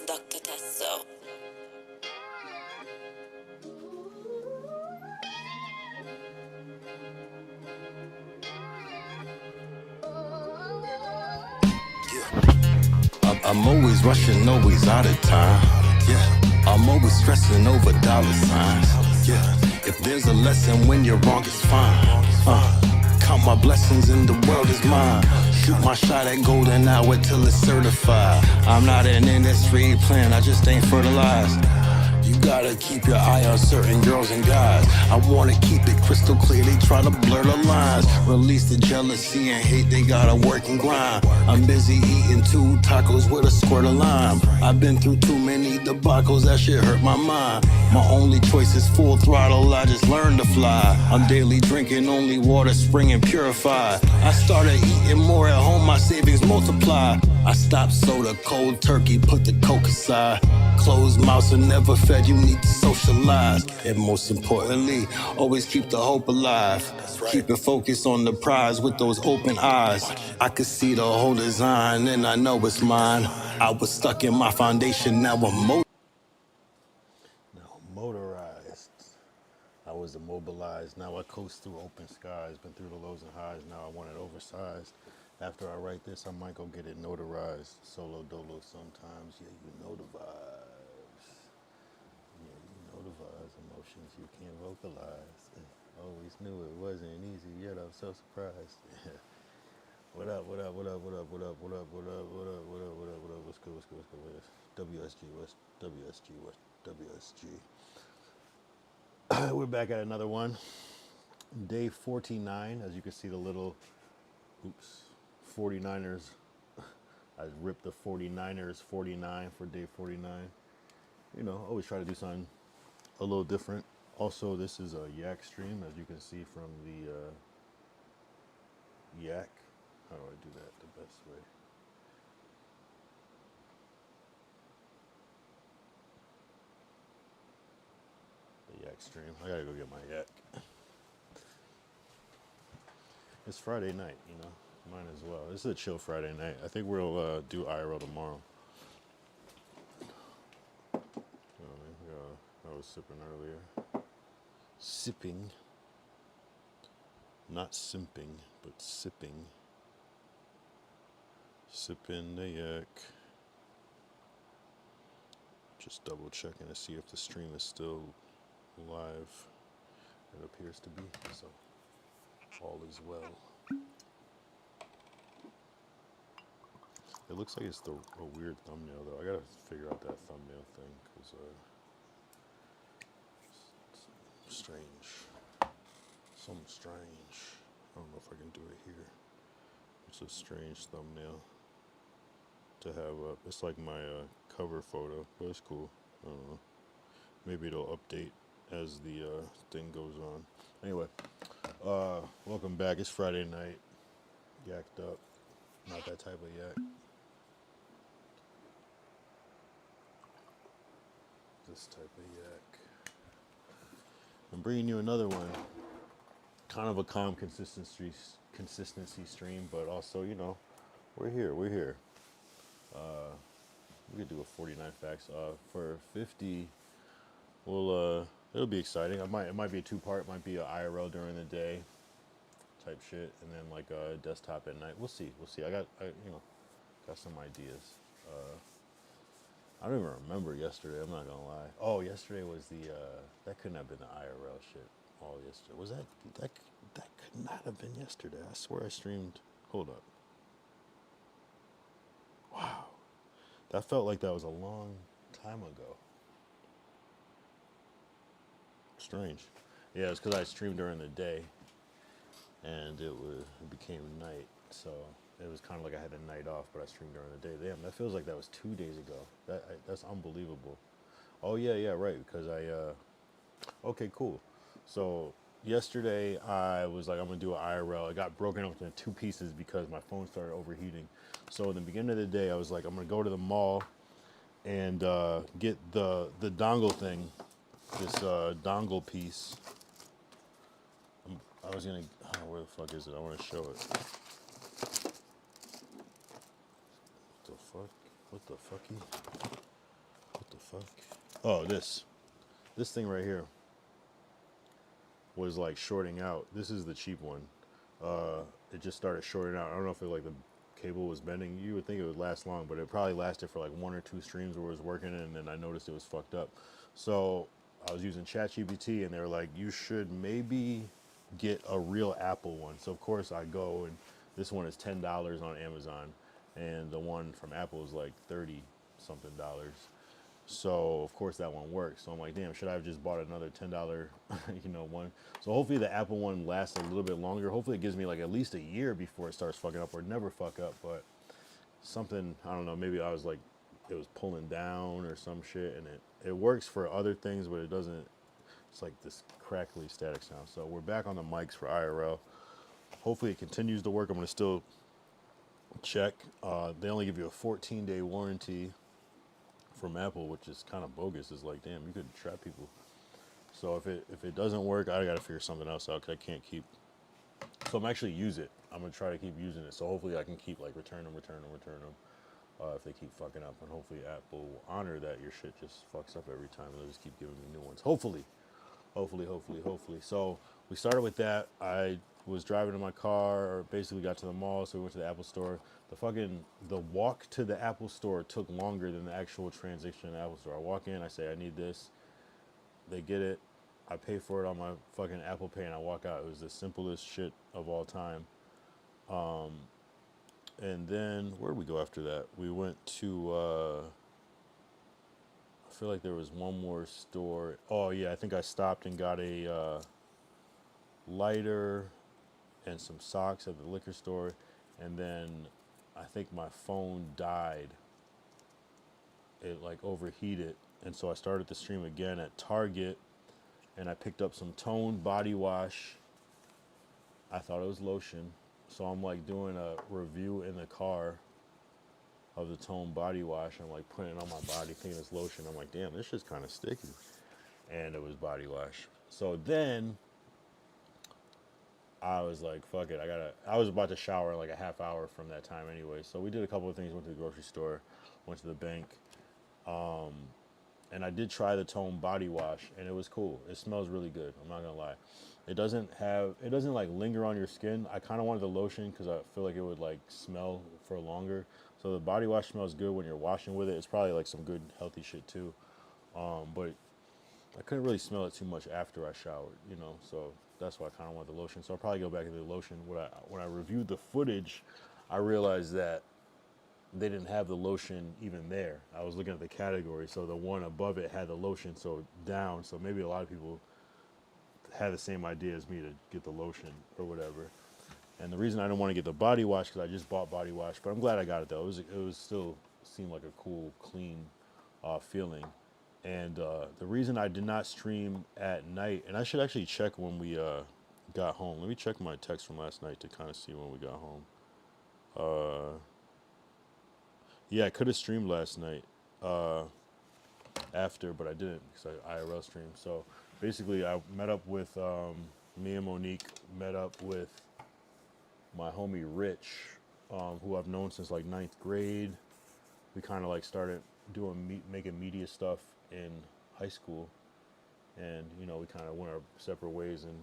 Dr. Tesso. I'm always rushing, always out of time. Yeah, I'm always stressing over dollar signs. Yeah, if there's a lesson when you're wrong, it's fine. Count my blessings and the world is mine. Shoot my shot at golden hour till it's certified. I'm not an industry plan, I just ain't fertilized. You gotta keep your eye on certain girls and guys. I wanna keep it crystal clear, they try to blur the lines. Release the jealousy and hate, they gotta work and grind. I'm busy eating 2 tacos with a squirt of lime. I've been through too many debacles, that shit hurt my mind. My only choice is full throttle, I just learned to fly. I'm daily drinking only water, spring and purified. I started eating more at home, my savings multiply. I stopped soda, cold turkey, put the coke aside. Closed mouths are never fed, you need to socialize. And most importantly, always keep the hope alive. Keep it focused on the prize with those open eyes. I could see the whole design and I know it's mine. I was stuck in my foundation, now I'm motorized. I was immobilized, now I coast through open skies. Been through the lows and highs, now I want it oversized. After I write this, I might go get it notarized. Solo dolo sometimes, yeah, you know the vibes. Yeah, you know the vibes, emotions you can't vocalize. Always knew it wasn't easy, yet I'm so surprised. What up, what up, what up, what up, what up, what up, what up, what up, what up, what up, what up, what's good, what's good, what's good, what's WSG, what's WSG, what's WSG. We're back at another one. Day 49, as you can see the little, 49ers. I ripped the 49ers 49 for day 49. You know, always try to do something a little different. Also, this is a yak stream, as you can see from the yak. How do I do that the best way? The yak stream. I gotta go get my yak. It's Friday night, you know. Mine as well. This is a chill Friday night. I think we'll do IRL tomorrow. I was sipping earlier. Sipping. Not simping, but sipping. Sipping the yak. Just double checking to see if the stream is still live. It appears to be, so all is well. It looks like it's a weird thumbnail though. I gotta figure out that thumbnail thing because it's strange. Something strange. I don't know if I can do it here. It's a strange thumbnail to have up. It's like my cover photo, but it's cool. I don't know. Maybe it'll update as the thing goes on. Anyway, welcome back. It's Friday night. Yacked up. Not that type of yak. This type of yak. I'm bringing you another one. Kind of a calm consistency stream, but also, you know, we're here. We could do a 49 facts. For 50, it'll be exciting. It might be a 2-part. It might be a IRL during the day type shit, and then like a desktop at night. We'll see. I got some ideas. I don't even remember yesterday. I'm not gonna lie. Oh, yesterday was that couldn't have been the IRL shit. All yesterday was that could not have been yesterday. I swear I streamed. Hold up. Wow, that felt like that was a long time ago. Strange. Yeah, it's because I streamed during the day, and it became night, so it was kind of like I had a night off, but I streamed during the day. Damn, that feels like that was 2 days ago. That's unbelievable. Oh yeah, right. Because okay, cool. So yesterday I was like, I'm gonna do an IRL. It got broken up into 2 pieces because my phone started overheating. So in the beginning of the day, I was like, I'm gonna go to the mall and get the dongle thing, this dongle piece. I was gonna. Oh, where the fuck is it? I want to show it. What the fucky? fuck? Oh, this thing right here was like shorting out. This is the cheap one. It just started shorting out. I don't know if it like the cable was bending. You would think it would last long, but it probably lasted for like 1 or 2 streams where it was working, and then I noticed it was fucked up. So I was using ChatGPT, and they were like, "You should maybe get a real Apple one." So of course I go, and this one is $10 on Amazon, and the one from Apple is like 30 something dollars. So of course that one works. So I'm like, damn, should I have just bought another $10, one? So hopefully the Apple one lasts a little bit longer. Hopefully it gives me like at least a year before it starts fucking up, or never fuck up. But something, I don't know, maybe I was like, it was pulling down or some shit, and it works for other things, but it doesn't. It's like this crackly static sound. So we're back on the mics for IRL. Hopefully it continues to work. I'm gonna still check. They only give you a 14-day warranty from Apple, which is kind of bogus. It's like, damn, you could trap people. So if it doesn't work, I gotta figure something else out, because I can't keep. So I'm actually use it. I'm gonna try to keep using it. So hopefully I can keep like return them. If they keep fucking up, and hopefully Apple will honor that your shit just fucks up every time, and they'll just keep giving me new ones. Hopefully. So we started with that. I was driving in my car, or basically got to the mall, so we went to the Apple store. The walk to the Apple store took longer than the actual transaction in the Apple store. I walk in, I say I need this, they get it, I pay for it on my fucking Apple Pay, and I walk out. It was the simplest shit of all time. And then where did we go after that? We went to I feel like there was one more store. Oh yeah, I think I stopped and got a lighter and some socks at the liquor store, and then I think my phone died. It like overheated, and so I started the stream again at Target, and I picked up some Tone body wash. I thought it was lotion, so I'm like doing a review in the car of the Tone body wash. I'm like putting it on my body thinking it's lotion. I'm like, damn, this shit's kind of sticky, and it was body wash. So then I was like, fuck it, I was about to shower in like a half hour from that time anyway. So we did a couple of things, went to the grocery store, went to the bank, and I did try the Tone body wash, and it was cool. It smells really good, I'm not gonna lie. It doesn't like linger on your skin. I kind of wanted the lotion because I feel like it would like smell for longer. So the body wash smells good when you're washing with it. It's probably like some good healthy shit too. But I couldn't really smell it too much after I showered, so that's why I kind of want the lotion. So I'll probably go back to the lotion. When I reviewed the footage, I realized that they didn't have the lotion even there. I was looking at the category, so the one above it had the lotion, so down. So maybe a lot of people had the same idea as me to get the lotion or whatever. And the reason I didn't want to get the body wash, because I just bought body wash, but I'm glad I got it though. It was still seemed like a cool, clean feeling. And the reason I did not stream at night, and I should actually check when we got home. Let me check my text from last night to kind of see when we got home. Yeah, I could have streamed last night after, but I didn't because I IRL streamed. So basically, I met up with me and Monique met up with my homie Rich, who I've known since like ninth grade. We kind of like started making media stuff in high school, and we kind of went our separate ways, and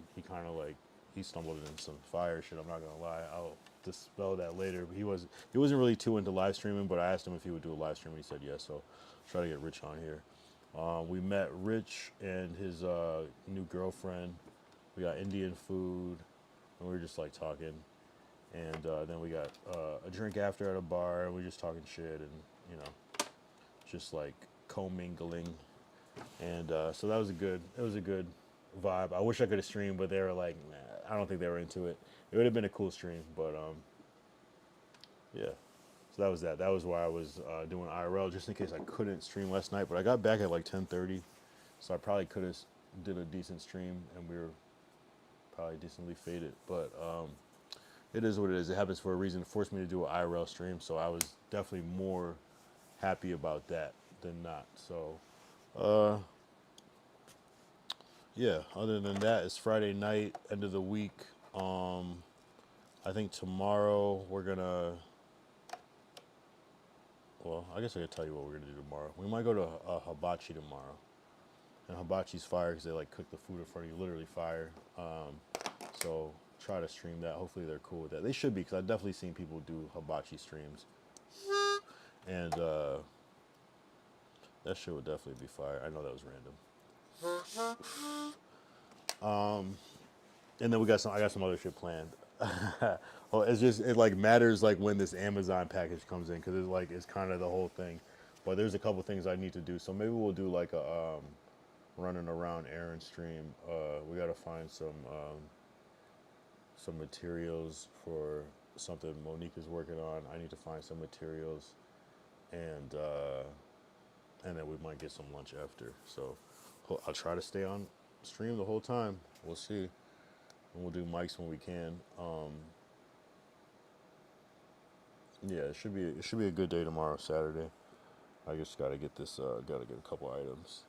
he stumbled into some fire shit. I'm not gonna lie, I'll dispel that later. But he wasn't really too into live streaming, but I asked him if he would do a live stream, and he said yes. So I'll try to get Rich on here. We met Rich and his new girlfriend. We got Indian food, and we were just like talking, and then we got a drink after at a bar, and we were just talking shit, and just like commingling. And so it was a good vibe. I wish I could have streamed, but they were like, nah, I don't think they were into it. It would have been a cool stream, but yeah. So that was that. That was why I was doing IRL, just in case I couldn't stream last night. But I got back at like 10:30, so I probably could have did a decent stream, and we were probably decently faded. But it is what it is. It happens for a reason. It forced me to do an IRL stream, so I was definitely more happy about that than not. So yeah, other than that, it's Friday night, end of the week. I think tomorrow we're gonna Well, I guess I could tell you what we're gonna do tomorrow. We might go to hibachi tomorrow, and hibachi's fire because they like cook the food in front of you, literally fire. So try to stream that. Hopefully they're cool with that. They should be because I've definitely seen people do hibachi streams, and that shit would definitely be fire. I know that was random. And then we got some. I got some other shit planned. Well, it's just it like matters like when this Amazon package comes in because it's kind of the whole thing. But there's a couple things I need to do. So maybe we'll do like a running around errand stream. We gotta find some materials for something Monique is working on. I need to find some materials, and then we might get some lunch after. So I'll try to stay on stream the whole time. We'll see. And we'll do mics when we can. Yeah, it should be a good day tomorrow, Saturday. I just gotta get this. Gotta get a couple items,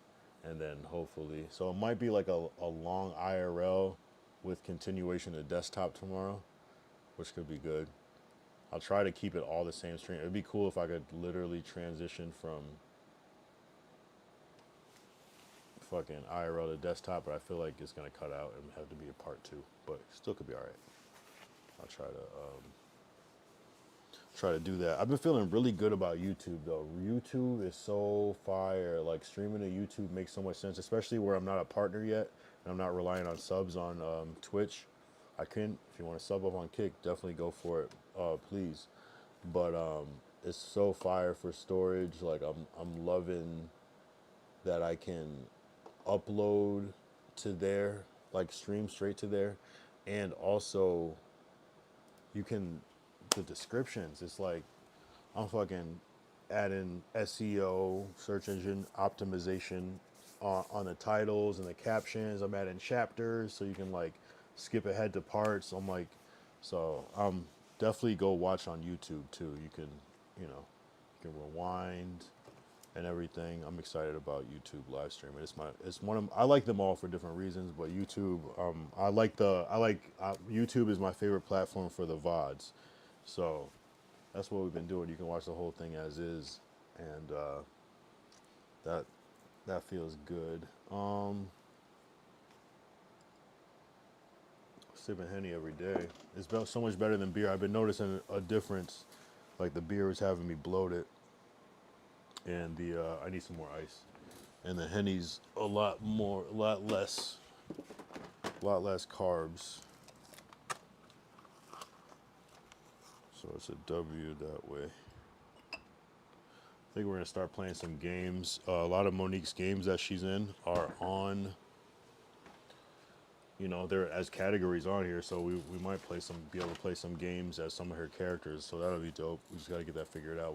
and then hopefully. So it might be like a long IRL with continuation to desktop tomorrow, which could be good. I'll try to keep it all the same stream. It'd be cool if I could literally transition from fucking IRL to desktop, but I feel like it's gonna cut out and have to be a part 2. But still could be all right. I'll try to do that. I've been feeling really good about YouTube though. YouTube is so fire. Like streaming to YouTube makes so much sense, especially where I'm not a partner yet and I'm not relying on subs on Twitch. I can, if you want to sub up on Kick, definitely go for it, please. But it's so fire for storage. Like I'm loving that I can upload to there, like stream straight to there, and also you can the descriptions. It's like I'm fucking adding SEO, search engine optimization on the titles and the captions. I'm adding chapters so you can like skip ahead to parts. I'm like, so definitely go watch on YouTube too. You can, you know, you can rewind and everything. I'm excited about YouTube live streaming. It's one of I like them all for different reasons, but YouTube YouTube is my favorite platform for the VODs. So that's what we've been doing. You can watch the whole thing as is, and that feels good. Sipping Henny every day. It's been so much better than beer. I've been noticing a difference. Like the beer is having me bloated, and I need some more ice. And the Henny's a lot less carbs. So it's a W that way. I think we're gonna start playing some games. A lot of Monique's games that she's in are on. You know, they're as categories on here, so we might be able to play some games as some of her characters. So that'll be dope. We just gotta get that figured out.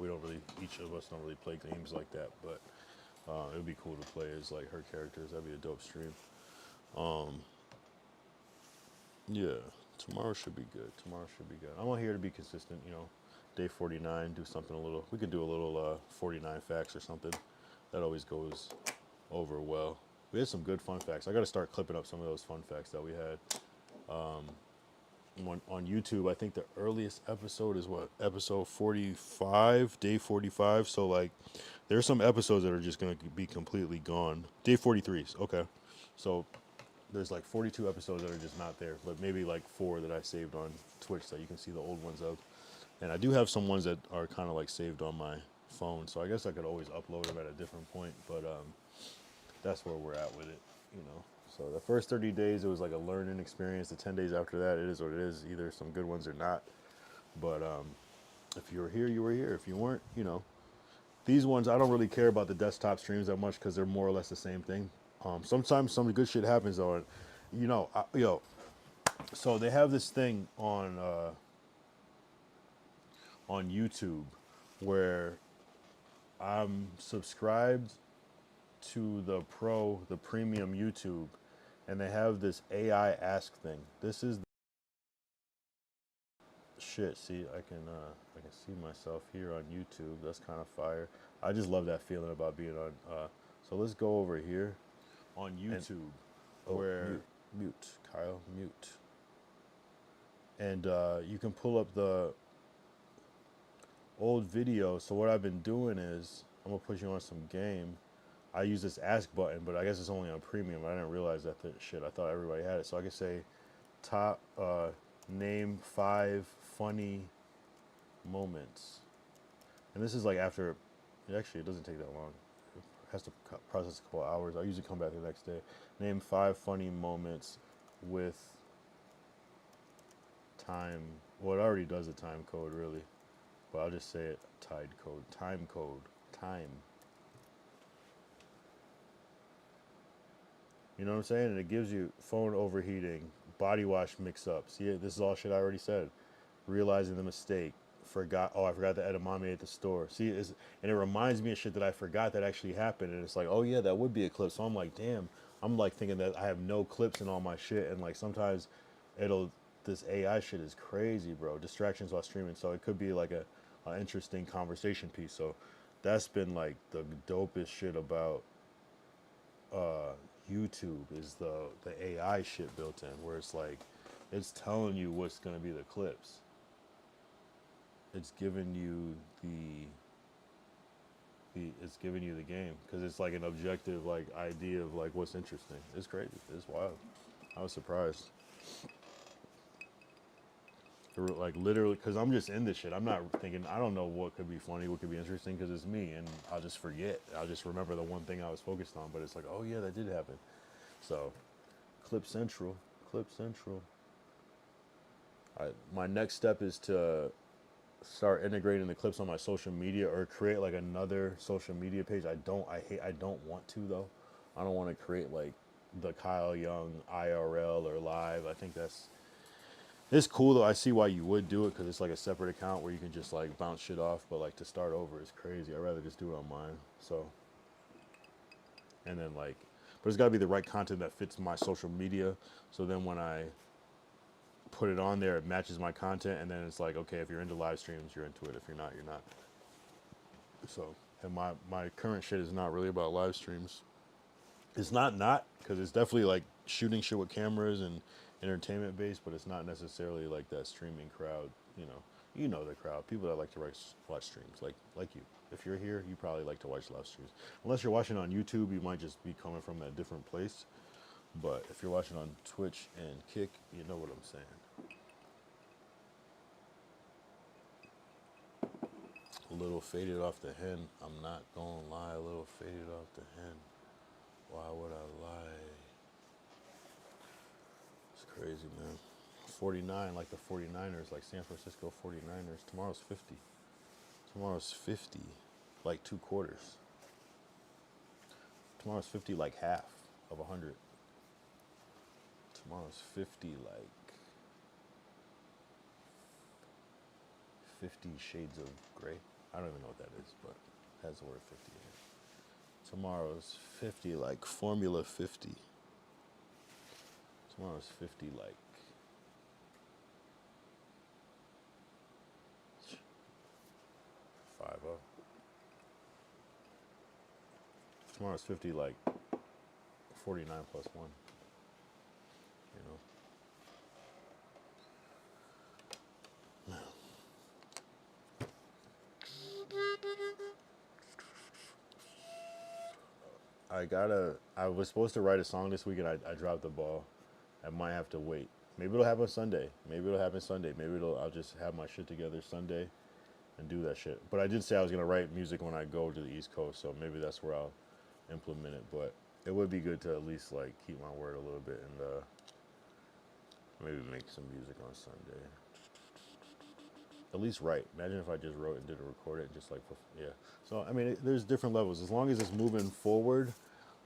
Each of us don't really play games like that, but it would be cool to play as like her characters. That'd be a dope stream. Yeah, tomorrow should be good. I want here to be consistent. You know, day 49, do something a little. We could do a little 49 facts or something. That always goes over well. We had some good fun facts. I got to start clipping up some of those fun facts that we had. On YouTube, I think the earliest episode is episode 45, day 45. So like, there's some episodes that are just gonna be completely gone. Day 43, okay. So there's like 42 episodes that are just not there, but maybe like 4 that I saved on Twitch that you can see the old ones of. And I do have some ones that are kind of like saved on my phone, so I guess I could always upload them at a different point, but that's where we're at with it, you know. So the first 30 days, it was like a learning experience. The 10 days after that, it is what it is. Either some good ones or not. But if you were here, you were here. If you weren't, you know. These ones, I don't really care about the desktop streams that much because they're more or less the same thing. Sometimes some good shit happens though. And, you know, so they have this thing on YouTube where I'm subscribed to the premium YouTube, and they have this AI ask thing. This is shit. See, I can see myself here on YouTube. That's kind of fire. I just love that feeling about being on. So let's go over here on YouTube, where mute Kyle mute, and you can pull up old video. So what I've been doing is I'm gonna put you on some game. I use this ask button, but I guess it's only on premium. I didn't realize that shit. I thought everybody had it. So I could say top name 5 funny moments. And this is like after it doesn't take that long. It has to process a couple hours. I usually come back the next day. Name 5 funny moments with time. Well, it already does a time code, really. But I'll just say it tide code. Time code. Time. You know what I'm saying? And it gives you phone overheating, body wash mix-up. See, this is all shit I already said. Realizing the mistake. I forgot the edamame at the store. See, and it reminds me of shit that I forgot that actually happened. And it's like, oh yeah, that would be a clip. So I'm like, damn. I'm like thinking that I have no clips in all my shit. And like sometimes this AI shit is crazy, bro. Distractions while streaming. So it could be like a interesting conversation piece. So that's been like the dopest shit about YouTube is the AI shit built in, where it's like it's telling you what's gonna be the clips. It's giving you it's giving you the game because it's like an objective like idea of like what's interesting. It's crazy. It's wild. I was surprised. Like literally, because I'm just in this shit. I'm not thinking. I don't know what could be funny, what could be interesting, because it's me, and I'll just forget. I'll just remember the one thing I was focused on. But it's like, oh yeah, that did happen. So, Clip Central. My next step is to start integrating the clips on my social media or create like another social media page. I don't want to though. I don't want to create like the Kyle Young IRL or live. I think it's cool though. I see why you would do it because it's like a separate account where you can just like bounce shit off. But like to start over is crazy. I'd rather just do it on mine. So, and then like, but it's got to be the right content that fits my social media. So then when I put it on there, it matches my content, and then it's like, okay, if you're into live streams, you're into it. If you're not, you're not. So, and my current shit is not really about live streams. It's not because it's definitely like shooting shit with cameras and entertainment based, but it's not necessarily like that streaming crowd. You know the crowd, people that like to watch streams, like you. If you're here, you probably like to watch live streams. Unless you're watching on YouTube, you might just be coming from a different place. But if you're watching on Twitch and Kick, you know what I'm saying. A little faded off the hen. I'm not gonna lie, a little faded off the hen. Why would I lie? It's crazy, man. 49, like the 49ers, like San Francisco 49ers. Tomorrow's 50. Tomorrow's 50, like 2 quarters. Tomorrow's 50, like half of 100. Tomorrow's 50, like 50 shades of gray. I don't even know what that is, but it has the word 50 in it. Tomorrow's 50, like Formula 50. Tomorrow's 50, like 50. Tomorrow's 50, like 49 plus 1. I was supposed to write a song this week and I dropped the ball. I might have to wait. Maybe it'll happen Sunday. I'll just have my shit together Sunday and do that shit. But I did say I was going to write music when I go to the East Coast, so maybe that's where I'll implement it. But it would be good to at least like keep my word a little bit and maybe make some music on Sunday. At least write. Imagine if I just wrote and didn't record it and just like, yeah. So, I mean, there's different levels. As long as it's moving forward,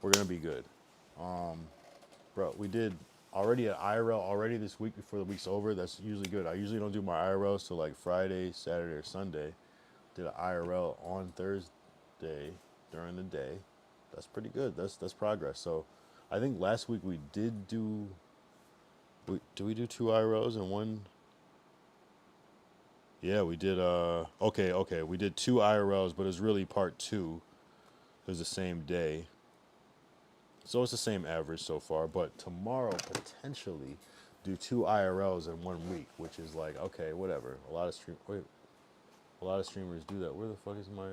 we're going to be good. Bro, we did already an IRL already this week before the week's over. That's usually good. I usually don't do my IRLs till like Friday, Saturday, or Sunday. Did an IRL on Thursday during the day. That's pretty good. That's progress. So, I think last week we did do... Did we do 2 IRLs and 1... Yeah, we did, okay. We did 2 IRLs, but it was really part 2. It was the same day. So it's the same average so far, but tomorrow, potentially, do 2 IRLs in 1 week, which is like, okay, whatever. A lot of stream, wait, A lot of streamers do that. Where the fuck is my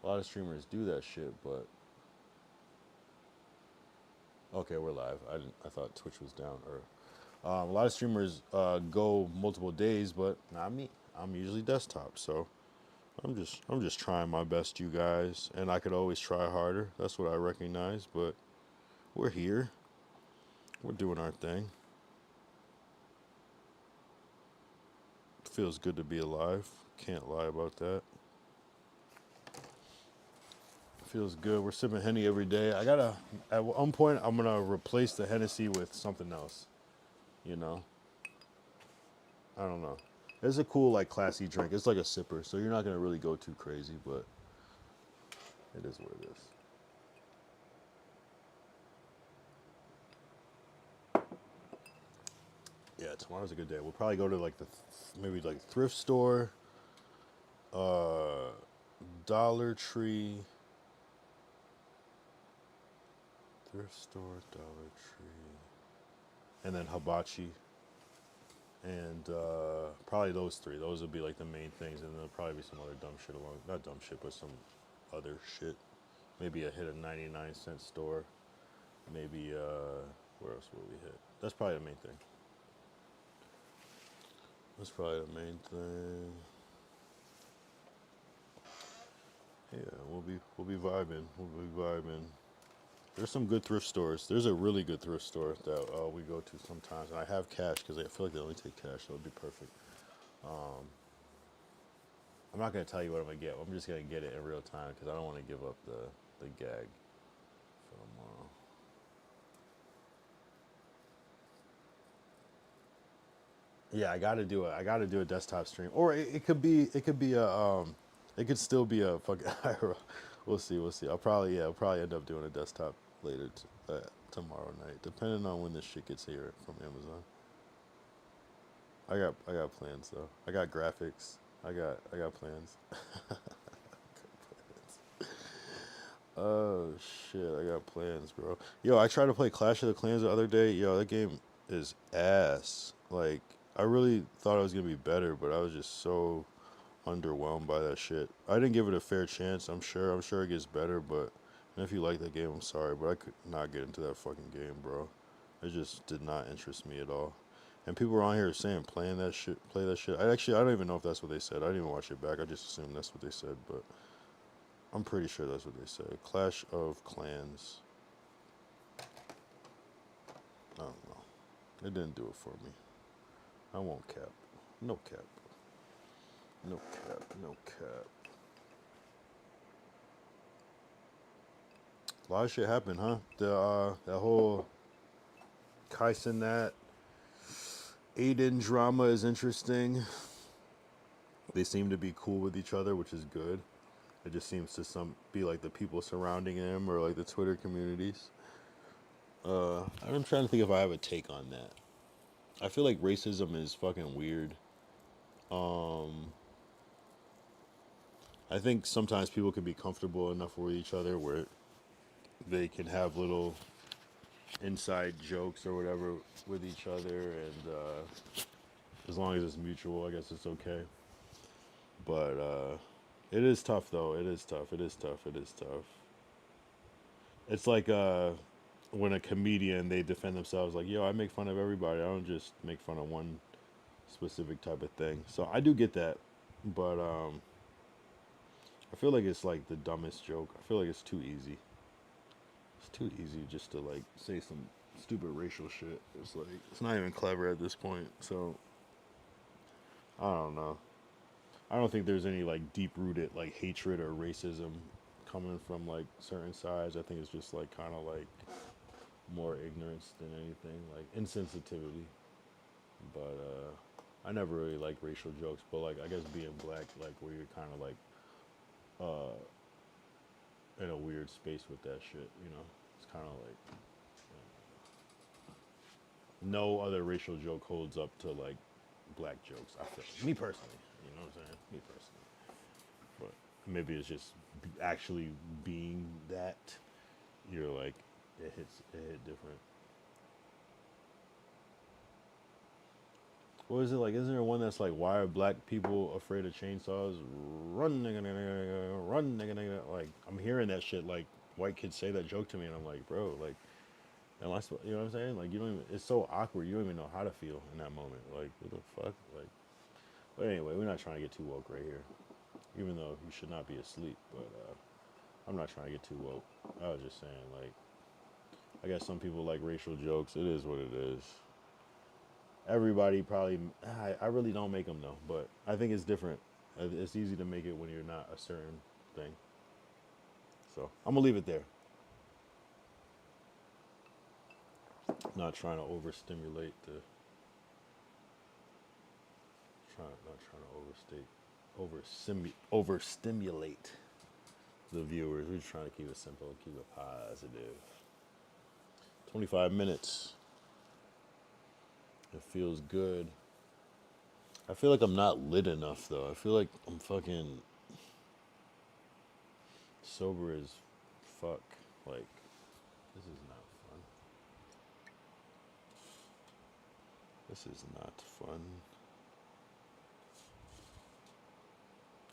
A lot of streamers do that shit, but okay, we're live. I thought Twitch was down. Or a lot of streamers go multiple days, but not me. I'm usually desktop, so I'm just trying my best, you guys, and I could always try harder. That's what I recognize, but we're here. We're doing our thing. Feels good to be alive. Can't lie about that. Feels good. We're sipping Henny every day. At one point, I'm gonna replace the Hennessy with something else. You know, I don't know. It's a cool, like, classy drink. It's like a sipper, so you're not gonna really go too crazy, but it is what it is. Yeah, tomorrow's a good day. We'll probably go to like maybe like thrift store, uh, Dollar Tree, thrift store, Dollar Tree, and then Hibachi, and probably those three. Those would be like the main things, and there'll probably be some other dumb shit along. Not dumb shit, but some other shit. Maybe a hit a 99-cent store. Maybe where else will we hit? That's probably the main thing. That's probably the main thing. Yeah, we'll be vibing. We'll be vibing. There's some good thrift stores. There's a really good thrift store that we go to sometimes, and I have cash because I feel like they only take cash, so it'll be perfect. I'm not gonna tell you what I'm gonna get. I'm just gonna get it in real time because I don't want to give up the gag for tomorrow. Yeah, I gotta do it. I gotta do a desktop stream, or it could be it could still be a fucking. We'll see. We'll see. I'll probably end up doing a desktop later tomorrow night, depending on when this shit gets here from Amazon. I got plans though. I got graphics. I got plans. Oh shit, I got plans, bro. Yo, I tried to play Clash of the Clans the other day. Yo, that game is ass. Like, I really thought it was gonna be better, but I was just so underwhelmed by that shit. I didn't give it a fair chance. I'm sure. I'm sure it gets better, but and if you like that game, I'm sorry, but I could not get into that fucking game, bro. It just did not interest me at all. And people were on here saying playing that shit, play that shit. I don't even know if that's what they said. I didn't even watch it back. I just assumed that's what they said, but I'm pretty sure that's what they said. Clash of Clans. I don't know. It didn't do it for me. I won't cap. No cap. No cap. No cap. A lot of shit happened, huh? That whole Kaisen that Aiden drama is interesting. They seem to be cool with each other, which is good. It just seems to be like the people surrounding him or like the Twitter communities. I'm trying to think if I have a take on that. I feel like racism is fucking weird. I think sometimes people can be comfortable enough with each other where they can have little inside jokes or whatever with each other, and as long as it's mutual, I guess it's okay. But it is tough, though. It is tough. It is tough. It is tough. It's like when a comedian, they defend themselves like, yo, I make fun of everybody. I don't just make fun of one specific type of thing. So I do get that, but I feel like it's like the dumbest joke. I feel like it's too easy. It's too easy just to like say some stupid racial shit. It's like it's not even clever at this point. So I don't know. I don't think there's any like deep rooted like hatred or racism coming from like certain sides. I think it's just like kind of like more ignorance than anything, like insensitivity. But I never really like racial jokes, but like I guess being black, like where you're kind of like in a weird space with that shit, you know. It's kind of like no other racial joke holds up to like black jokes. I feel me personally, you know what I'm saying? Me personally, but maybe it's just actually being that you're like it hit different. What is it like? Isn't there one that's like, why are black people afraid of chainsaws? Run, nigga, nigga, nigga, run, nigga, nigga. Like, I'm hearing that shit. Like, white kids say that joke to me, and I'm like, bro, like, am I? You know what I'm saying? Like, you don't even. It's so awkward. You don't even know how to feel in that moment. Like, what the fuck? Like, but anyway, we're not trying to get too woke right here. Even though you should not be asleep, but I'm not trying to get too woke. I was just saying, like, I guess some people like racial jokes. It is what it is. Everybody probably, I really don't make them though, but I think it's different. It's easy to make it when you're not a certain thing. So I'm gonna leave it there. Not trying to overstimulate the, not trying to overstimulate the viewers. We're just trying to keep it simple, keep it positive. 25 minutes. It feels good. I feel like I'm not lit enough though. I feel like I'm fucking sober as fuck. Like, this is not fun. This is not fun.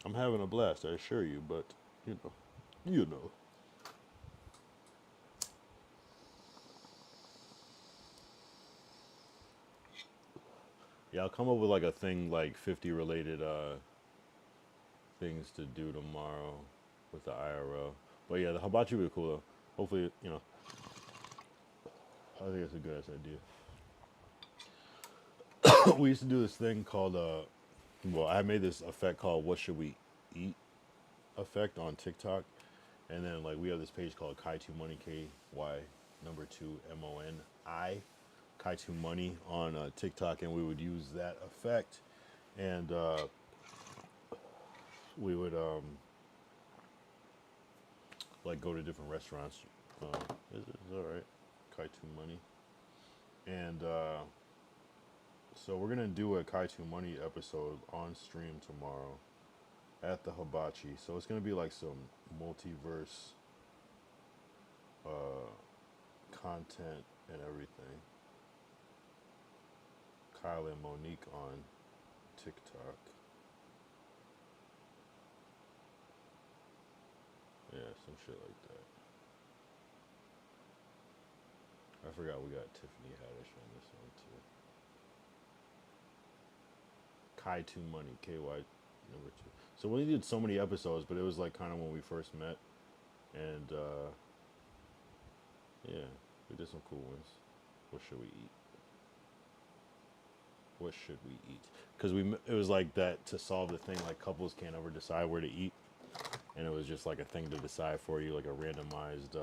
I'm having a blast, I assure you, but you know. Yeah, I'll come up with like a thing, like 50 related things to do tomorrow with the IRL. But yeah, the hibachi would be cool though. Hopefully, I think it's a good ass idea. We used to do this thing called well, I made this effect called "What Should We Eat" effect on TikTok, and then like we have this page called Kai2 Money, KY2MONI, Kai2 Money on TikTok, and we would use that effect, and we would like go to different restaurants. It's all right, Kai2 Money, and so we're gonna do a Kai2 Money episode on stream tomorrow at the hibachi. So it's gonna be like some multiverse content and everything. Kyle and Monique on TikTok. Yeah, some shit like that. I forgot we got Tiffany Haddish on this one too. Kai2 Money, KY number 2. So we did so many episodes, but it was like kind of when we first met, and yeah, we did some cool ones. What should we eat? What should we eat? Because it was like that to solve the thing, like couples can't ever decide where to eat, and it was just like a thing to decide for you, like a randomized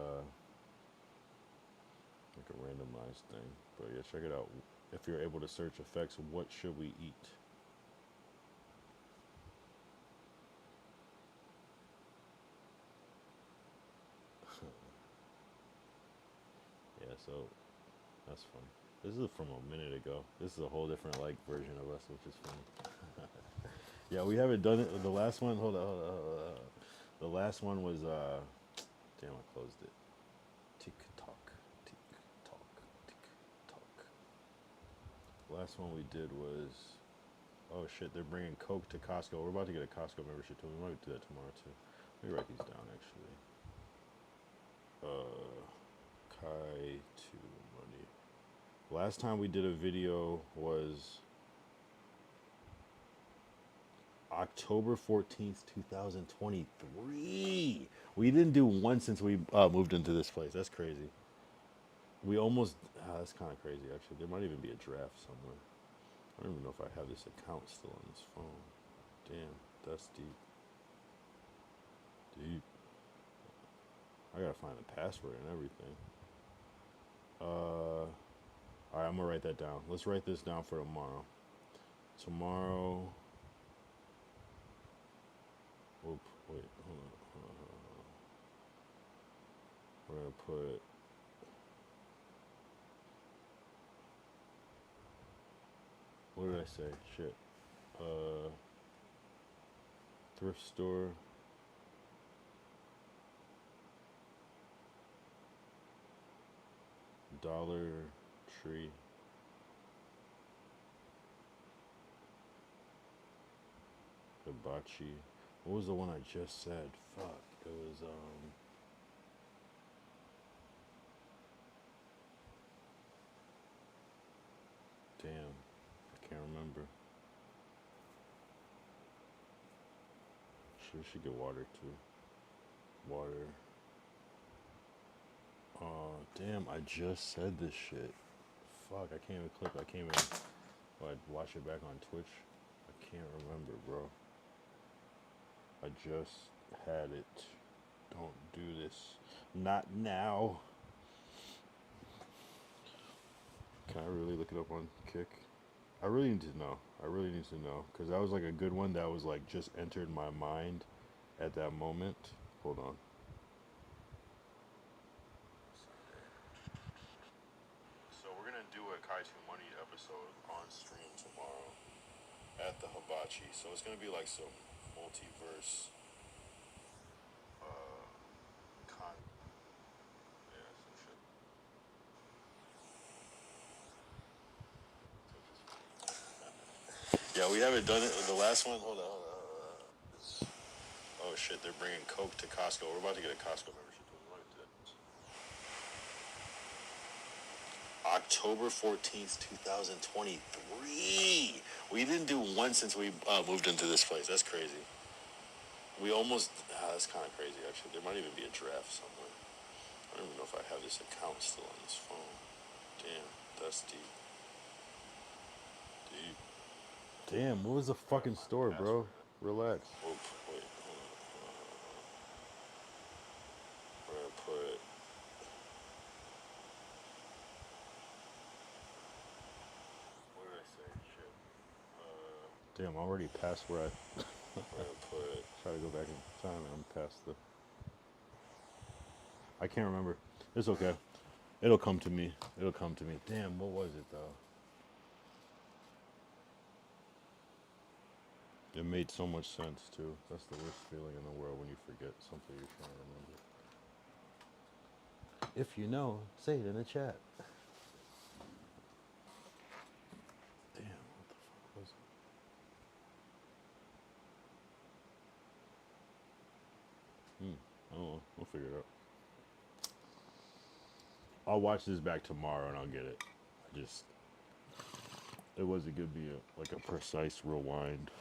thing. But yeah, check it out. If you're able to search effects, what should we eat? Yeah, so that's fun. This is from a minute ago. This is a whole different like version of us, which is funny. Yeah, we haven't done it. The last one, hold on. The last one was damn, I closed it. Tick tock, tick tock, tick tock. Last one we did was, oh shit, they're bringing Coke to Costco. We're about to get a Costco membership too. We might do that tomorrow too. Let me write these down actually. Kai2 Money. Last time we did a video was October 14th, 2023. We didn't do one since we moved into this place. That's crazy. We almost, that's kind of crazy actually. There might even be a draft somewhere. I don't even know if I have this account still on this phone. Damn, that's deep. Deep. I gotta find the password and everything. Alright, I'm gonna write that down. Let's write this down for tomorrow. Tomorrow. Whoop, wait, hold on. We're gonna put. What did I say? Shit. Thrift store. Dollar Tree. Hibachi. What was the one I just said? Fuck. It was damn. I can't remember. Should get water too. Water. Oh damn! I just said this shit. Fuck! I can't even click. I can't even. Well, I'd watch it back on Twitch. I can't remember, bro. I just had it. Don't do this. Not now. Can I really look it up on Kick? I really need to know. I really need to know. Because that was like a good one that was like just entered my mind at that moment. Hold on. So we're going to do a Kaitu Money episode on stream tomorrow at the Hibachi. So it's going to be like some multiverse con. Yeah, some shit. Yeah, we haven't done it. The last one, hold on. Oh shit, they're bringing Coke to Costco. We're about to get a Costco membership. October 14th, 2023. We didn't do one since we moved into this place. That's crazy. We almost, that's kind of crazy actually. There might even be a draft somewhere. I don't even know if I have this account still on this phone. Damn, that's deep. Deep. Damn, what was the fucking store, bro? Relax. Oh, wait, hold on. We're gonna put. What did I say? Shit. Damn, I'm already past where I. We're gonna put. Try to go back in time and I'm past the. I can't remember. It's okay. It'll come to me. It'll come to me. Damn, what was it though? It made so much sense too. That's the worst feeling in the world when you forget something you're trying to remember. If you know, say it in the chat. Damn, what the fuck was it? I don't know. We'll figure it out. I'll watch this back tomorrow and I'll get it. It wasn't gonna be like a precise rewind.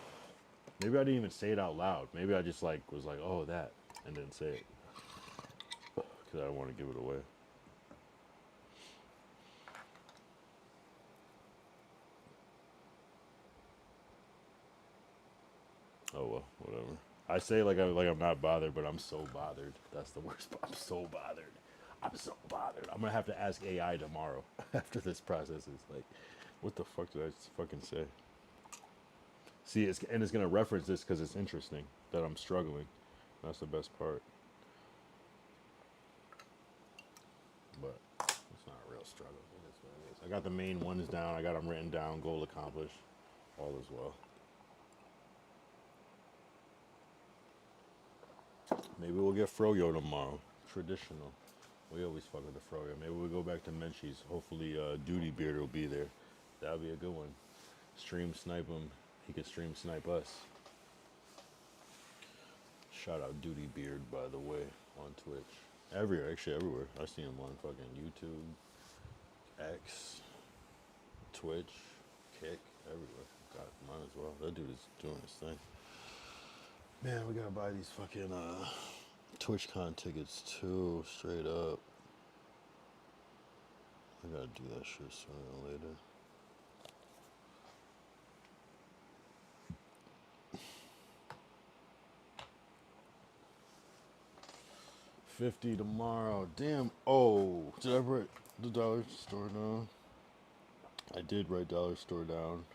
Maybe I didn't even say it out loud. Maybe I just like was like, oh that, and didn't say it because I don't want to give it away. Oh well, whatever. I say like I'm not bothered, but I'm so bothered. That's the worst part. I'm so bothered. I'm so bothered. I'm gonna have to ask AI tomorrow after this process is like, what the fuck did I fucking say? See, it's gonna reference this because it's interesting that I'm struggling. That's the best part. But it's not a real struggle. It is what it is. I got the main ones down. I got them written down. Goal accomplished. All is well. Maybe we'll get Froyo tomorrow. Traditional. We always fuck with the Froyo. Maybe we'll go back to Menchie's. Hopefully Duty Beard will be there. That'll be a good one. Stream snipe him. He could stream snipe us. Shout out Duty Beard, by the way, on Twitch. Actually everywhere. I see him on fucking YouTube, X, Twitch, Kick, everywhere. Got mine as well. That dude is doing his thing. Man, we gotta buy these fucking TwitchCon tickets too, straight up. I gotta do that shit sooner than later. $50 tomorrow. Damn. Oh, did I write the dollar store down? I did write dollar store down.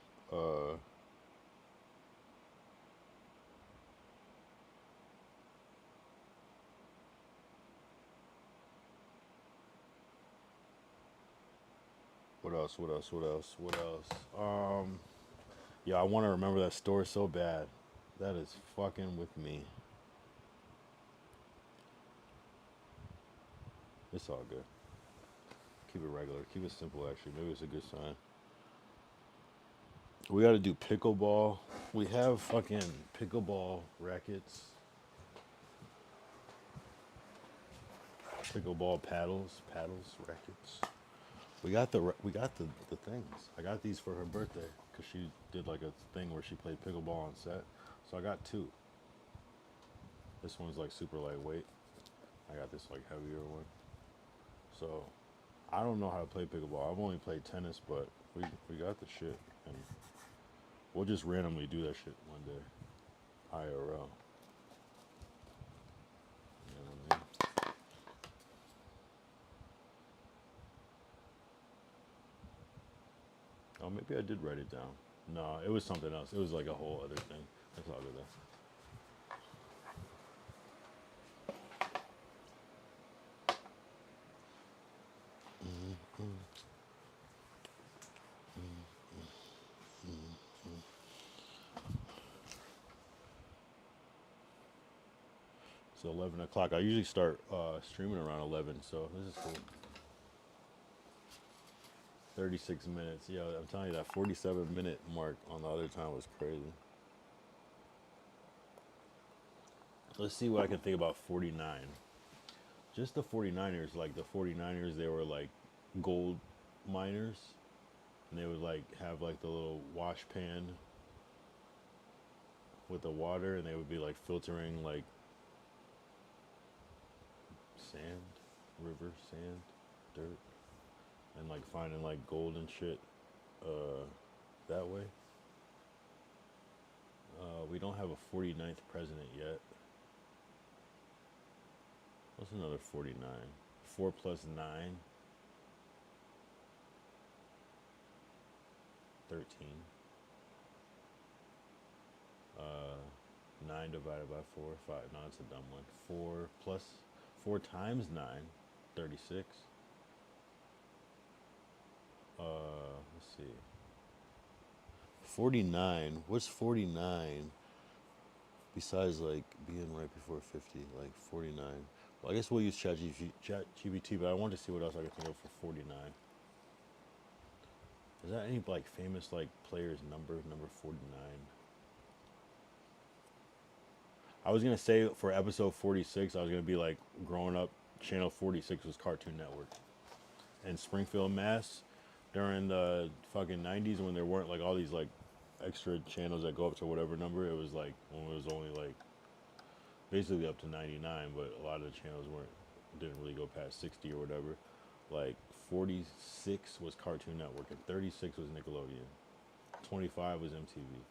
What else? Yeah, I want to remember that store so bad. That is fucking with me. It's all good. Keep it regular. Keep it simple, actually. Maybe it's a good sign. We got to do pickleball. We have fucking pickleball rackets, pickleball paddles, rackets. We got the things. I got these for her birthday because she did like a thing where she played pickleball on set. So I got two. This one's like super lightweight. I got this like heavier one. So I don't know how to play pickleball. I've only played tennis, but we got the shit, and we'll just randomly do that shit one day, IRL. You know what I mean? Oh, maybe I did write it down. No, it was something else. It was like a whole other thing. That's all good though. So 11 o'clock. I usually start streaming around 11, so this is cool. 36 minutes. Yeah, I'm telling you, that 47-minute mark on the other time was crazy. Let's see what I can think about 49. Just the 49ers, like the 49ers, they were like gold miners, and they would like have like the little wash pan with the water, and they would be like filtering like sand, river, sand, dirt, and like finding like gold and shit that way. We don't have a 49th president yet. What's another 49? 4 plus 9, 13. 9 divided by 4, 5. No, it's a dumb one. 4 plus 4 times 9, 36. Let's see. 49. What's 49 besides like being right before 50? Like 49. Well, I guess we'll use ChatGPT, but I want to see what else I can think of for 49. Is that any like famous like player's number 49? I was gonna say for episode 46, I was gonna be like, growing up, channel 46 was Cartoon Network. In Springfield, Mass, during the fucking 90s, when there weren't like all these like extra channels that go up to whatever number, it was like when it was only like basically up to 99, but a lot of the channels didn't really go past 60 or whatever. Like 46 was Cartoon Network and 36 was Nickelodeon. 25 was MTV.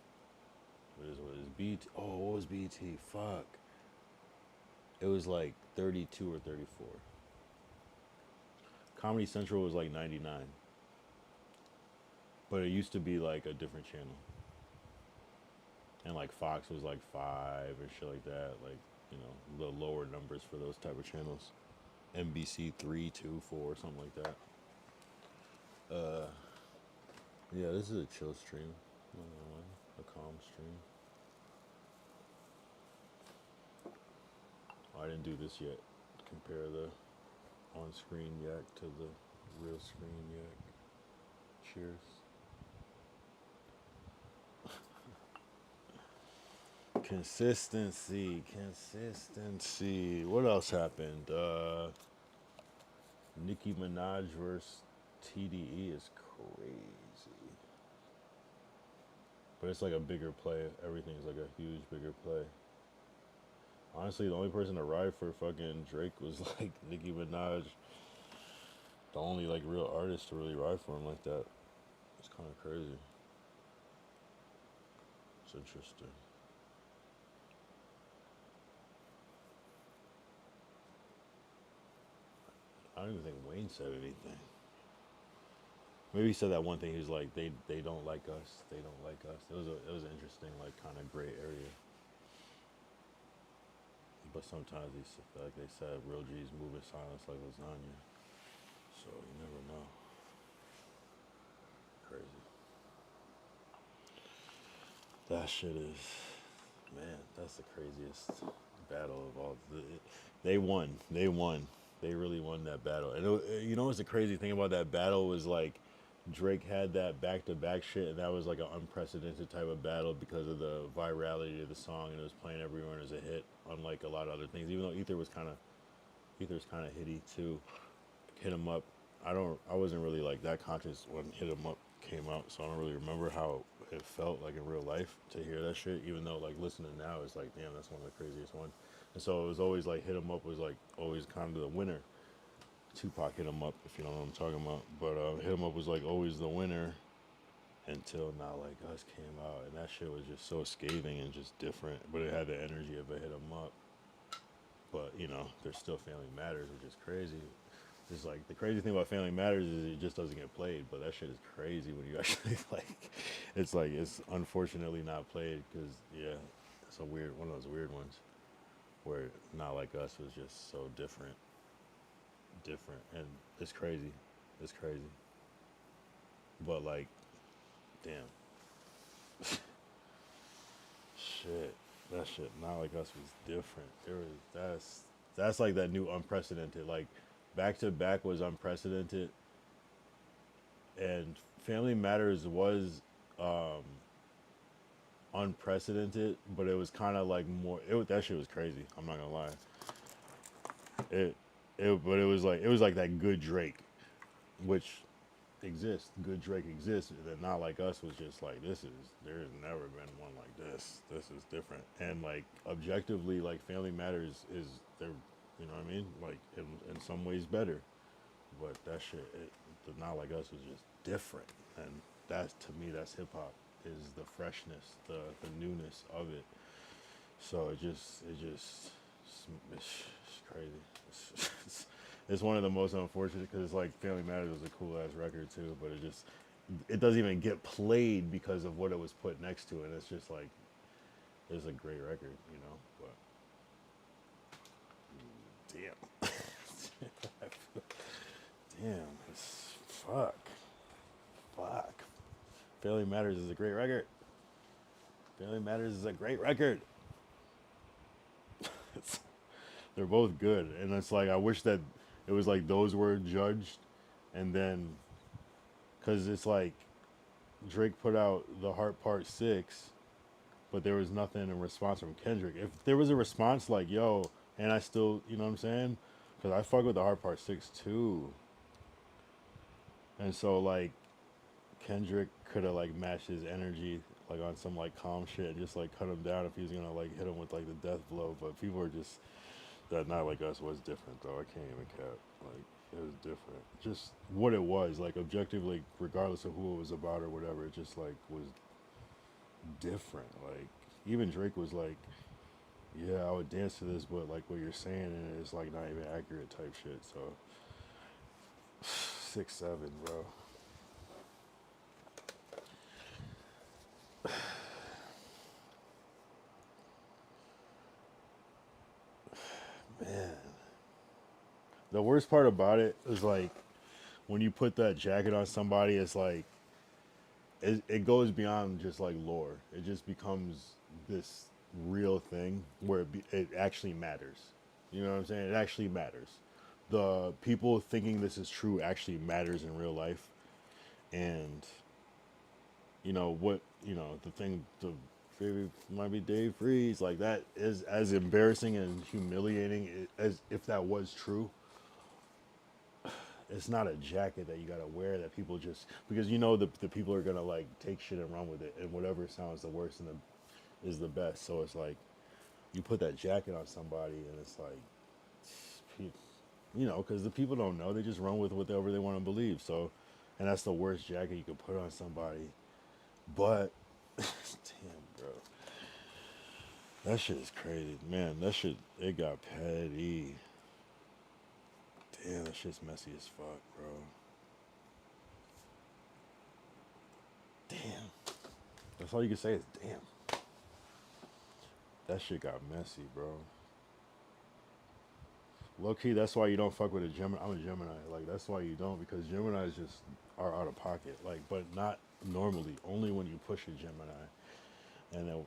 What is BT? Oh, what was BT? Fuck. It was like 32 or 34. Comedy Central was like 99. But it used to be like a different channel. And like Fox was like 5 and shit like that. Like, you know, the lower numbers for those type of channels. NBC 3, 2, 4, something like that. Yeah, this is a chill stream. A calm stream. I didn't do this yet. Compare the on-screen yak to the real screen yak. Cheers. Consistency. What else happened? Nicki Minaj versus TDE is crazy. But it's like a bigger play. Everything's like a huge bigger play. Honestly, the only person to ride for fucking Drake was like Nicki Minaj. The only like real artist to really ride for him like that. It's kind of crazy. It's interesting. I don't even think Wayne said anything. Maybe he said that one thing. He was like, they don't like us. They don't like us. It was an interesting like kind of gray area. But sometimes like they said, real G's move in silence like lasagna. So you never know. Crazy. That shit is, man. That's the craziest battle of all. They won. They won. They really won that battle. And you know what's the crazy thing about that battle was like, Drake had that back to back shit, and that was like an unprecedented type of battle because of the virality of the song, and it was playing everywhere as a hit, unlike a lot of other things. Even though Ether's kind of hitty too. Hit 'em up. I wasn't really like that conscious when Hit 'em up came out, so I don't really remember how it felt like in real life to hear that shit. Even though like listening now is like, damn, that's one of the craziest ones. And so it was always like Hit 'em up was like always kind of the winner. Tupac Hit 'em up, if you know what I'm talking about. But Hit 'em up was like always the winner until Not Like Us came out, and that shit was just so scathing and just different. But it had the energy of a Hit 'em up. But you know, there's still Family Matters, which is crazy. It's like the crazy thing about Family Matters is it just doesn't get played, but that shit is crazy when you actually like it's unfortunately not played because yeah, it's a weird one of those weird ones where Not Like Us was just so different, and it's crazy, but like, damn, shit, that shit Not Like Us was different. There was that's like that new unprecedented like back to back was unprecedented and Family Matters was um, unprecedented, but it was kind of like more. That shit was crazy. I'm not gonna lie. It, but it was like that good Drake, which exists. Good Drake exists. And then Not Like Us was just like there's never been one like this. This is different. And like objectively, like Family Matters is they're you know what I mean. Like in some ways better, but that shit, the Not Like Us was just different, and that's to me that's hip hop is the freshness, the newness of it. So it's crazy. It's one of the most unfortunate because it's like Family Matters was a cool ass record too, but it doesn't even get played because of what it was put next to it. It's just like it's a great record, you know. But damn, damn, it's fuck. Family Matters is a great record. Family Matters is a great record. It's, they're both good, and it's like I wish that it was like those were judged, and then because it's like Drake put out the Heart Part 6, but there was nothing in response from Kendrick. If there was a response like yo, and I still, you know what I'm saying, because I fuck with the Heart Part 6 too, and so like Kendrick could have like matched his energy like on some like calm shit and just like cut him down if he was gonna like hit him with like the death blow. But people are just that Not Like Us was different though. I can't even cap. Like it was different. Just what it was like objectively, regardless of who it was about or whatever. It just like was different. Like even Drake was like, yeah, I would dance to this, but like what you're saying in it is like not even accurate type shit. So 6'7", bro. Man, the worst part about it is like when you put that jacket on somebody, it's like it goes beyond just like lore. It just becomes this real thing where it actually matters. You know what I'm saying? It actually matters. The people thinking this is true actually matters in real life, and the thing the favorite might be Dave Freeze like that is as embarrassing and humiliating as if that was true. It's not a jacket that you gotta wear that people just because the people are gonna like take shit and run with it and whatever sounds the worst and is the best. So it's like you put that jacket on somebody and it's like because the people don't know, they just run with whatever they want to believe. So and that's the worst jacket you could put on somebody. But damn, bro, that shit is crazy, man. That shit it got petty. Damn, that shit's messy as fuck, bro. Damn. That's all you can say is damn. That shit got messy, bro. Low key, that's why you don't fuck with a Gemini. I'm a Gemini. Like, that's why you don't, because Geminis just are out of pocket. Like, but not normally. Only when you push a Gemini. And then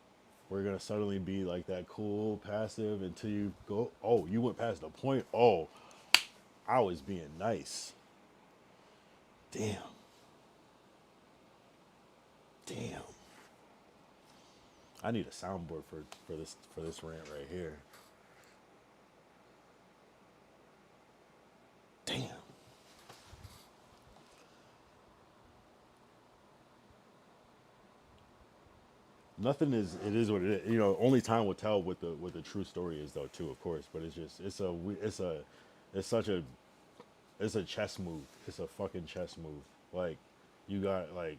we're going to suddenly be like that cool, passive until you go, oh, you went past the point. Oh, I was being nice. Damn. Damn. I need a soundboard for this rant right here. Damn. Nothing is. It is what it is. You know, only time will tell what the true story is, though. Too, of course. But it's just it's such a it's a chess move. It's a fucking chess move. Like, you got like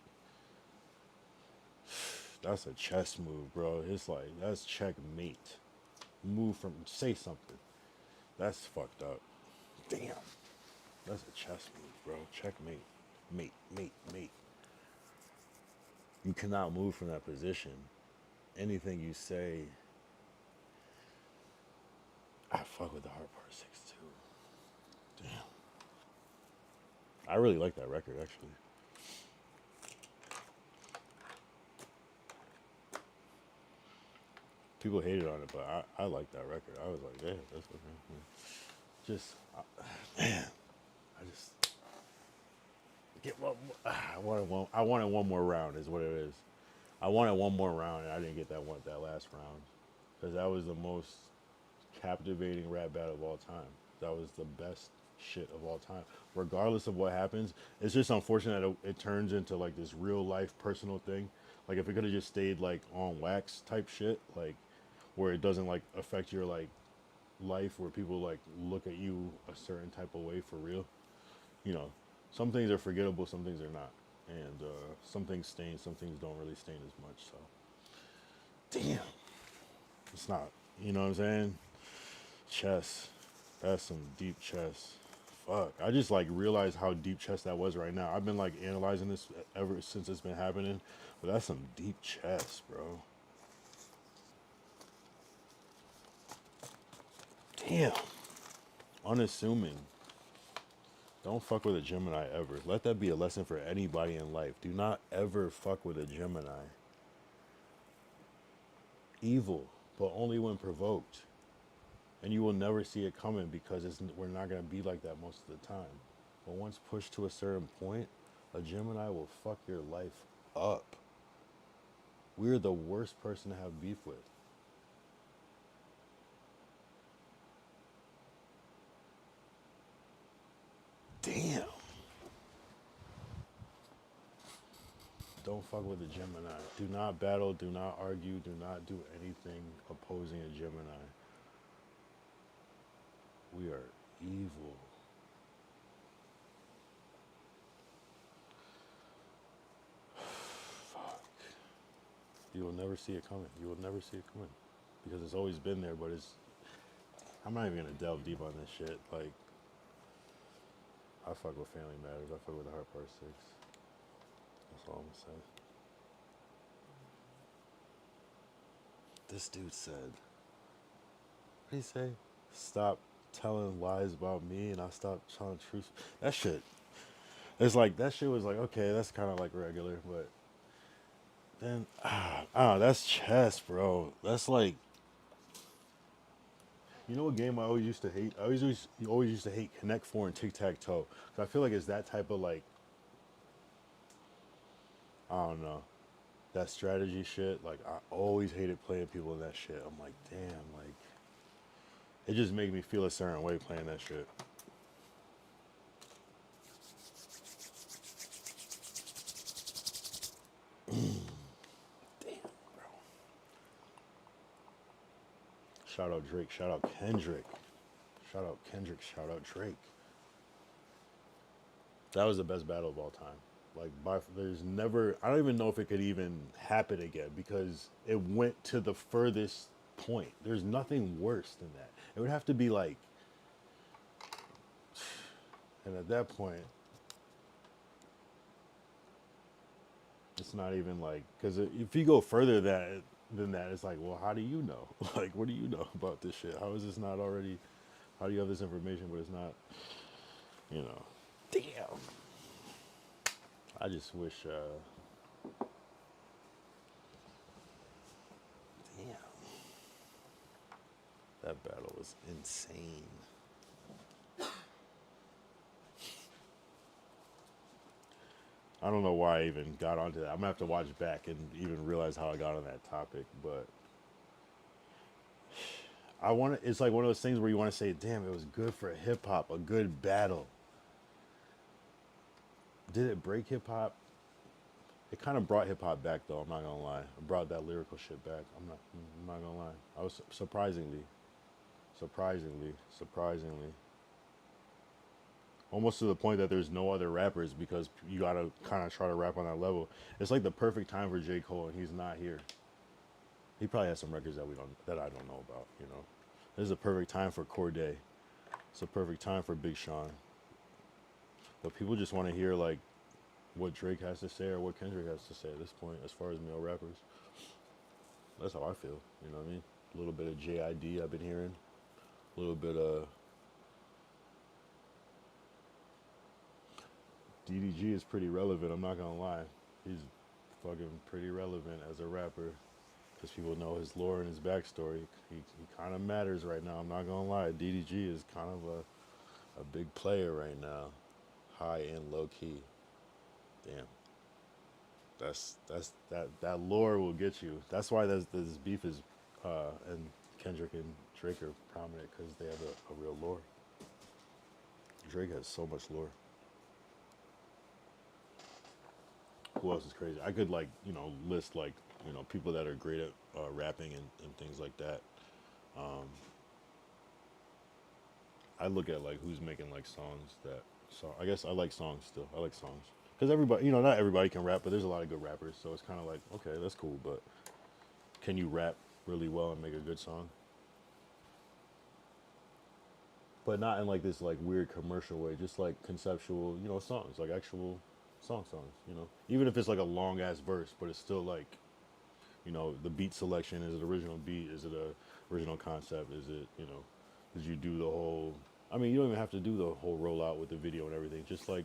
that's a chess move, bro. It's like that's checkmate. Move from say something. That's fucked up. Damn. That's a chess move, bro. Checkmate. Mate. You cannot move from that position. Anything you say, I fuck with the hard part 6 too. Damn. I really like that record actually. People hated on it, but I like that record. I was like, yeah, that's okay. Just, man, I just get one. I wanted one more round. Is what it is. I wanted one more round, and I didn't get that last round, because that was the most captivating rap battle of all time. That was the best shit of all time. Regardless of what happens, it's just unfortunate that it turns into like this real life personal thing. Like if it could have just stayed like on wax type shit, like where it doesn't like affect your like life, where people like look at you a certain type of way for real. You know, some things are forgettable, some things are not, and some things stain, some things don't really stain as much. So, damn, it's not. You know what I'm saying? Chess. That's some deep chess. Fuck. I just like realized how deep chess that was right now. I've been like analyzing this ever since it's been happening, but that's some deep chess, bro. Damn. Unassuming. Don't fuck with a Gemini ever. Let that be a lesson for anybody in life. Do not ever fuck with a Gemini. Evil, but only when provoked. And you will never see it coming, because we're not going to be like that most of the time. But once pushed to a certain point, a Gemini will fuck your life up. We're the worst person to have beef with. Damn. Don't fuck with a Gemini. Do not battle, do not argue, do not do anything opposing a Gemini. We are evil. Fuck. You will never see it coming. You will never see it coming. Because it's always been there, but it's... I'm not even going to delve deep on this shit. Like, I fuck with Family Matters. I fuck with the Heart Part 6. That's all I'm going to say. This dude said... What did he say? Stop telling lies about me and I'll stop telling truth. That shit... It's like, that shit was like, okay, that's kind of like regular, but... Then, that's chess, bro. That's like... You know what game I always used to hate? I always used to hate Connect 4 and Tic-Tac-Toe. Cause I feel like it's that type of like... I don't know. That strategy shit. Like, I always hated playing people in that shit. I'm like, damn, like... It just made me feel a certain way playing that shit. Damn, bro. Shout out Drake. Shout out Kendrick. Shout out Kendrick. Shout out Drake. That was the best battle of all time. Like, there's never... I don't even know if it could even happen again, because it went to the furthest point. There's nothing worse than that. It would have to be like... And at that point... It's not even like... Because if you go further than that, it's like, well, how do you know? Like, what do you know about this shit? How is this not already... How do you have this information, but it's not... You know... Damn. I just wish... Damn. That battle was insane. I don't know why I even got onto that. I'm gonna have to watch back and even realize how I got on that topic. But I want to. It's like one of those things where you want to say, "Damn, it was good for hip hop, a good battle." Did it break hip hop? It kind of brought hip hop back, though. I'm not gonna lie. It brought that lyrical shit back. I'm not gonna lie. I was surprisingly, almost to the point that there's no other rappers because you gotta kind of try to rap on that level. It's like the perfect time for J. Cole, and he's not here. He probably has some records that I don't know about. You know, this is a perfect time for Corday. It's a perfect time for Big Sean. But people just want to hear like what Drake has to say or what Kendrick has to say at this point, as far as male rappers. That's how I feel. You know what I mean? A little bit of JID I've been hearing. A little bit of DDG is pretty relevant. I'm not gonna lie. He's fucking pretty relevant as a rapper because people know his lore and his backstory. He kind of matters right now. I'm not gonna lie. DDG is kind of a big player right now, high and low key. Damn. That lore will get you. That's why this beef is, and Kendrick and Drake are prominent because they have a real lore. Drake has so much lore. Who else is crazy? I could like list like people that are great at rapping and things like that. I look at like who's making like songs that. So I guess I like songs still. I like songs because everybody not everybody can rap, but there's a lot of good rappers. So it's kind of like okay, that's cool, but can you rap really well and make a good song? But not in like this like weird commercial way, just like conceptual, songs, like actual songs, Even if it's like a long ass verse, but it's still like, the beat selection, is it original beat, is it a original concept, is it, did you do the whole I mean, you don't even have to do the whole rollout with the video and everything, just like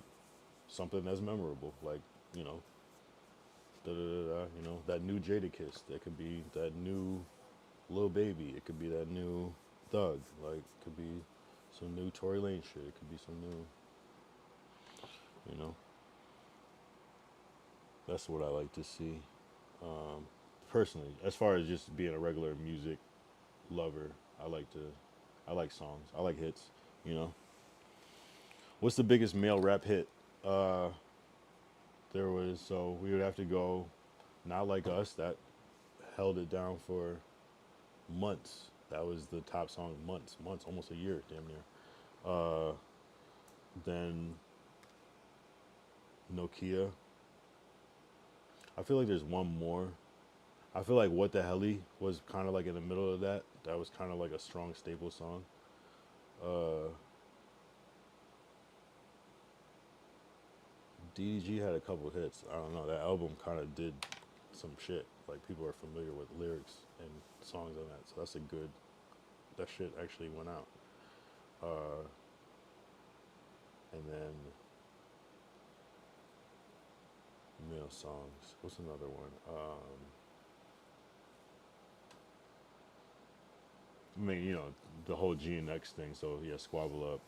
something that's memorable, like, you know, da da da da, that new Jada Kiss, that could be that new Lil Baby, it could be that new Thug, like it could be some new Tory Lane shit, it could be some new, you know. That's what I like to see. Personally, as far as just being a regular music lover, I like to, I like songs, I like hits, you know. What's the biggest male rap hit? Uh, there was, so we would have to go, Not Like Us, that held it down for months. That was the top song, months, almost a year, damn near. Uh, then Nokia. I feel like there's one more. I feel like What the Helly was kind of like in the middle of that. That was kind of like a strong staple song. Uh, DDG had a couple hits. I don't know. That album kind of did some shit. Like people are familiar with lyrics and songs on that, so that's a good. That shit actually went out. Uh, and then male songs. What's another one? I mean, the whole GNX thing. So yeah, Squabble Up.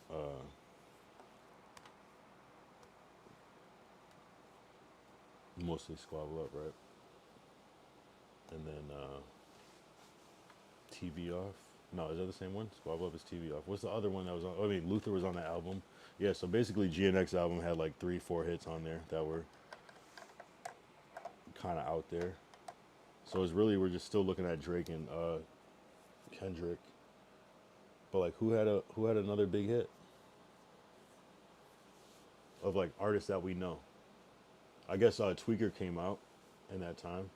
Mostly Squabble Up, right? And then TV Off. No, is that the same one? Squabble Up is TV Off. What's the other one that was on? I mean, Luther was on that album. Yeah, so basically GNX album had like 3, 4 hits on there that were kind of out there. So it's really we're just still looking at Drake and Kendrick. But like, who had another big hit of like artists that we know? I guess Tweaker came out in that time.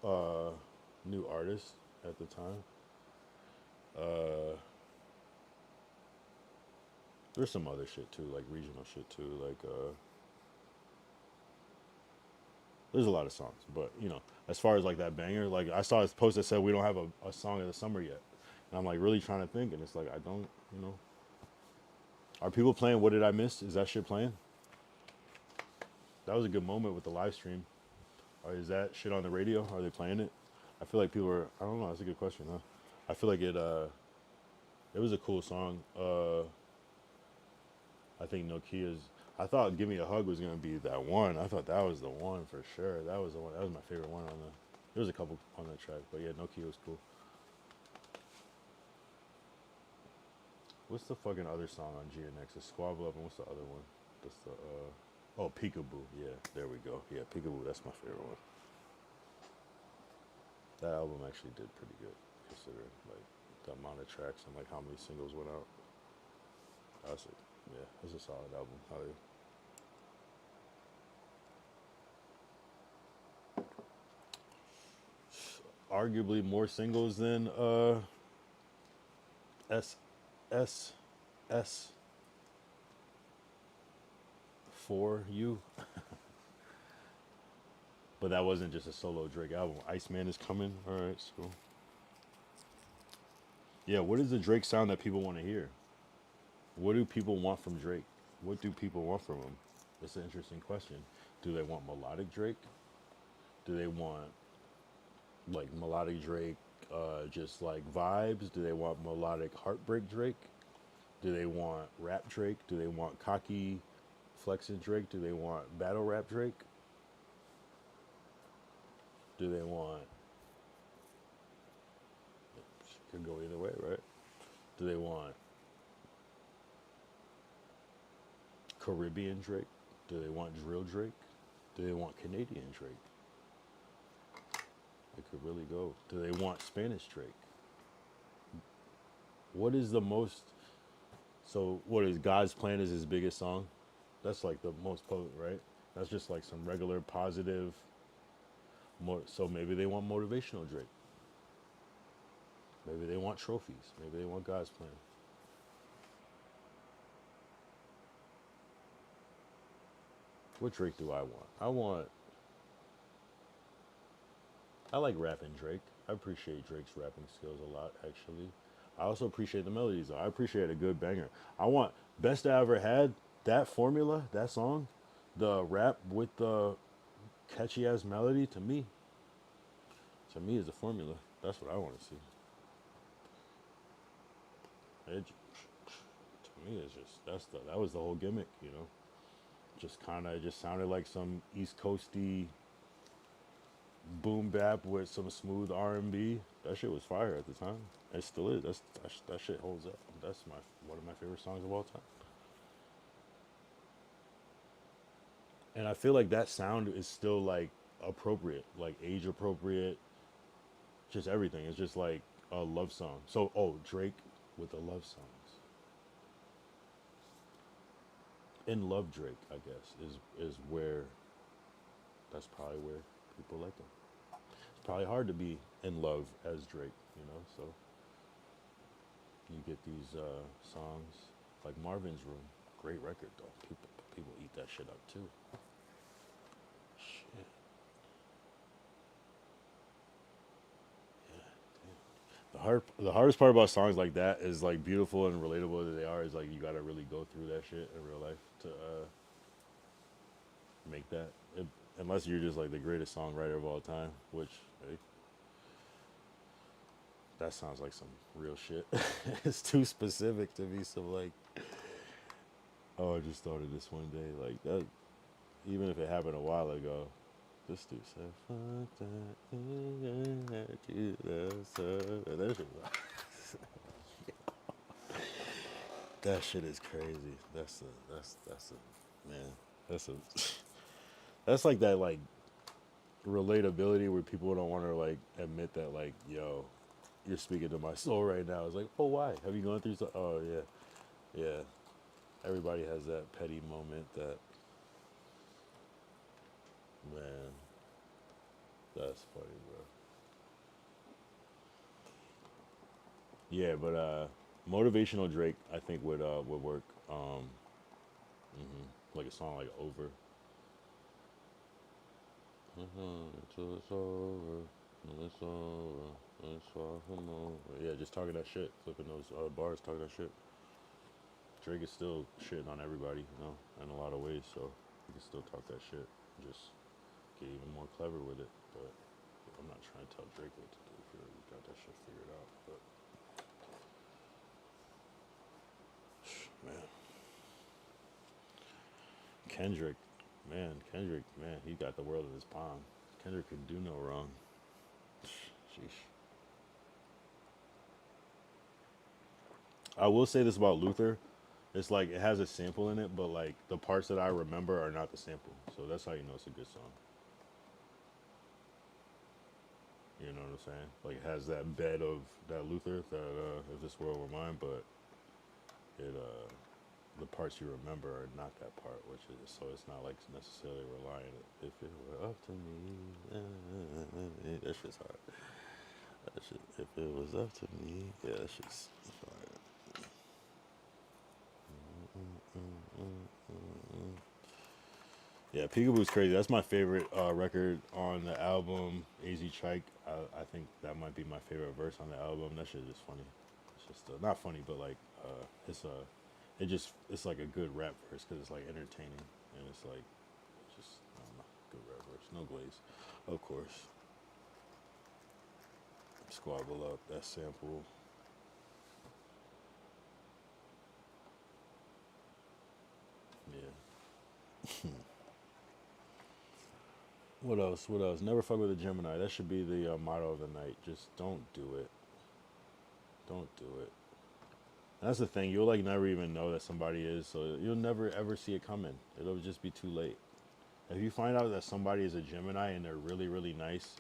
Uh, New artist at the time. Uh, there's some other shit too, like regional shit too. Like there's a lot of songs, but as far as like that banger, like I saw this post that said we don't have a song of the summer yet, and I'm like really trying to think, and it's like I don't, Are people playing What Did I Miss? Is that shit playing? That was a good moment with the live stream. Or is that shit on the radio? Are they playing it? I feel like people are. I don't know. That's a good question, huh? I feel like it. It was a cool song. I think Nokia's. I thought "Give Me a Hug" was gonna be that one. I thought that was the one for sure. That was the one. That was my favorite one on the. There was a couple on that track, but yeah, No Key was cool. What's the fucking other song on GNX? It's Squabble Up, and what's the other one? That's the oh, Peekaboo. Yeah, there we go. Yeah, Peekaboo. That's my favorite one. That album actually did pretty good, considering like the amount of tracks and like how many singles went out. That's it. Yeah, it's a solid album. Arguably more singles than S S S for You, but that wasn't just a solo Drake album. Iceman is coming. All right, it's cool. Yeah, what is the Drake sound that people want to hear? What do people want from Drake? What do people want from him? That's an interesting question. Do they want melodic Drake? Do they want like melodic Drake, just like vibes? Do they want melodic heartbreak Drake? Do they want rap Drake? Do they want cocky flexing Drake? Do they want battle rap Drake? Do they want? Could go either way, right? Do they want Caribbean Drake? Do they want drill Drake? Do they want Canadian Drake? It could really go. Do they want Spanish Drake? What is the most? So what is God's Plan is his biggest song? That's like the most potent, right? That's just like some regular positive. So maybe they want motivational Drake. Maybe they want trophies. Maybe they want God's Plan. What Drake do I want? I like rapping Drake. I appreciate Drake's rapping skills a lot, actually. I also appreciate the melodies, though. I appreciate a good banger. I want Best I Ever Had, that formula, that song, the rap with the catchy ass melody, to me is a formula. That's what I want to see. To me, it's just that was the whole gimmick, you know. Just sounded like some East Coasty boom bap with some smooth R&B. That shit was fire at the time. It still is. That shit holds up. That's one of my favorite songs of all time. And I feel like that sound is still like appropriate, like age appropriate, just everything. It's just like a love song. So, oh, Drake with the love songs. In Love Drake, I guess, is where that's probably where people like him. It's probably hard to be in love as Drake, you know. So you get these songs like Marvin's Room, great record though. People eat that shit up too. Shit, the hardest part about songs like that is like beautiful and relatable that they are is like you gotta really go through that shit in real life to make that. Unless you're just like the greatest songwriter of all time, which hey, that sounds like some real shit. It's too specific to be some like, oh, I just started this one day like that. Even if it happened a while ago, this dude said, "Fuck that, you that shit, that shit is crazy. That's a man. That's a that's like that like relatability where people don't want to like admit that like, yo, you're speaking to my soul right now. It's like, oh, why? Have you gone through something? Oh, yeah, yeah. Everybody has that petty moment that, man, that's funny, bro. Yeah, but motivational Drake, I think would work. Like a song like Over. Until it's over, when it's over, it's far from over. Yeah, just talking that shit, flipping those bars, talking that shit. Drake is still shitting on everybody, you know, in a lot of ways. So he can still talk that shit, just get even more clever with it. But I'm not trying to tell Drake what to do. He already got that shit figured out. But man, Kendrick, man, he got the world in his palm. Kendrick could do no wrong. Sheesh. I will say this about Luther. It's like it has a sample in it, but like the parts that I remember are not the sample. So that's how you know it's a good song. You know what I'm saying? Like it has that bed of that Luther, that if this world were mine, but it the parts you remember are not that part, which is so it's not like necessarily relying. If it were up to me, that shit's hard. That shit, if it was up to me, yeah, that shit's fire. Yeah, Peekaboo's crazy. That's my favorite record on the album. AZ Trike. I think that might be my favorite verse on the album. That shit is just funny. It's just not funny, but like it's it's like a good rap verse because it's like entertaining and it's like just I don't know, good rap verse. No glaze, of course. Squabble up that sample. Yeah. What else? What else? Never fuck with a Gemini. That should be the motto of the night. Just don't do it. Don't do it. That's the thing. You'll like never even know that somebody is, so you'll never ever see it coming. It'll just be too late. If you find out that somebody is a Gemini and they're really really nice,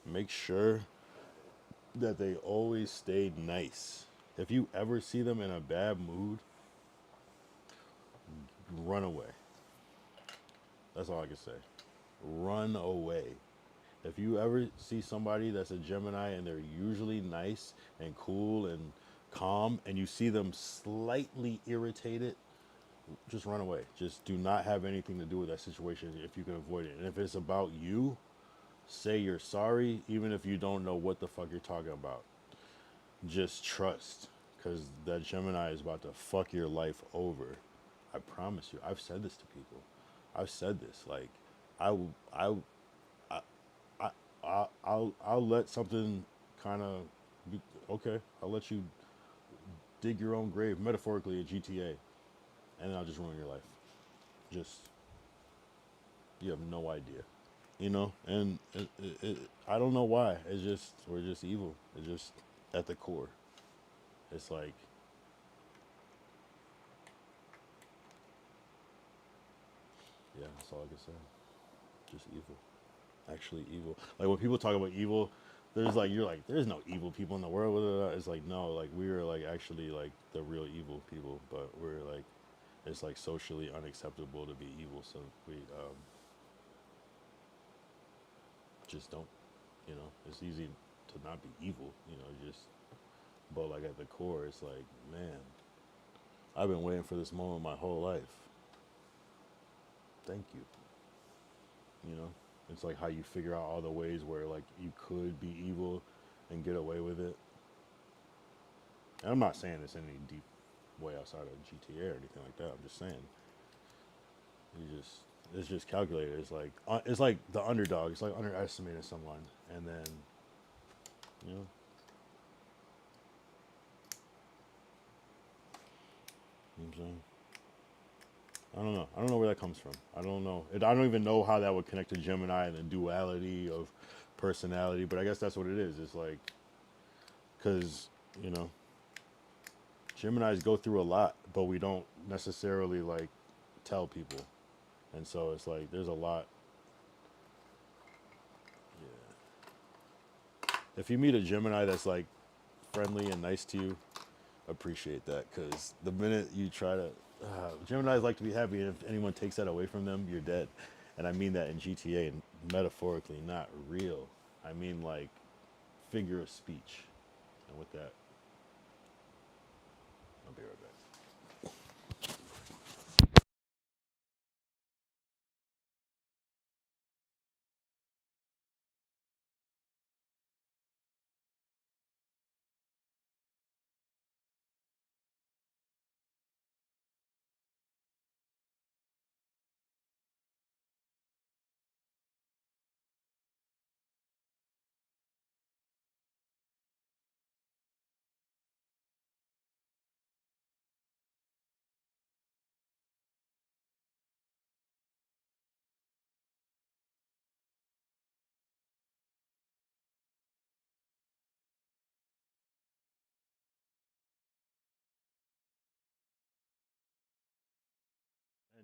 make sure that they always stay nice. If you ever see them in a bad mood, run away. That's all I can say. Run away. If you ever see somebody that's a Gemini and they're usually nice and cool and calm and you see them slightly irritated, just run away. Just do not have anything to do with that situation if you can avoid it. And if it's about you, say you're sorry, even if you don't know what the fuck you're talking about. Just trust, because that Gemini is about to fuck your life over. I promise you. I've said this to people. I've said this. Like, I, I, I'll let something kind of be okay. I'll let you dig your own grave metaphorically at GTA, and then I'll just ruin your life. Just you have no idea, And I don't know why. It's just we're just evil. It's just at the core. It's like yeah, that's all I can say. Just evil. Actually, evil. Like when people talk about evil, there's like you're like there's no evil people in the world. It's like no, like we are like actually like the real evil people, but we're like it's like socially unacceptable to be evil. So we just don't. It's easy to not be evil. Just but like at the core, it's like man, I've been waiting for this moment my whole life. Thank you. It's like how you figure out all the ways where like you could be evil and get away with it. And I'm not saying this in any deep way outside of GTA or anything like that. I'm just saying you just it's just calculated. It's like the underdog. It's like underestimating someone, and then you know, you know what I'm saying. I don't know. I don't know where that comes from. I don't know. I don't even know how that would connect to Gemini and the duality of personality. But I guess that's what it is. It's like because you know Geminis go through a lot, but we don't necessarily like tell people, and so it's like there's a lot. Yeah. If you meet a Gemini that's like friendly and nice to you, appreciate that because the minute you try to, Geminis like to be happy, and if anyone takes that away from them, you're dead. And I mean that in GTA and metaphorically, not real. I mean like figure of speech. And with that, I'll be right back.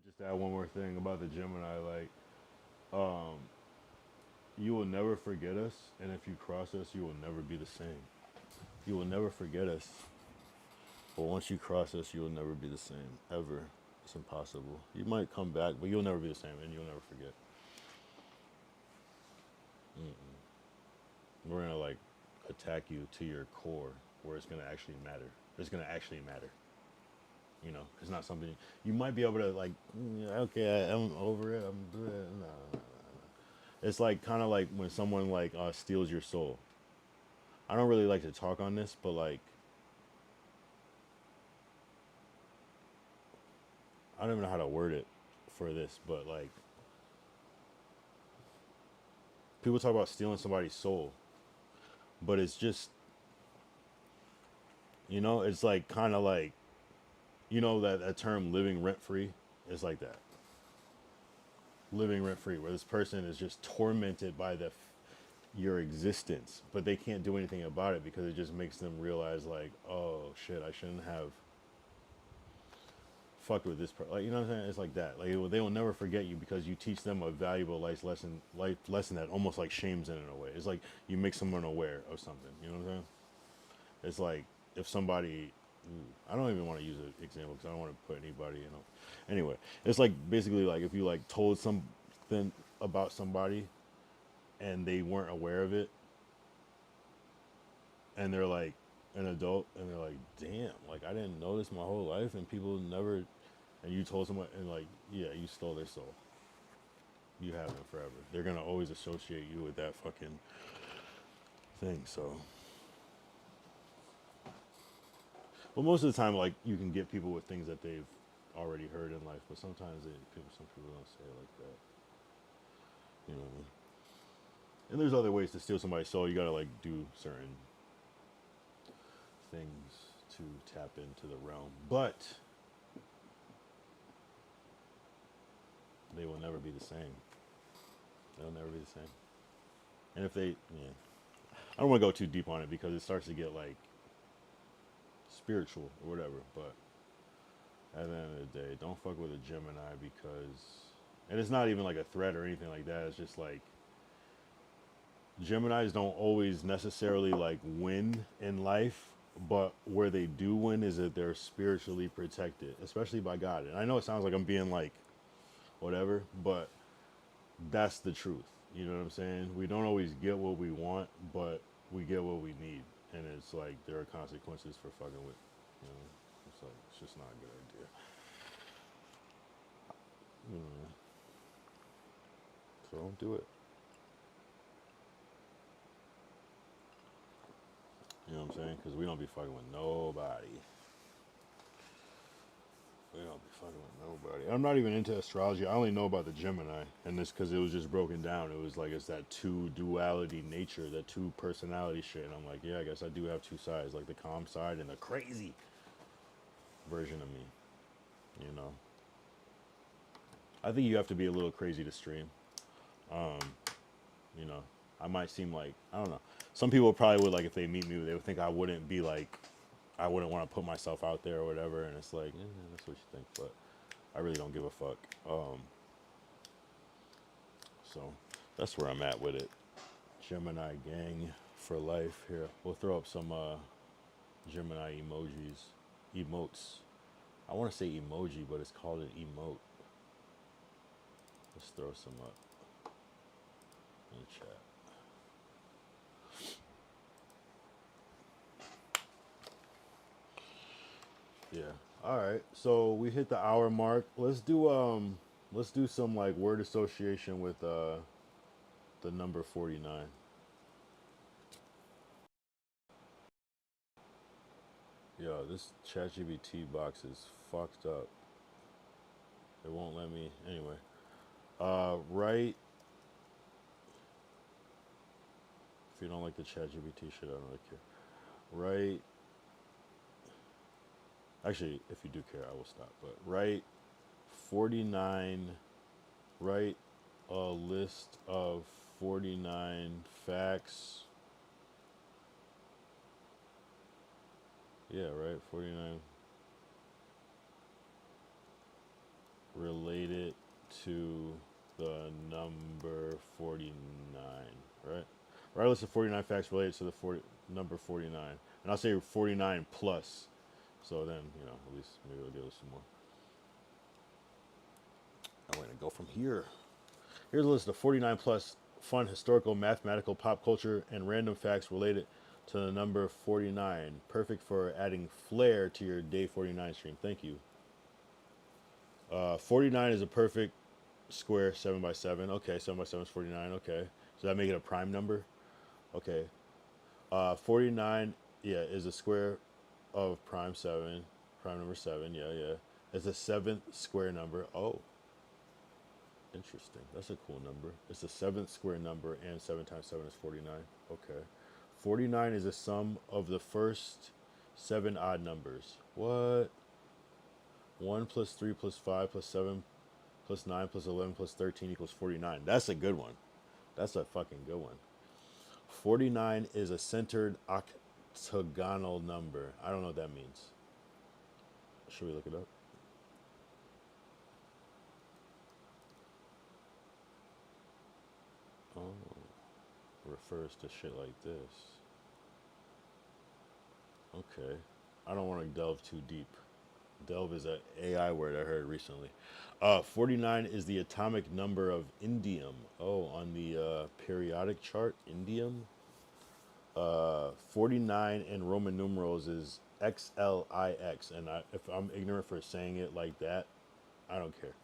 Just add one more thing about the Gemini, like, um, you will never forget us, and if you cross us, you will never be the same. You will never forget us, but once you cross us, you will never be the same ever. It's impossible. You might come back, but you'll never be the same, and you'll never forget. We're gonna like attack you to your core, where it's gonna actually matter. It's gonna actually matter. You know, it's not something you might be able to like. Okay, I'm over it. I'm good. No. It's like kind of like when someone like steals your soul. I don't really like to talk on this, but like I don't even know how to word it for this, but like people talk about stealing somebody's soul, but it's just it's like kind of like that term living rent free is like that. Living rent free, where this person is just tormented by your existence, but they can't do anything about it because it just makes them realize like, oh shit, I shouldn't have fucked with this person. Like, you know what I'm saying? It's like that. Like they will never forget you because you teach them a valuable life lesson that almost like shames them in a way. It's like you make someone aware of something. You know what I'm saying? It's like if somebody, I don't even want to use an example because I don't want to put anybody, Anyway, it's like basically like if you like told something about somebody and they weren't aware of it, and they're like an adult and they're like, damn, like I didn't know this my whole life, and people never, and you told someone, and like, yeah, you stole their soul. You have them forever. They're gonna always associate you with that fucking thing. So, well, most of the time, like you can get people with things that they've already heard in life, but sometimes some people don't say it like that. You know what I mean? And there's other ways to steal somebody's soul. You gotta like do certain things to tap into the realm, but they will never be the same. They'll never be the same. And if they, yeah, I don't want to go too deep on it because it starts to get like spiritual or whatever. But at the end of the day, don't fuck with a Gemini because, and it's not even like a threat or anything like that. It's just like Geminis don't always necessarily like win in life, but where they do win is that they're spiritually protected, especially by God. And I know it sounds like I'm being like whatever, but that's the truth. You know what I'm saying? We don't always get what we want, but we get what we need. And it's like there are consequences for fucking with, you know. It's like it's just not a good idea. You know. So don't do it. You know what I'm saying? Because we don't be fucking with nobody. We don't be fucking with nobody. I'm not even into astrology. I only know about the Gemini, and this because it was just broken down. It was like it's that two duality nature, that two personality shit. And I'm like, yeah, I guess I do have two sides, like the calm side and the crazy version of me. You know, I think you have to be a little crazy to stream. Um, you know, I might seem like I don't know. Some people probably would like if they meet me, they would think I wouldn't be like I wouldn't want to put myself out there or whatever. And it's like, that's what you think, but I really don't give a fuck. So that's where I'm at with it. Gemini gang for life. Here, we'll throw up some Gemini emotes. I want to say emoji, but it's called an emote. Let's throw some up in the chat. Yeah. All right. So we hit the hour mark. Let's do some like word association with the number 49. Yo, this ChatGPT box is fucked up. It won't let me anyway. Right. If you don't like the ChatGPT shit, I don't really care. Right. Actually, if you do care, I will stop. But write 49. Write a list of 49 facts. Yeah, right. 49 related to the number 49, right? Or I listed 49 facts related to the number 49. And I'll say 49 plus. So then, you know, at least maybe I'll give us some more. I'm going to go from here. Here's a list of 49 plus fun historical, mathematical, pop culture, and random facts related to the number 49. Perfect for adding flair to your day 49 stream. Thank you. 49 is a perfect square 7 by 7. Okay, 7 by 7 is 49. Okay. So that make it a prime number? Okay. 49, yeah, is a square of prime 7. Prime number 7. Yeah, yeah. It's a 7th square number. Oh. Interesting. That's a cool number. It's the 7th square number, and 7 times 7 is 49. Okay. 49 is a sum of the first 7 odd numbers. What? 1 plus 3 plus 5 plus 7 plus 9 plus 11 plus 13 equals 49. That's a good one. That's a fucking good one. 49 is a centered octagonal number. I don't know what that means. Should we look it up? Oh, refers to shit like this. Okay. I don't want to delve too deep. Delve is an AI word I heard recently. 49 is the atomic number of indium. Oh, on the periodic chart, indium. 49 in Roman numerals is XLIX. And if I'm ignorant for saying it like that, I don't care.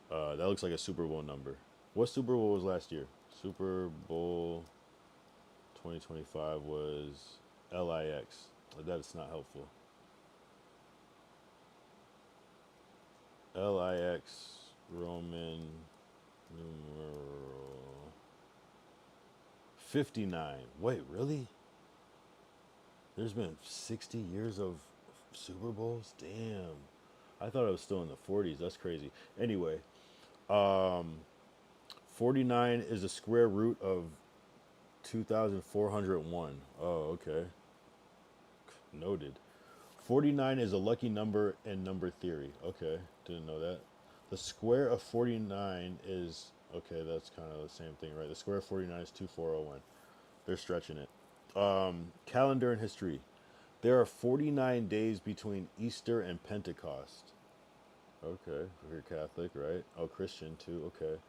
That looks like a Super Bowl number. What Super Bowl was last year? Super Bowl 2025 was LIX. That's not helpful. LIX Roman numeral 59. Wait, really? There's been 60 years of Super Bowls? Damn. I thought I was still in the 40s. That's crazy. Anyway, 49 is the square root of 2,401. Oh, okay. Noted. 49 is a lucky number in number theory. Okay, didn't know that. The square of 49 is, okay, that's kind of the same thing, right? The square of 49 is 2401. They're stretching it. Calendar and history. There are 49 days between Easter and Pentecost. Okay, if you're Catholic, right? Oh, Christian too, okay.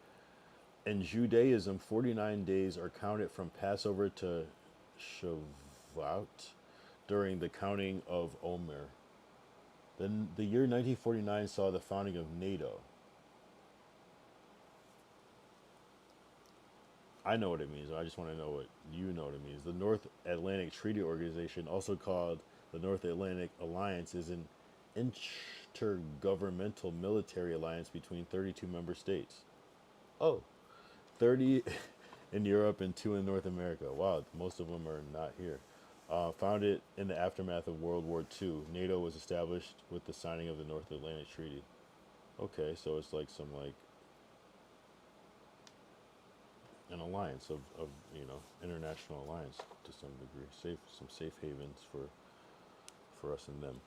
In Judaism, 49 days are counted from Passover to Shavuot during the counting of Omer. Then the year 1949 saw the founding of NATO. I know what it means. I just want to know what you know what it means. The North Atlantic Treaty Organization, also called the North Atlantic Alliance, is an intergovernmental military alliance between 32 member states. Oh, 30 in Europe and 2 in North America. Wow, most of them are not here. Founded in the aftermath of World War II, NATO was established with the signing of the North Atlantic Treaty. Okay, so it's like some like an alliance of you know, international alliance to some degree. Some safe havens for us and them.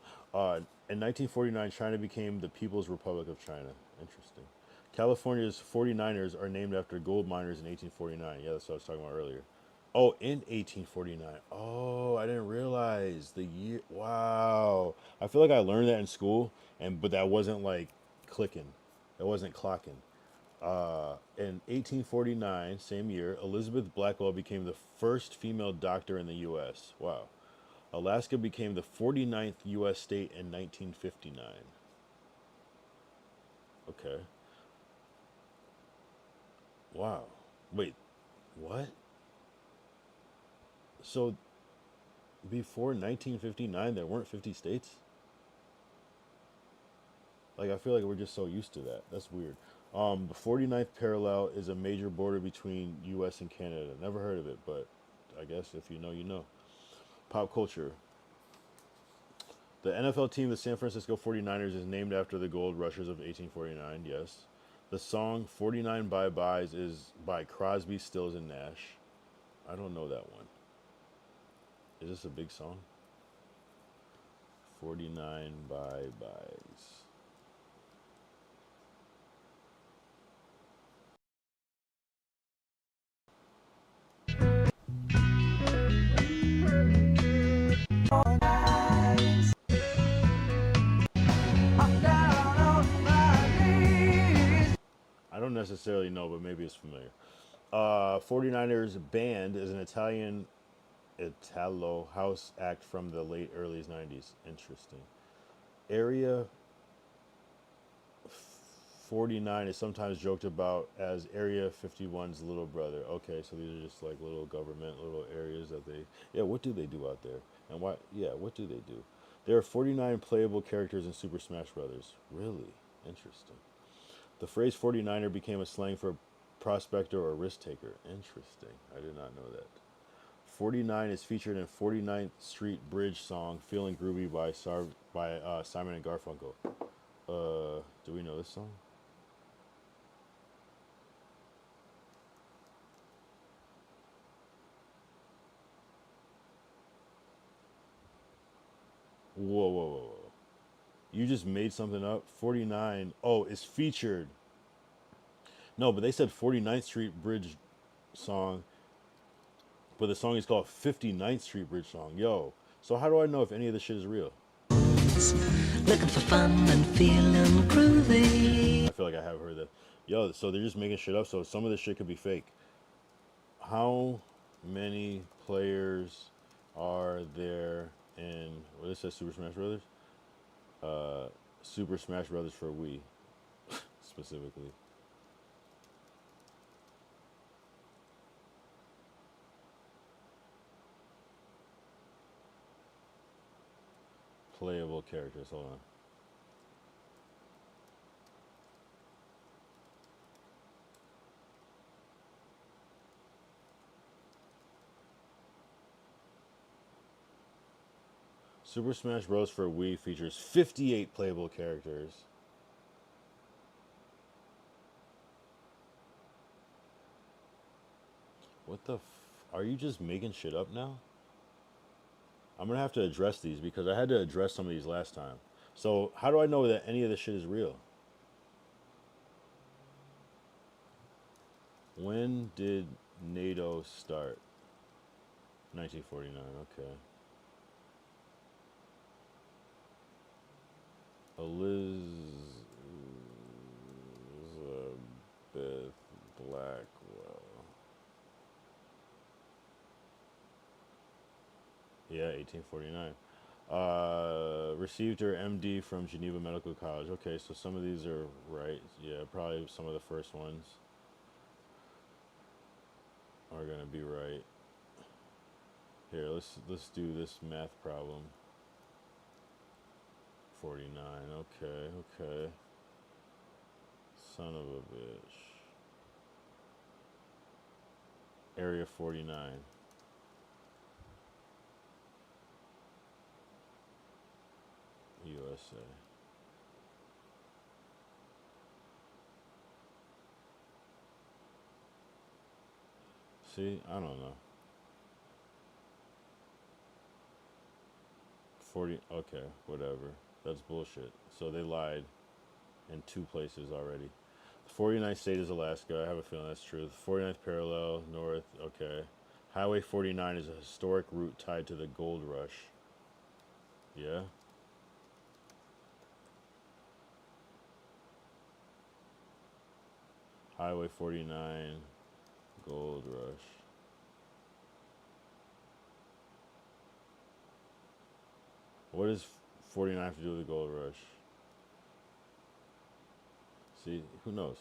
In 1949, China became the People's Republic of China. Interesting. California's 49ers are named after gold miners in 1849. Yeah, that's what I was talking about earlier. Oh, in 1849. Oh, I didn't realize the year. Wow. I feel like I learned that in school, but that wasn't like clicking. That wasn't clocking. In 1849, same year, Elizabeth Blackwell became the first female doctor in the U.S. Wow. Alaska became the 49th U.S. state in 1959. Okay. Wow. Wait, what? So before 1959, there weren't 50 states? Like, I feel like we're just so used to that. That's weird. The 49th parallel is a major border between U.S. and Canada. Never heard of it, but I guess if you know, you know. Pop culture. The NFL team, the San Francisco 49ers, is named after the Gold Rushers of 1849, yes. The song 49 Bye-Byes is by Crosby, Stills, and Nash. I don't know that one. Is this a big song? 49 Bye-Byes. necessarily know, but maybe it's familiar. 49ers Band is an Italian Italo house act from the late early 90s. Interesting. Area 49 is sometimes joked about as Area 51's little brother. Okay, so these are just like little government, little areas that they. Yeah, what do they do out there? And why? Yeah, what do they do? There are 49 playable characters in Super Smash Brothers. Really? Interesting. The phrase 49er became a slang for prospector or risk taker. Interesting. I did not know that. 49 is featured in 49th Street Bridge song Feeling Groovy by Simon and Garfunkel. Do we know this song? Whoa, whoa, whoa, whoa. You just made something up? 49. Oh, it's featured. No, but they said 49th Street Bridge song, but the song is called 59th Street Bridge song. Yo, so how do I know if any of this shit is real? Looking for fun and feeling groovy. I feel like I have heard that. Yo, so they're just making shit up, so some of this shit could be fake. How many players are there in, what is that, Super Smash Brothers? Super Smash Brothers for Wii, specifically. Playable characters, hold on. Super Smash Bros. For Wii features 58 playable characters. What the are you just making shit up now? I'm gonna have to address these because I had to address some of these last time. So how do I know that any of this shit is real? When did NATO start? 1949, okay. Elizabeth Blackwell. Yeah, 1849. Received her MD from Geneva Medical College. Okay, so some of these are right. Yeah, probably some of the first ones are gonna be right. Here, let's do this math problem. 49. Okay, okay. Son of a bitch. Area 49. USA. See, I don't know. 40, okay, whatever. That's bullshit. So they lied in two places already. The 49th state is Alaska. I have a feeling that's true. The 49th parallel, north, okay. Highway 49 is a historic route tied to the gold rush. Yeah? Highway 49, gold rush. What does 49 have to do with the gold rush? See, who knows?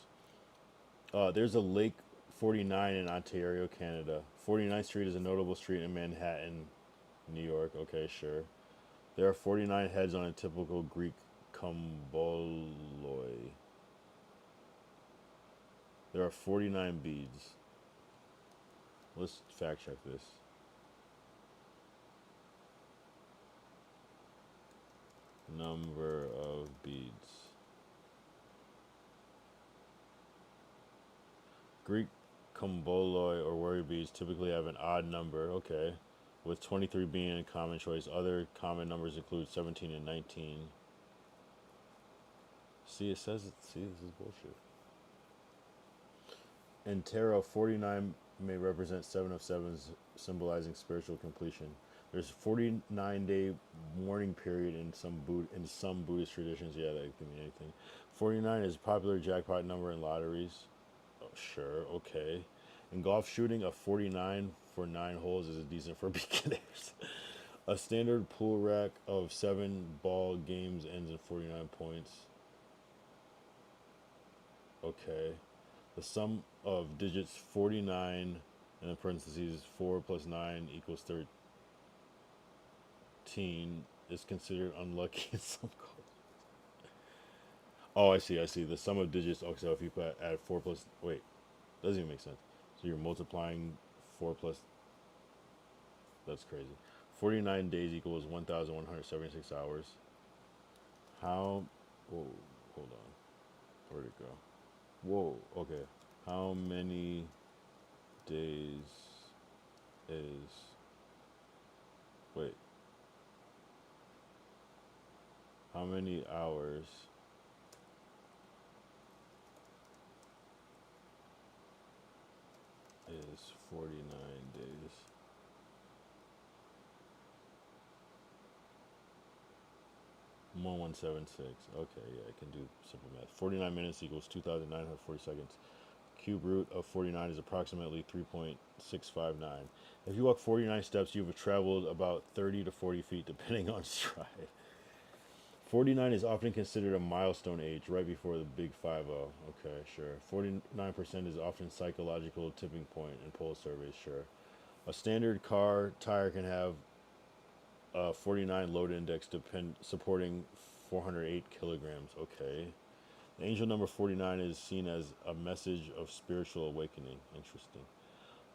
There's a Lake 49 in Ontario, Canada. 49th Street is a notable street in Manhattan, New York. Okay, sure. There are 49 heads on a typical Greek komboloi. There are 49 beads. Let's fact check this. Number of beads. Greek komboloi or warrior beads typically have an odd number, okay, with 23 being a common choice. Other common numbers include 17 and 19. See, it says it. See, this is bullshit. In tarot, 49 may represent 7 of 7s, symbolizing spiritual completion. There's a 49-day mourning period in some Buddhist traditions. Yeah, that can mean anything. 49 is a popular jackpot number in lotteries. Sure, okay. In golf shooting, a 49 for 9 holes is decent for beginners. A standard pool rack of 7 ball games ends in 49 points. Okay. The sum of digits 49 and in parentheses 4 plus 9 equals 13 is considered unlucky in some golf. Oh, I see, I see. The sum of digits. Okay, so if you add 4 plus. Wait, doesn't even make sense. So you're multiplying 4 plus. That's crazy. 49 days equals 1,176 hours. How. Whoa, hold on. Where'd it go? Whoa, okay. How many days is. Wait. How many hours is 49 days? 1176. Okay, yeah, I can do simple math. 49 minutes equals 2,940 seconds. Cube root of 49 is approximately 3.659. If you walk 49 steps, you've traveled about 30 to 40 feet, depending on stride. 49 is often considered a milestone age, right before the big 50. Okay, sure. 49% is often psychological tipping point in poll surveys, sure. A standard car tire can have a 49 load index supporting 408 kilograms. Okay. The angel number 49 is seen as a message of spiritual awakening. Interesting.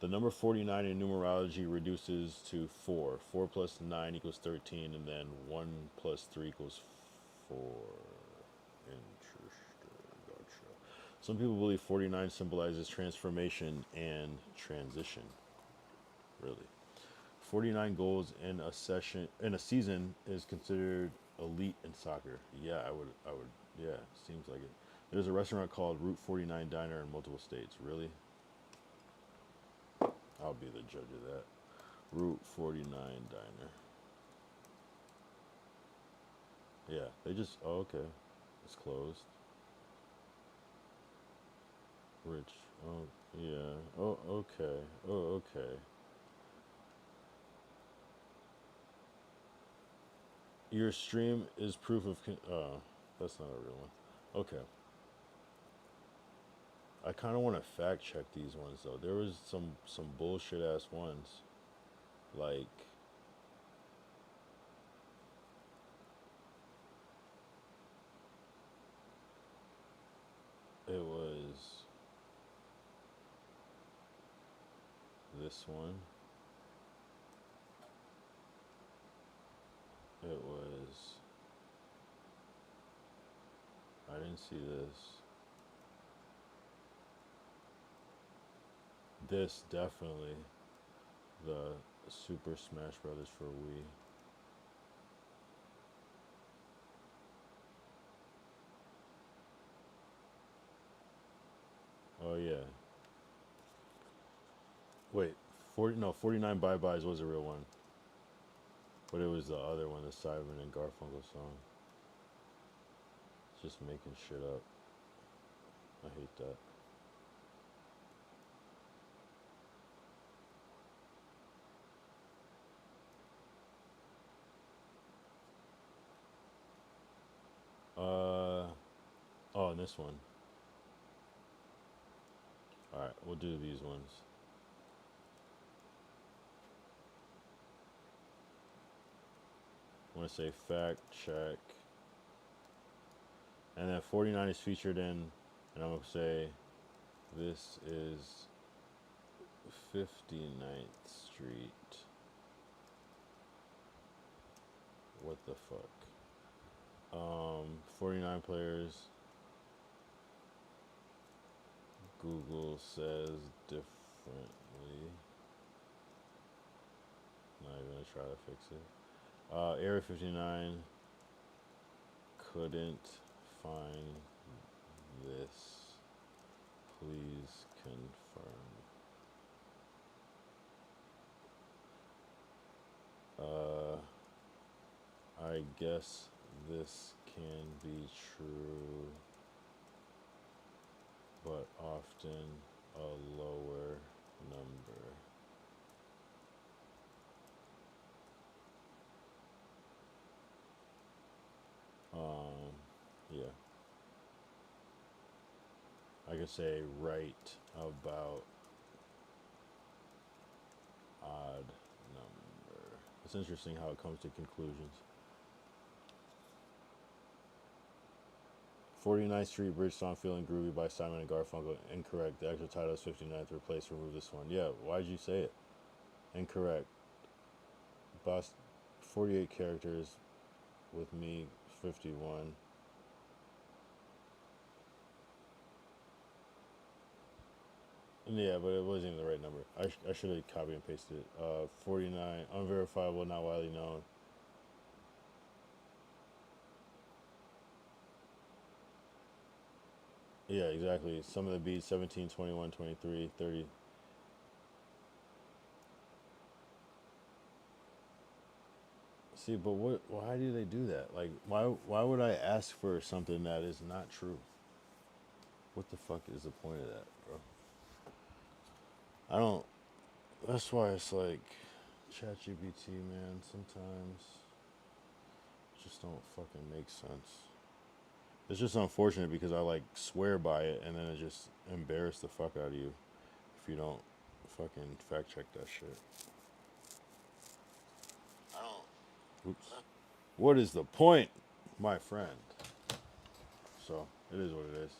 The number 49 in numerology reduces to 4. 4 plus 9 equals 13, and then 1 plus 3 equals 4. Interesting. Gotcha. Some people believe 49 symbolizes transformation and transition. Really. 49 goals in a season is considered elite in soccer. Yeah, I would yeah, seems like it. There's a restaurant called Route 49 Diner in multiple states. Really? I'll be the judge of that. Route 49 Diner. Yeah, they just okay. It's closed. Rich. Oh, yeah. Oh, okay. Oh, okay. Your stream is proof of that's not a real one. Okay. I kind of want to fact check these ones though. There was some bullshit ass ones. Like it was this one. It was I didn't see this. This definitely the Super Smash Brothers for Wii. Oh yeah. Wait, 49 Bye Byes was a real one. But it was the other one, the Simon and Garfunkel song. It's just making shit up. I hate that. Oh, and this one. Alright, we'll do these ones. I want to say fact check. And then 49 is featured in, and I'm going to say this is 59th Street. What the fuck? 49 players. Google says differently. Not even gonna try to fix it. Area 59 couldn't find this. Please confirm. I guess this can be true. but often a lower number. Yeah. I could say right about odd number. It's interesting how it comes to conclusions. 49th Street Bridge Song Feeling Groovy by Simon and Garfunkel. Incorrect. The actual title is 59th. Replace, remove this one. Yeah, why'd you say it? Incorrect. Boss, 48 characters with me, 51. Yeah, but it wasn't even the right number. I should have copied and pasted it. 49, unverifiable, not widely known. Yeah, exactly. Some of the beats, 17, 21, 23, 30. See, but what? Why do they do that? Like, why would I ask for something that is not true? What the fuck is the point of that, bro? I don't. That's why it's like, ChatGPT, man. Sometimes just don't fucking make sense. It's just unfortunate because I like swear by it and then it just embarrass the fuck out of you if you don't fucking fact check that shit. I don't. Oops. What is the point, my friend? So it is what it is.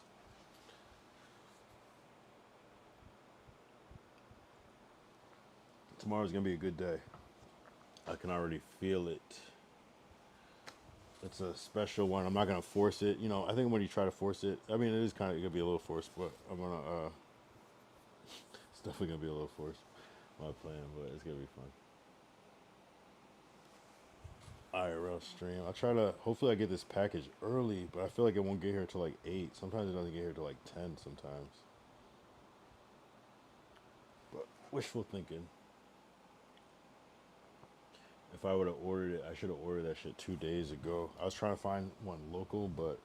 Tomorrow's gonna be a good day. I can already feel it. It's a special one. I'm not gonna force it. You know, I think when you try to force it, I mean, it is kind of gonna be a little forced, but I'm gonna. It's definitely gonna be a little forced. My plan, but it's gonna be fun. IRL stream. I'll try to. Hopefully, I get this package early, but I feel like it won't get here till like 8. Sometimes it doesn't get here till like 10. Sometimes. But wishful thinking. If I would have ordered it, I should have ordered that shit 2 days ago. I was trying to find one local, but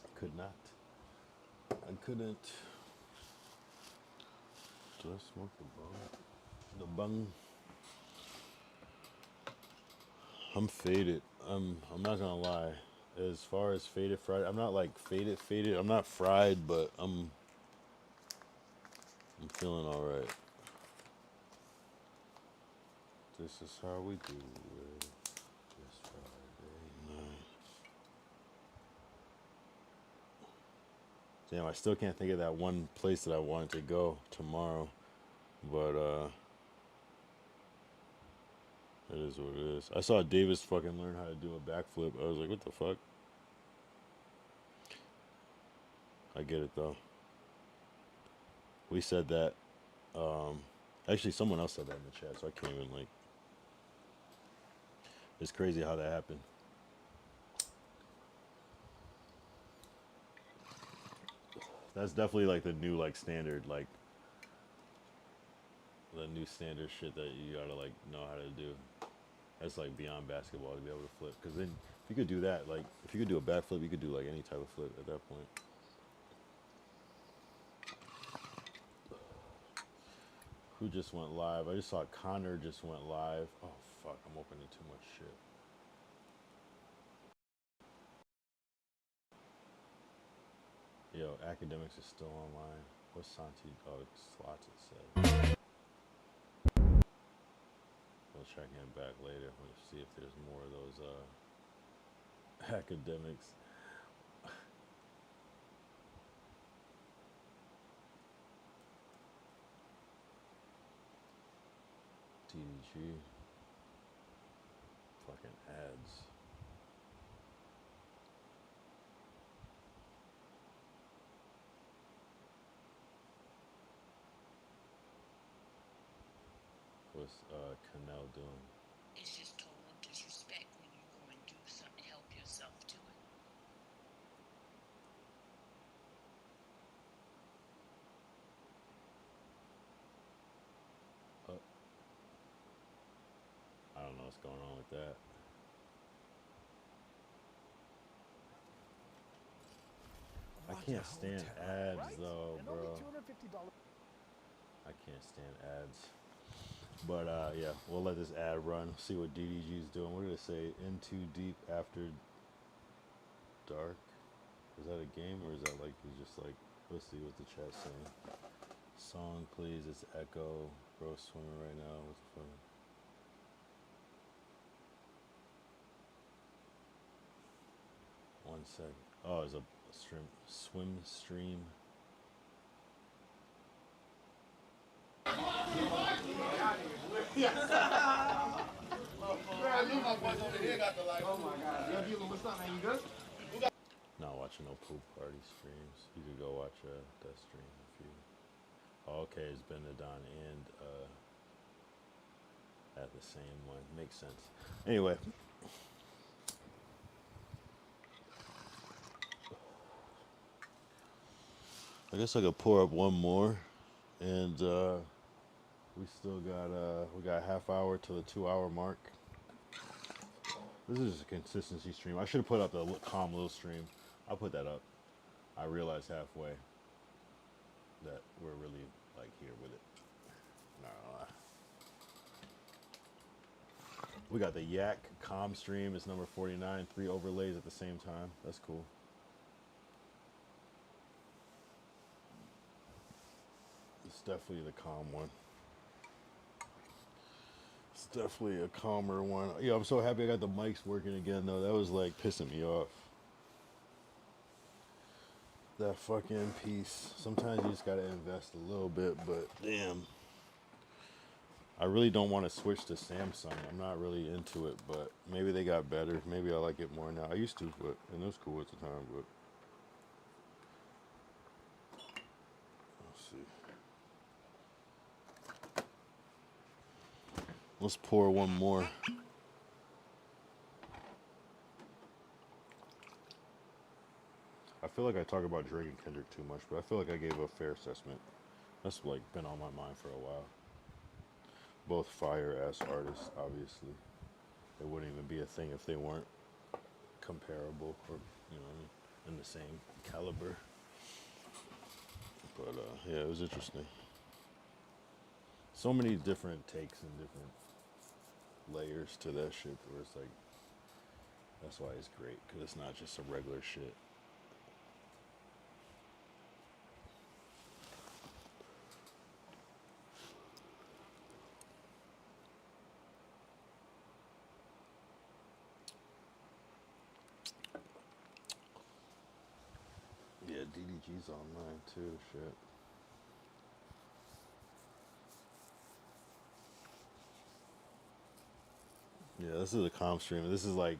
I could not. I couldn't. Did I smoke the bong? The bung. I'm faded. I'm not gonna lie. As far as faded fried, I'm not like faded. I'm not fried, but I'm feeling all right. This is how we do it. This Friday night. Damn, I still can't think of that one place that I wanted to go tomorrow, but it is what it is. I saw Davis fucking learn how to do a backflip. I was like, what the fuck? I get it though. We said that. Actually, someone else said that in the chat, so I can't even like. It's crazy how that happened. That's definitely like the new like standard, like the new standard shit that you gotta like know how to do. That's like beyond basketball to be able to flip. Because then if you could do that, like if you could do a backflip, you could do like any type of flip at that point. Who just went live? I just saw Connor just went live. Oh fuck, I'm opening too much shit. Yo, academics is still online. What's Santi? Oh, slots it said. We'll check in back later. We'll see if there's more of those academics. TDG. Fucking ads. What's Canal doing? It's just total disrespect when you go and do something, help yourself to it. I don't know what's going on with that. can't stand ads though, bro. I can't stand ads. But yeah, we'll let this ad run. See what DDG's doing. What did it say? In too deep after dark. Is that a game or is that like he's just like? Let's see what the chat's saying. Song please. It's Echo. Bro swimming right now. What's the fuck? One sec. Oh, it's a stream. Swim stream. Not watching no pool party streams. You could go watch that stream if you. Oh, okay, it's Benadon and at the same one. Makes sense. Anyway. I guess I could pour up one more, and we still got we got a half hour to the 2 hour mark. This is just a consistency stream. I should have put up the calm little stream. I'll put that up. I realized halfway that we're really like here with it. Not gonna lie. We got the Yak calm stream. It's number 49. 3 overlays at the same time. That's cool. It's definitely the calm one. It's definitely a calmer one. Yeah, I'm so happy I got the mics working again though. That was like pissing me off. That fucking piece. Sometimes you just gotta invest a little bit, but damn. I really don't want to switch to Samsung. I'm not really into it, but maybe they got better. Maybe I like it more now. I used to, but and it was cool at the time, but let's see. Let's pour one more. I feel like I talk about Drake and Kendrick too much, but I feel like I gave a fair assessment. That's like been on my mind for a while. Both fire ass artists, obviously. It wouldn't even be a thing if they weren't comparable or, you know, in the same caliber. But yeah, it was interesting. So many different takes and different layers to that shit where it's like, that's why it's great, because it's not just some regular shit. Yeah, DDG's online too, shit. Yeah, this is a calm stream. This is like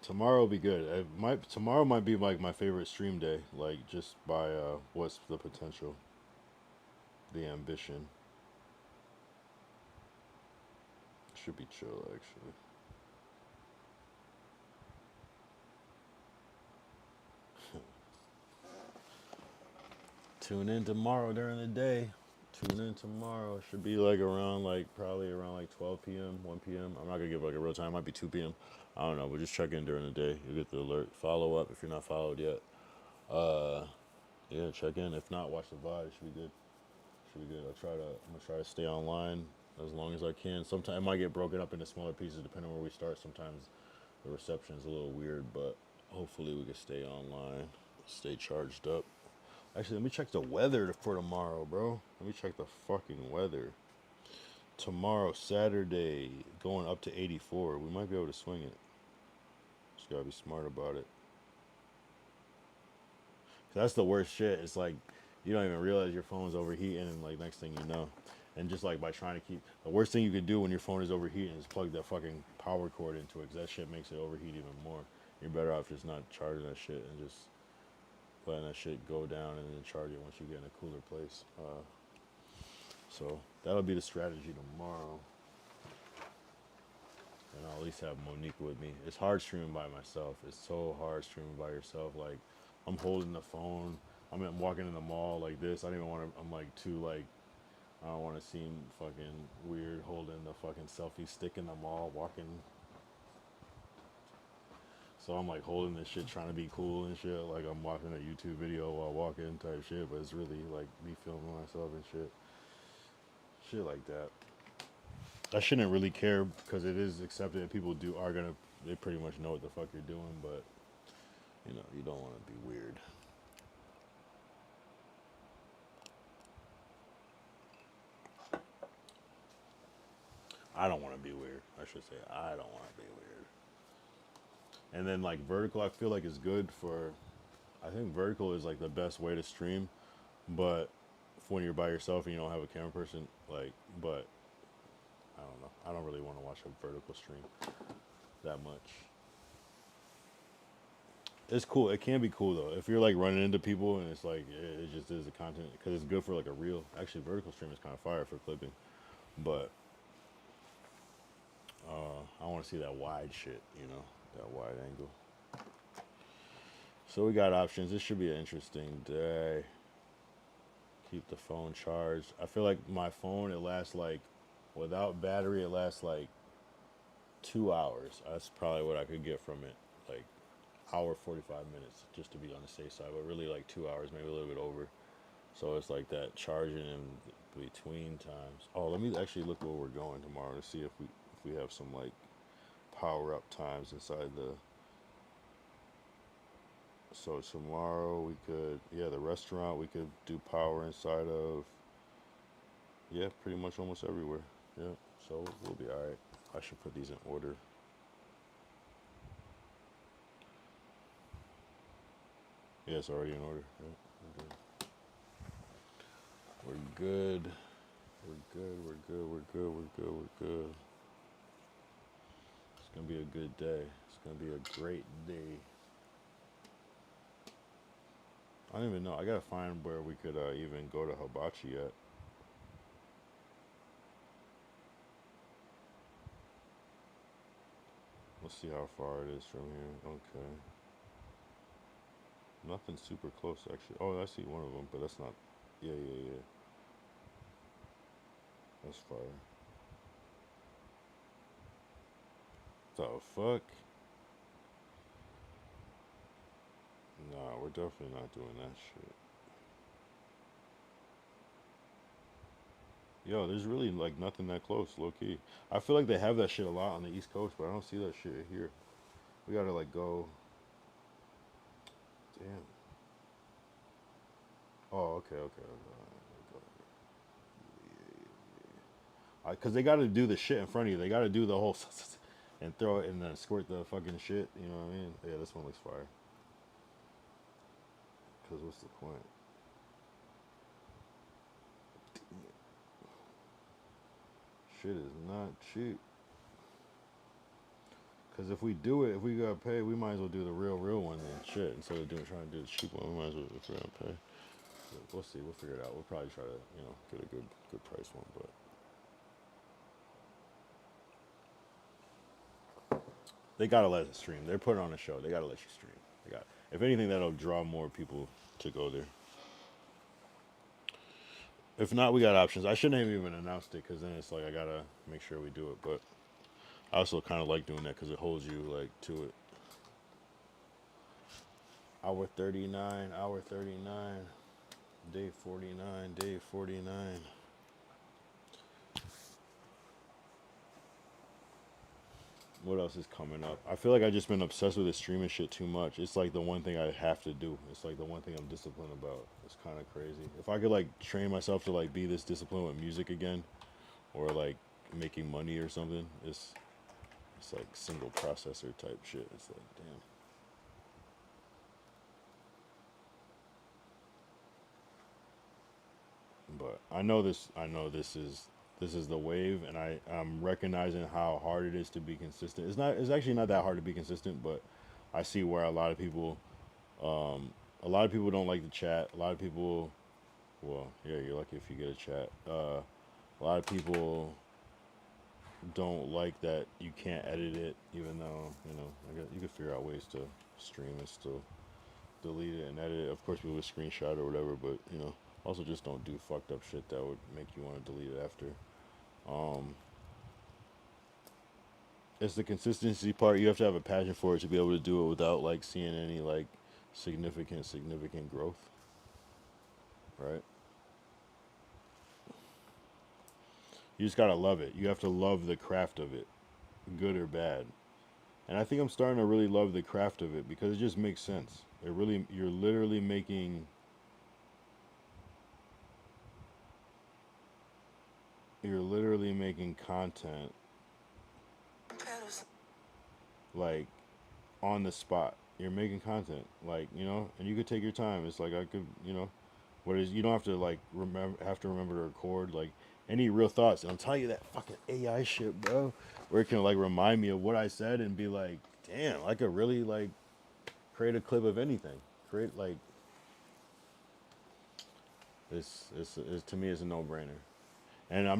tomorrow will be good. Tomorrow might be like my favorite stream day, like just by what's the potential, the ambition. Should be chill actually. Tune in tomorrow during the day. Tune in tomorrow. Should be like around probably around like 12 p.m., 1 p.m. I'm not gonna give like a real time. It might be 2 p.m. I don't know, but just check in during the day. You'll get the alert. Follow up if you're not followed yet. Yeah, check in. If not, watch the VOD. It should be good. Should be good. I'm gonna try to stay online as long as I can. Sometimes it might get broken up into smaller pieces depending on where we start. Sometimes the reception is a little weird, but hopefully we can stay online, stay charged up. Actually, let me check the weather for tomorrow, bro. Let me check the fucking weather. Tomorrow, Saturday, going up to 84. We might be able to swing it. Just gotta be smart about it. That's the worst shit. It's like you don't even realize your phone's overheating, and like next thing you know, and just like by trying to keep the worst thing you can do when your phone is overheating is plug that fucking power cord into it, because that shit makes it overheat even more. You're better off just not charging that shit and just letting that shit go down and then charge it once you get in a cooler place. So that'll be the strategy tomorrow. And I'll at least have Monique with me. It's hard streaming by myself. It's so hard streaming by yourself. Like, I'm holding the phone. I'm walking in the mall like this. I don't even want to, I'm like too like, I don't want to seem fucking weird holding the fucking selfie stick in the mall walking. So I'm like holding this shit, trying to be cool and shit. Like I'm watching a YouTube video while walking type shit, but it's really like me filming myself and shit. Shit like that. I shouldn't really care because it is accepted that people are gonna, they pretty much know what the fuck you're doing, but you know, you don't want to be weird. I don't want to be weird. I should say I don't want to be weird. And then like vertical, I feel like is good for. I think vertical is like the best way to stream, but when you're by yourself and you don't have a camera person, like, but I don't know. I don't really want to watch a vertical stream that much. It's cool. It can be cool though. If you're like running into people and it's like it just is the content because it's good for like a reel. Actually, vertical stream is kind of fire for clipping, but I want to see that wide shit. You know, that wide angle. So we got options. This should be an interesting day. Keep the phone charged. I feel like my phone, it lasts like, without battery, it lasts like 2 hours. That's probably what I could get from it. Like, hour 45 minutes, just to be on the safe side. But really like 2 hours, maybe a little bit over. So it's like that charging in between times. Oh, let me actually look where we're going tomorrow to see if we have some like power up times inside the. So tomorrow we could, yeah, the restaurant we could do power inside of. Yeah, pretty much almost everywhere. Yeah, so we'll be all right. I should put these in order. Yeah, it's already in order. Yeah, we're good. We're good. We're good. We're good. We're good. We're good. It's gonna be a good day. It's gonna be a great day. I don't even know. I gotta find where we could even go to hibachi at. Let's see how far it is from here. Okay. Nothing super close, actually. Oh, I see one of them, but that's not. Yeah, yeah, yeah. That's fire. The fuck? Nah, we're definitely not doing that shit. Yo, there's really like nothing that close, low key. I feel like they have that shit a lot on the East Coast, but I don't see that shit here. We gotta like go. Damn. Oh, okay, okay. Because they gotta do the shit in front of you. They gotta do the whole and throw it and then squirt the fucking shit. You know what I mean? Yeah, this one looks fire. Because what's the point? Shit is not cheap. Because if we do it, if we gotta pay, we might as well do the real one and shit. Instead of trying to do the cheap one, we might as well, if we're gonna pay. But we'll see, we'll figure it out. We'll probably try to, get a good price one, but they gotta let us stream. They're putting on a show. They gotta let you stream. If anything, that'll draw more people to go there. If not, we got options. I shouldn't have even announced it because then it's like I gotta make sure we do it. But I also kind of like doing that because it holds you like to it. Hour 39, hour 39, day 49, day 49. What else is coming up? I feel like I've just been obsessed with this streaming shit too much. It's like the one thing I have to do. It's like the one thing I'm disciplined about. It's kind of crazy. If I could like train myself to like be this disciplined with music again, or like making money or something, it's like single processor type shit. It's like damn. But I know this is the wave, and I'm recognizing how hard it is to be consistent. It's actually not that hard to be consistent, but I see where a lot of people don't like the chat. A lot of people, well, yeah, you're lucky if you get a chat. A lot of people don't like that you can't edit it, even though you can figure out ways to stream and still delete it and edit it. Of course, people would screenshot or whatever, but also just don't do fucked up shit that would make you want to delete it after. It's the consistency part. You have to have a passion for it to be able to do it without like seeing any like significant growth, right? You just gotta love it. You have to love the craft of it, good or bad. And I think I'm starting to really love the craft of it because it just makes sense. It really, you're literally making content like on the spot. You're making content like and you could take your time. It's like I could, what is you don't have to like remember to record like any real thoughts. And I'm telling you that fucking AI shit, bro, where it can like remind me of what I said and be like, damn, I could really like create a clip of anything. Create like this to me is a no brainer. And I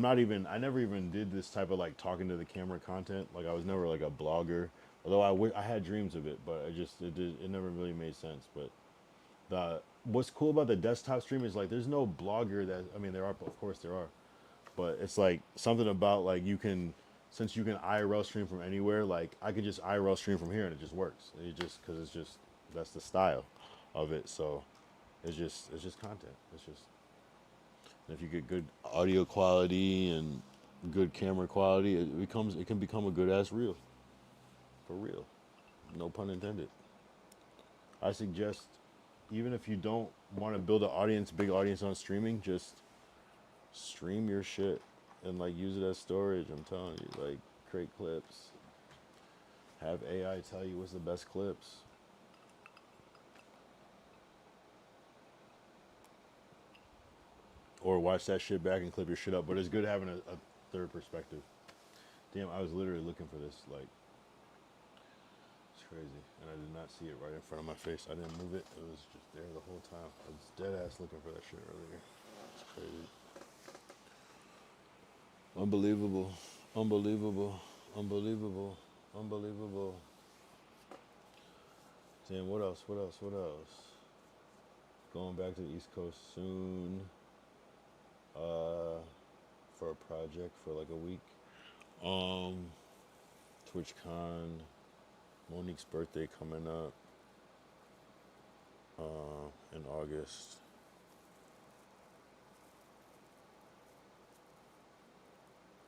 never even did this type of like talking to the camera content. Like I was never like a blogger, although I had dreams of it, but it never really made sense. But what's cool about the desktop stream is like there's no blogger that, I mean there are, of course there are, but it's like something about like since you can IRL stream from anywhere, like I could just IRL stream from here and it just works. It just because it's just that's the style of it. So it's just content. It's just if you get good audio quality and good camera quality, it can become a good ass reel. For real. No pun intended. I suggest even if you don't want to build big audience on streaming, just stream your shit and like use it as storage. I'm telling you, like create clips. Have AI tell you what's the best clips. Or watch that shit back and clip your shit up. But it's good having a third perspective. Damn, I was literally looking for this. Like, it's crazy. And I did not see it right in front of my face. I didn't move it. It was just there the whole time. I was dead ass looking for that shit earlier. It's crazy. Unbelievable. Unbelievable. Unbelievable. Unbelievable. Damn, what else? What else? What else? Going back to the East Coast soon. For a project for like a week. TwitchCon. Monique's birthday coming up in August.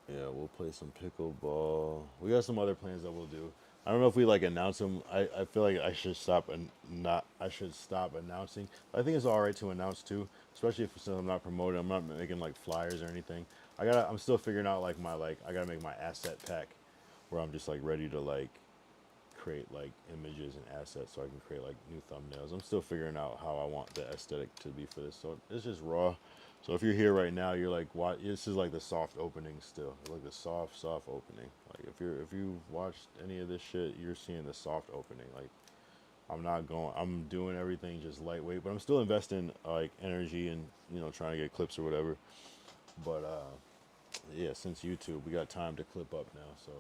Yeah, we'll play some pickleball. We got some other plans that we'll do. I don't know if we like announce them. I feel like I should stop and not. I should stop announcing. I think it's all right to announce too, especially if since I'm not promoting. I'm not making like flyers or anything. I'm still figuring out like I gotta make my asset pack, where I'm just like ready to like create like images and assets so I can create like new thumbnails. I'm still figuring out how I want the aesthetic to be for this. So it's just raw. So if you're here right now, you're like, what? This is like the soft opening still. Like the soft opening. Like if you watched any of this shit, you're seeing the soft opening. Like I'm doing everything just lightweight, but I'm still investing like energy and trying to get clips or whatever. But yeah, since YouTube, we got time to clip up now, so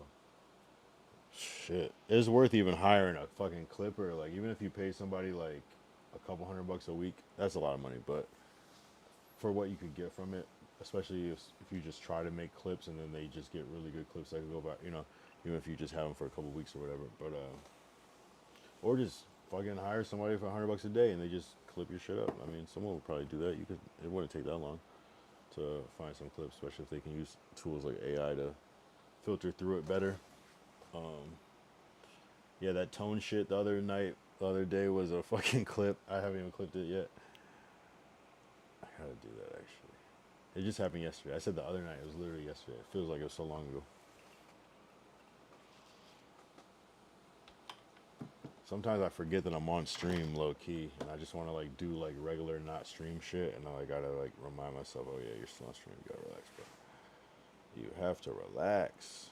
shit, it's worth even hiring a fucking clipper. Like even if you pay somebody like a couple $100 a week, that's a lot of money. But for what you could get from it, especially if you just try to make clips and then they just get really good clips that can go back, even if you just have them for a couple weeks or whatever. But or just fucking hire somebody for $100 a day and they just clip your shit up. I mean, someone would probably do that. It wouldn't take that long to find some clips, especially if they can use tools like AI to filter through it better. Yeah, that tone shit the other day was a fucking clip. I haven't even clipped it yet. I gotta do that actually. It just happened yesterday. I said the other night. It was literally yesterday. It feels like it was so long ago. Sometimes I forget that I'm on stream low key, and I just want to like do like regular not stream shit, and I gotta like remind myself, oh yeah, you're still on stream. You gotta relax, bro. You have to relax.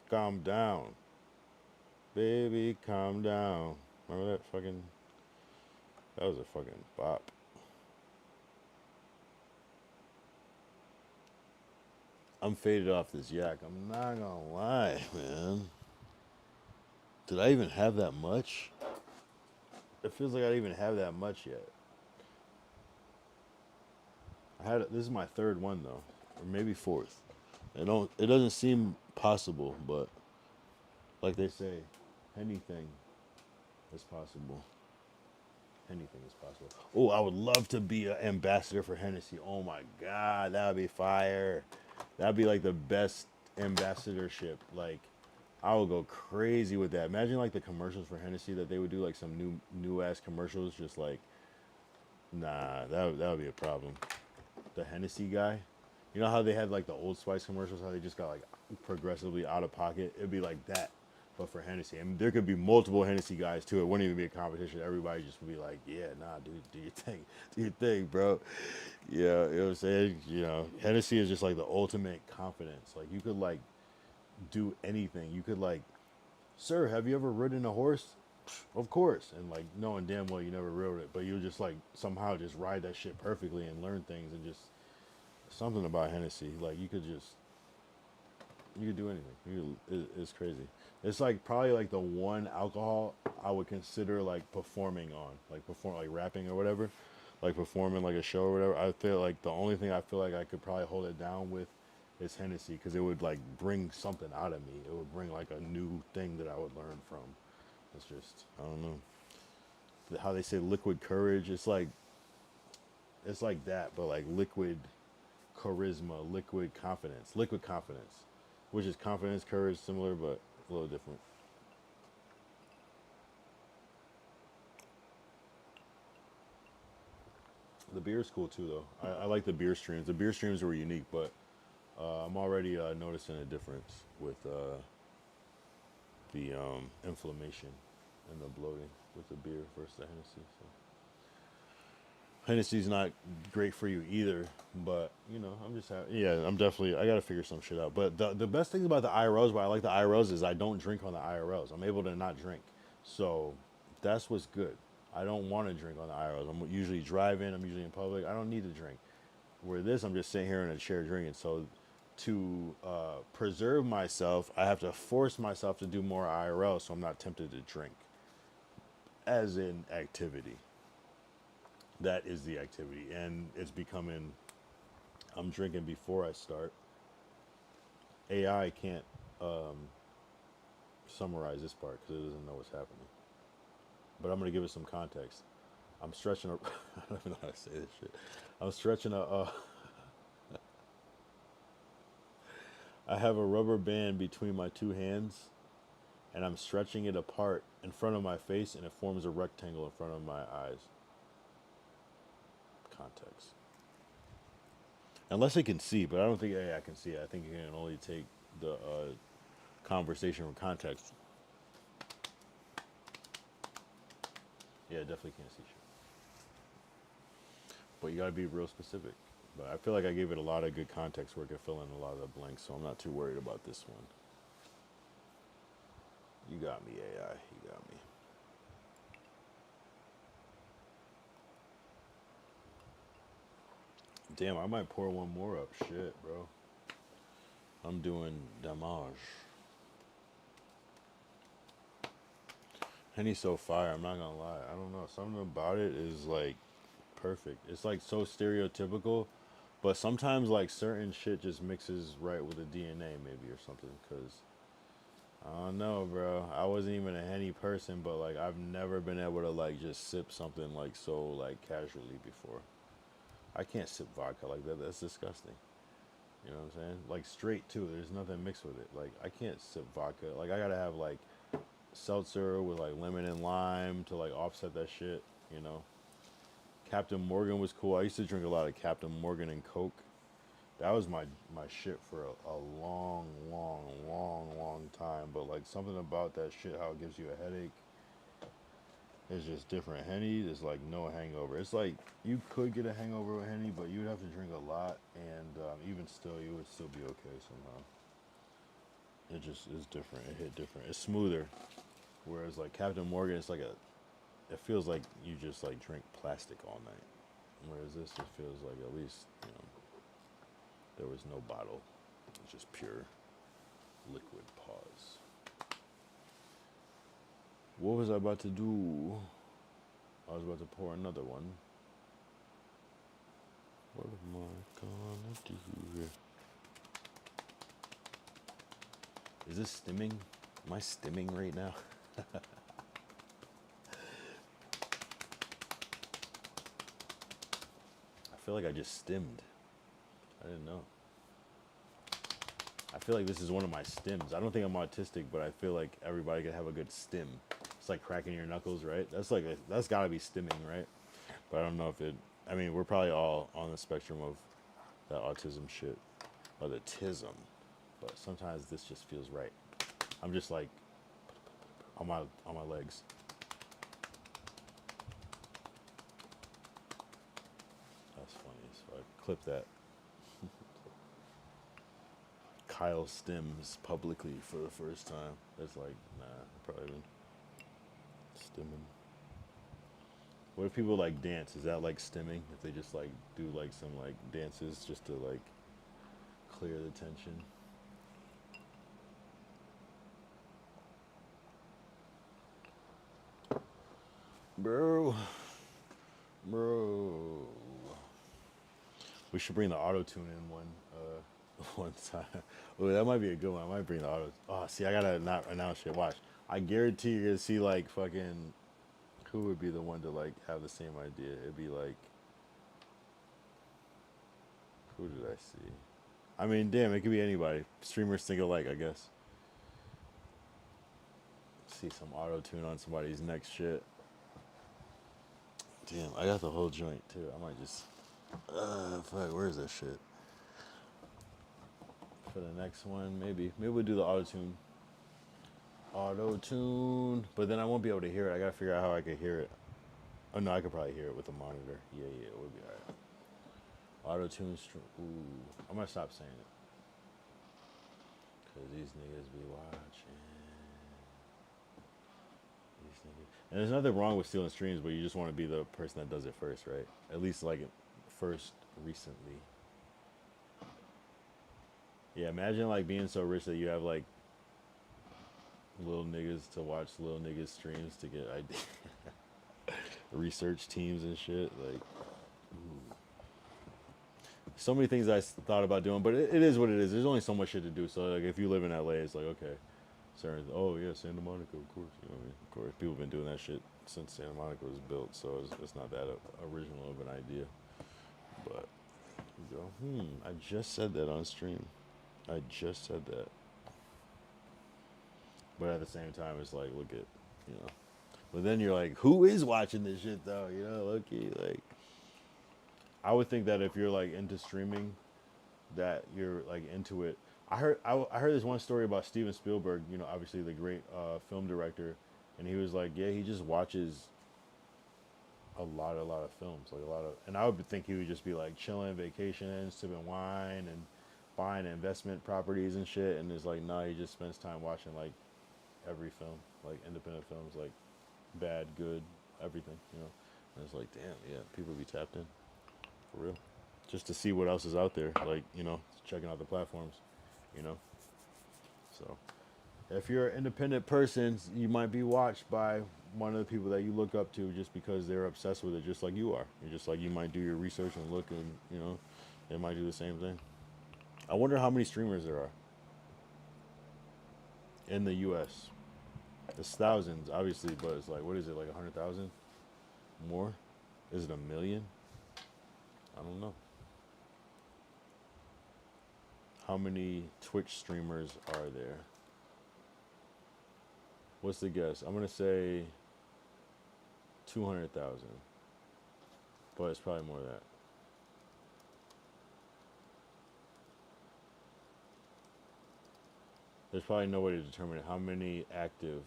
Calm down, baby. Calm down. Remember that fucking? That was a fucking bop. I'm faded off this yak. I'm not gonna lie, man. Did I even have that much? It feels like I didn't even have that much yet. This is my third one though, or maybe fourth. It doesn't seem possible, but Like they say, anything is possible. Anything is possible. Oh, I would love to be an ambassador for Hennessy. Oh my God, that would be fire. That'd be like the best ambassadorship. Like, I would go crazy with that. Imagine like the commercials for Hennessy that they would do, like some new ass commercials. Just like, nah, that would be a problem. The Hennessy guy. You know how they had like the Old Spice commercials, how they just got like progressively out of pocket? It'd be like that, but for Hennessy. And there could be multiple Hennessy guys too. It wouldn't even be a competition. Everybody just would be like, yeah, nah, dude, do your thing. Do your thing, bro. Yeah, you know what I'm saying? You know, Hennessy is just like the ultimate confidence. Like you could like do anything. You could like, sir, have you ever ridden a horse? Of course. And like knowing damn well you never rode it, but you just like somehow just ride that shit perfectly and learn things and just something about Hennessy. Like you could do anything. It's crazy. It's like probably like the one alcohol I would consider like performing on, like perform like rapping or whatever, like performing like a show or whatever. I feel like the only thing I feel like I could probably hold it down with is Hennessy because it would like bring something out of me. It would bring like a new thing that I would learn from. It's just I don't know how they say liquid courage. It's like that, but like liquid charisma, liquid confidence, which is confidence, courage, similar but a little different. The beer is cool too, though. I like the beer streams. The beer streams were unique, but I'm already noticing a difference with the inflammation and the bloating with the beer versus the Hennessy. So. Hennessy's not great for you either, but you know, I'm just yeah, I'm definitely I gotta figure some shit out. But the best thing about the IRLs, why I like the IRLs, is I don't drink on the IRLs. I'm able to not drink, so that's what's good. I don't want to drink on the IRLs. I'm usually driving. I'm usually in public. I don't need to drink. Where this, I'm just sitting here in a chair drinking. So to preserve myself, I have to force myself to do more IRL, so I'm not tempted to drink as an activity. That is the activity, and it's becoming. I'm drinking before I start. AI can't summarize this part because it doesn't know what's happening. But I'm gonna give it some context. I'm stretching a. I don't even know how to say this shit. I'm stretching a. I have a rubber band between my two hands, and I'm stretching it apart in front of my face, and it forms a rectangle in front of my eyes. Context. Unless it can see, but I don't think AI can see it. I think it can only take the conversation from context. Yeah, it definitely can't see shit. But you gotta be real specific. But I feel like I gave it a lot of good context where it could fill in a lot of the blanks, so I'm not too worried about this one. You got me, AI. You got me. Damn, I might pour one more up. Shit, bro. I'm doing damage. Henny's so fire, I'm not gonna lie. I don't know. Something about it is like perfect. It's like so stereotypical, but sometimes like certain shit just mixes right with the DNA maybe or something. Cause I don't know, bro. I wasn't even a Henny person, but like I've never been able to like just sip something like so like casually before. I can't sip vodka like that. That's disgusting. You know what I'm saying? Like straight too. There's nothing mixed with it. Like I can't sip vodka. Like I gotta have like seltzer with like lemon and lime to like offset that shit. You know. Captain Morgan was cool. I used to drink a lot of Captain Morgan and Coke. That was my shit for a long time. But like something about that shit, how it gives you a headache, it's just different. Henny is like no hangover. It's like you could get a hangover with Henny, but you'd have to drink a lot, and even still, you would still be okay somehow. It just is different. It hit different. It's smoother. Whereas like Captain Morgan, it's like a. It feels like you just like drink plastic all night. Whereas this, it feels like at least there was no bottle. It's just pure liquid. Pause. What was I about to do? I was about to pour another one. What am I gonna do here? Is this stimming? Am I stimming right now? I feel like I just stimmed. I didn't know. I feel like this is one of my stims. I don't think I'm autistic, but I feel like everybody could have a good stim. It's like cracking your knuckles, right? That's got to be stimming, right? But I don't know if it. I mean, we're probably all on the spectrum of that autism shit, or the tism. But sometimes this just feels right. I'm just like on my legs. That's funny. So I clip that. Kyle stims publicly for the first time. It's like, nah, probably been stimming. What if people like dance? Is that like stimming? If they just like do like some like dances just to like clear the tension? Bro. Bro. We should bring the auto tune in one time. Oh, that might be a good one. I might bring the auto. Oh, see, I gotta not announce shit. Watch. I guarantee you're gonna see like fucking. Who would be the one to like have the same idea? It'd be like. Who did I see? I mean, damn, it could be anybody. Streamers think alike, I guess. See some auto tune on somebody's next shit. Damn, I got the whole joint too. I might just. Fuck, where is that shit? For the next one, maybe we'll do the auto tune. Auto tune, but then I won't be able to hear it. I gotta figure out how I could hear it. Oh no, I could probably hear it with a monitor. Yeah, it would be alright. Auto tune. Ooh, I'm gonna stop saying it. Cause these niggas be watching. These niggas. And there's nothing wrong with stealing streams, but you just want to be the person that does it first, right? At least like first recently. Yeah, imagine like being so rich that you have like little niggas to watch little niggas streams to get ideas. Research teams and shit. Like, ooh. So many things I thought about doing, but it is what it is. There's only so much shit to do. So like, if you live in LA, it's like okay, oh yeah, Santa Monica, of course. You know what I mean? Of course, people have been doing that shit since Santa Monica was built. So it's not that original of an idea. But you go, I just said that on stream. I just said that. But at the same time, it's like, look at, you know. But then you're like, who is watching this shit though? You know, look-y, like. I would think that if you're like into streaming, that you're like into it. I heard this one story about Steven Spielberg. You know, obviously the great film director, and he was like, yeah, he just watches a lot of films, like a lot of. And I would think he would just be like chilling, vacationing, sipping wine, and buying investment properties and shit. And it's like, nah, he just spends time watching like every film, like independent films, like bad, good, everything, you know. And it's like, damn, yeah, people be tapped in, for real. Just to see what else is out there, like, you know, checking out the platforms, you know. So, if you're an independent person, you might be watched by one of the people that you look up to just because they're obsessed with it, just like you are. You're just like, you might do your research and look and, you know, they might do the same thing. I wonder how many streamers there are in the U.S. It's thousands, obviously, but it's like, what is it, like 100,000? More? Is it 1,000,000? I don't know. How many Twitch streamers are there? What's the guess? I'm going to say 200,000. But it's probably more than that. There's probably no way to determine it. How many active.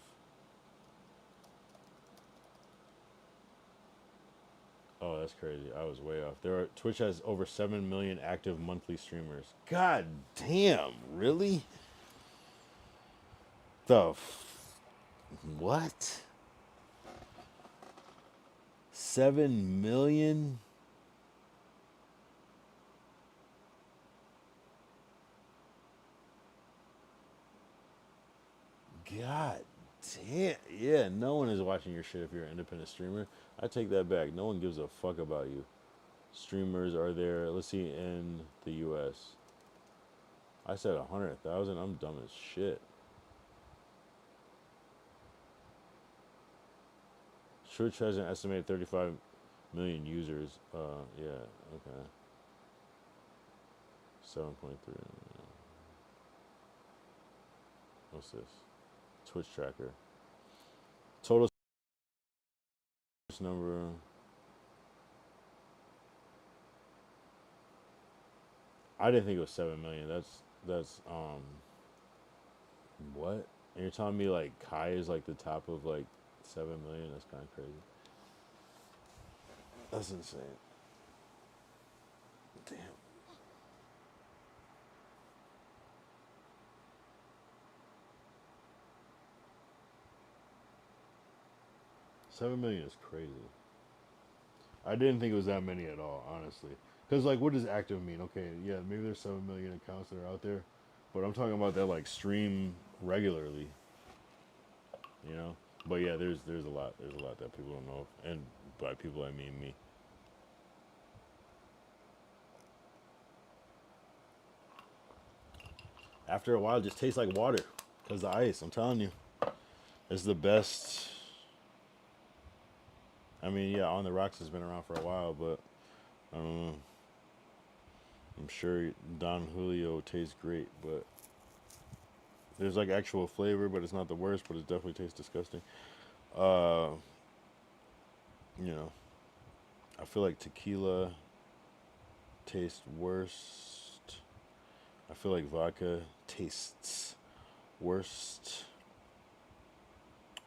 Oh, that's crazy. I was way off. Twitch has over 7 million active monthly streamers. God damn, really? What? 7 million? God damn. Yeah, no one is watching your shit if you're an independent streamer. I take that back. No one gives a fuck about you. Streamers are there. Let's see, in the U.S. I said 100,000. I'm dumb as shit. Twitch has an estimated 35 million users. Yeah, okay. 7.3. What's this? Twitch tracker. Total number. I didn't think it was 7 million. That's what? And you're telling me like Kai is like the top of like 7 million? That's kind of crazy. That's insane. Damn. $7 million is crazy. I didn't think it was that many at all, honestly. Because like, what does active mean? Okay, yeah, maybe there's 7 million accounts that are out there, but I'm talking about that like stream regularly. You know. But yeah, there's a lot that people don't know, and by people I mean me. After a while, it just tastes like water because the ice. I'm telling you, it's the best. I mean, yeah, On the Rocks has been around for a while, but I don't know. I'm sure Don Julio tastes great, but there's like actual flavor, but it's not the worst, but it definitely tastes disgusting. Uh, you know, I feel like tequila tastes worst. I feel like vodka tastes worst.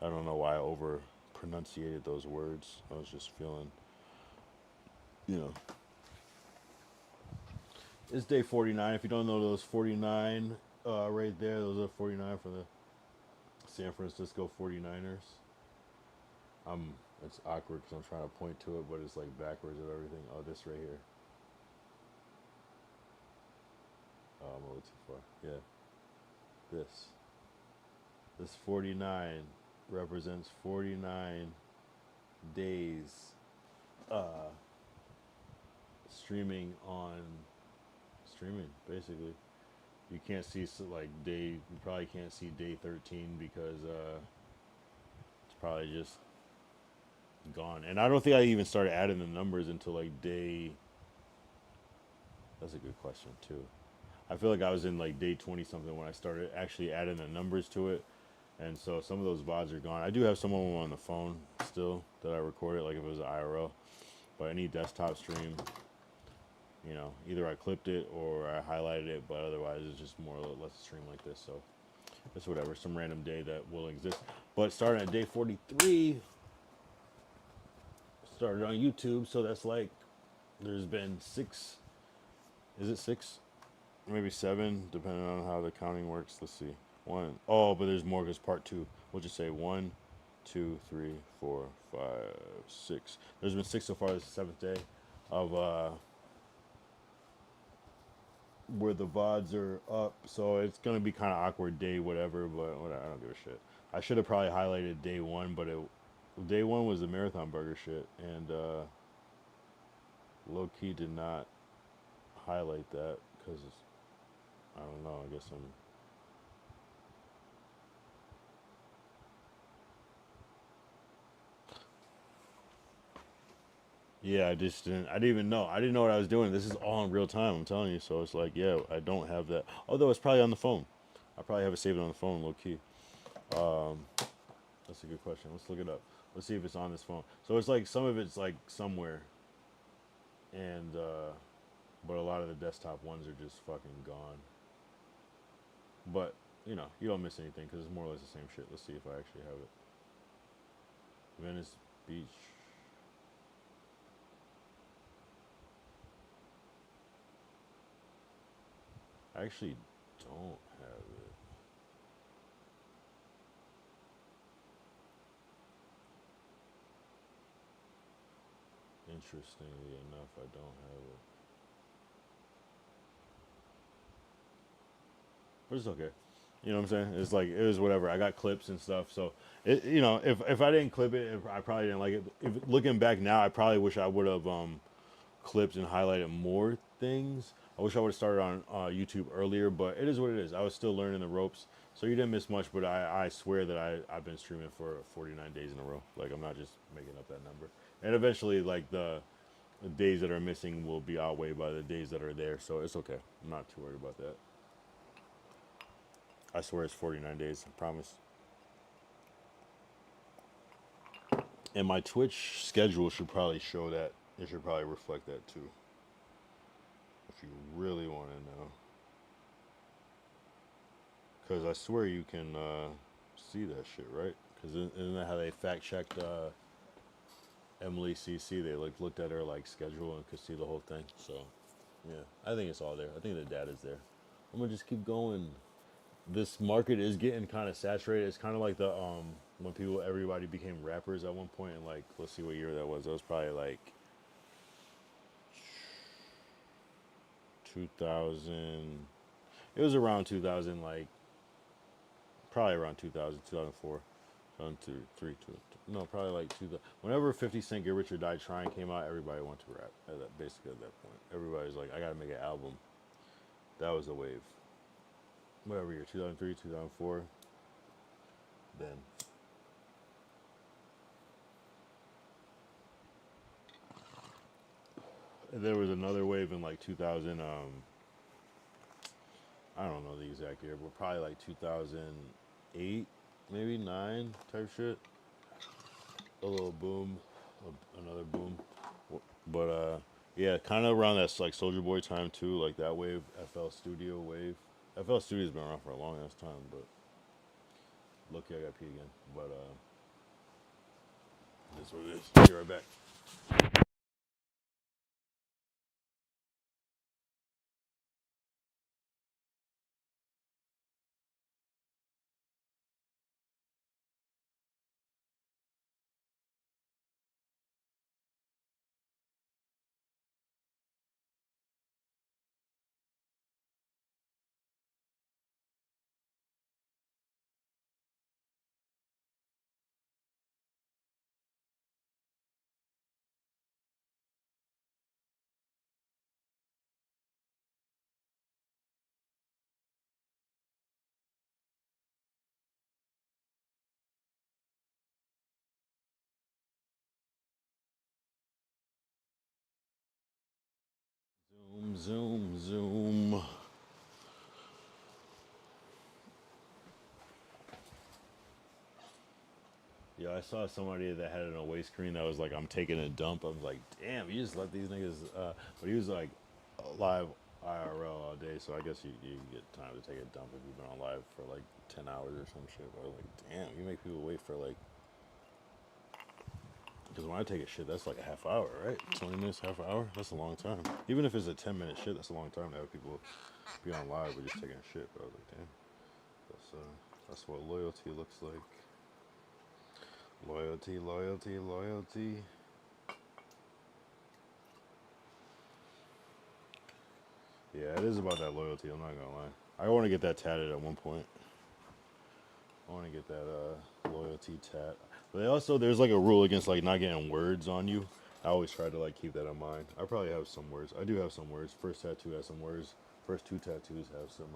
I don't know why I over pronunciated those words. I was just feeling, you know. It's day 49. If you don't know those 49 right there, those are 49 for the San Francisco 49ers. It's awkward because I'm trying to point to it, but it's like backwards of everything. Oh, this right here. Oh, I'm a little too far. Yeah, this. This 49 represents 49 days streaming on streaming, basically. You can't see like day. You probably can't see day 13 because it's probably just gone. And I don't think I even started adding the numbers until like day. That's a good question too. I feel like I was in like day 20 something when I started actually adding the numbers to it. And so some of those VODs are gone. I do have some of them on the phone still that I recorded, like if it was IRL. But any desktop stream, you know, either I clipped it or I highlighted it, but otherwise it's just more or less a stream like this. So it's whatever, some random day that will exist. But starting at day 43, started on YouTube, so that's like, there's been 6, is it 6? Maybe 7, depending on how the counting works. Let's see. 1. Oh, but there's more because part 2. We'll just say 1, 2, 3, 4, 5, 6. There's been 6 so far. This is the 7th day of where the VODs are up. So it's gonna be kind of awkward day whatever, but whatever, I don't give a shit. I should have probably highlighted day 1, but day 1 was the marathon burger shit, and low key did not highlight that because I don't know. I guess I'm. Yeah, I just didn't. I didn't even know. I didn't know what I was doing. This is all in real time. I'm telling you. So it's like, yeah, I don't have that. Although it's probably on the phone. I probably have it saved on the phone, low key. Um, that's a good question. Let's look it up. Let's see if it's on this phone. So it's like some of it's like somewhere, and but a lot of the desktop ones are just fucking gone. But you know, you don't miss anything because it's more or less the same shit. Let's see if I actually have it. Venice Beach. I actually don't have it. Interestingly enough, I don't have it. But it's okay. You know what I'm saying? It's like it was whatever. I got clips and stuff. So it, you know, if I didn't clip it, I probably didn't like it. If looking back now, I probably wish I would have clipped and highlighted more things. I wish I would have started on YouTube earlier, but it is what it is. I was still learning the ropes, so you didn't miss much. But I swear that I've been streaming for 49 days in a row. Like I'm not just making up that number. And eventually, like the days that are missing will be outweighed by the days that are there, so it's okay. I'm not too worried about that. I swear it's 49 days. I promise. And my Twitch schedule should probably show that. It should probably reflect that too. If you really want to know. Because I swear you can see that shit, right? Because isn't that how they fact checked Emily CC? They like looked at her like schedule and could see the whole thing. So, yeah, I think it's all there. I think the data's there. I'm gonna just keep going. This market is getting kind of saturated. It's kind of like the when everybody became rappers at one point, and like let's see what year that was. That was probably like 2000. It was around 2000, like probably around 2000, 2004, 2003, no, probably like 2000. Whenever 50 Cent Get Rich or Die Trying came out, everybody wanted to rap. Basically at that point, everybody's like, I gotta make an album. That was the wave. Whatever year, 2003, 2004. Then. And there was another wave in like 2000. I don't know the exact year, but probably like 2008, maybe 9 type shit. A little boom, another boom. But yeah, kind of around that like Soldier Boy time too, like that wave, FL Studio wave. FL Studio's been around for a long ass time, but lucky I got pee again. But that's what it is. Be right back. Zoom, zoom, zoom. Yeah, I saw somebody that had an away screen that was like, I'm taking a dump. I was like, damn, you just let these niggas. But he was like live IRL all day, so I guess you get time to take a dump if you've been on live for like 10 hours or some shit. But I was like, damn, you make people wait for like. Because when I take a shit, that's like a half hour, right? 20 minutes, half hour? That's a long time. Even if it's a 10-minute shit, that's a long time to have people be on live or just taking a shit. But I was like, damn, that's what loyalty looks like. Loyalty, loyalty, loyalty. Yeah, it is about that loyalty, I'm not gonna lie. I want to get that tatted at one point. I want to get that loyalty tat. But there's like a rule against like not getting words on you. I always try to like keep that in mind. I probably have some words. I do have some words. First tattoo has some words. First 2 tattoos have some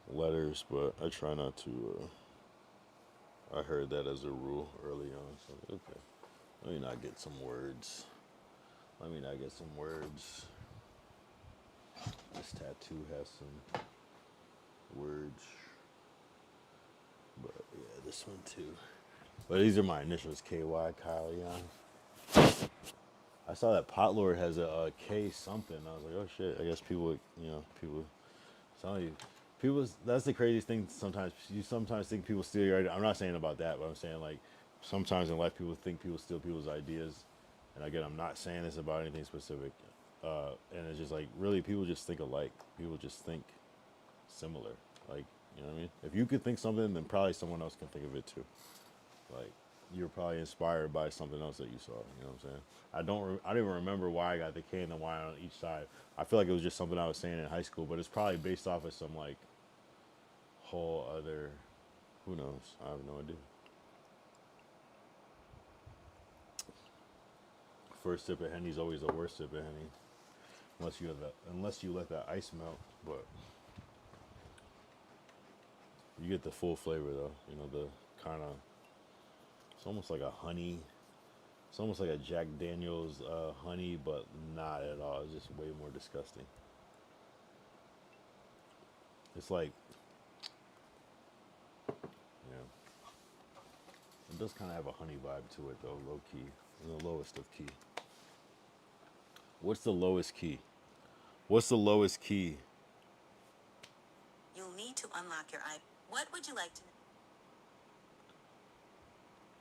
letters, but I try not to. I heard that as a rule early on. So okay, let me not get some words. Let me not get some words. This tattoo has some words. But yeah, this one too. But these are my initials, KY, Kyle Young. I saw that Pot Lord has a K something. I was like, oh shit. I guess people, people, some of you, people. That's the craziest thing. Sometimes you sometimes think people steal your idea. I'm not saying about that, but I'm saying like sometimes in life people think people steal people's ideas. And again, I'm not saying this about anything specific. And it's just like really people just think alike. People just think similar. Like, you know what I mean? If you could think something, then probably someone else can think of it too. Like you're probably inspired by something else that you saw. You know what I'm saying? I don't even remember why I got the K and the Y on each side. I feel like it was just something I was saying in high school, but it's probably based off of some like whole other. Who knows? I have no idea. First sip of Henny's always the worst sip of Henny. unless you let that ice melt, but you get the full flavor though. You know, the kind of, it's almost like a honey. It's almost like a Jack Daniel's honey, but not at all. It's just way more disgusting. It's like, yeah, it does kind of have a honey vibe to it though, low key, the lowest of key. What's the lowest key? What's the lowest key? You'll need to unlock your iPhone. What would you like to know?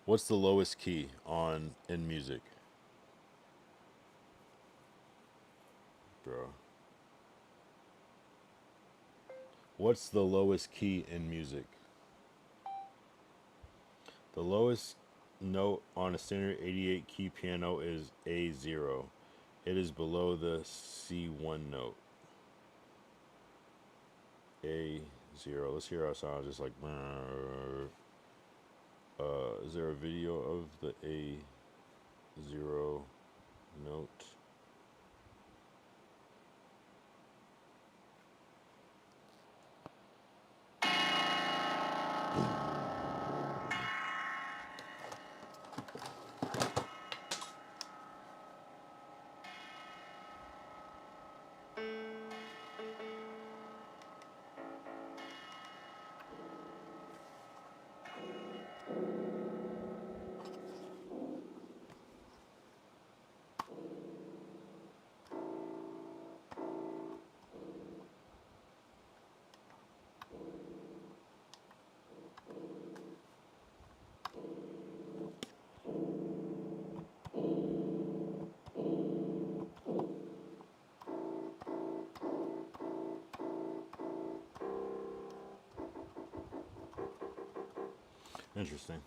What's the lowest key on in music, bro? What's the lowest key in music? The lowest note on a standard 88 key piano is A0. It is below the C1 note. A0. Let's hear our sound just like. Is there a video of the A0 note? Interesting.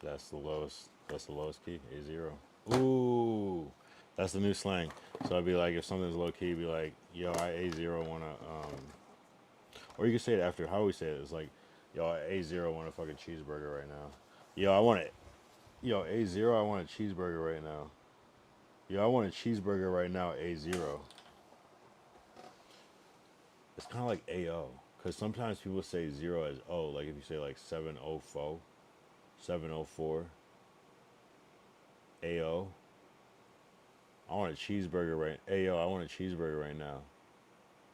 That's the lowest. That's the lowest key. A0. Ooh, that's the new slang. So I'd be like, if something's low key, be like, yo, I A0 wanna or you can say it after. How we say it? It's like, yo, I A0 want a fucking cheeseburger right now. Yo, I want it. Yo, A0, I want a cheeseburger right now. Yo, I want a cheeseburger right now. A0. It's kind of like AO. Because sometimes people say 0 as O. Like if you say like 704, 704, AO. I want a cheeseburger right. AO, I want a cheeseburger right now.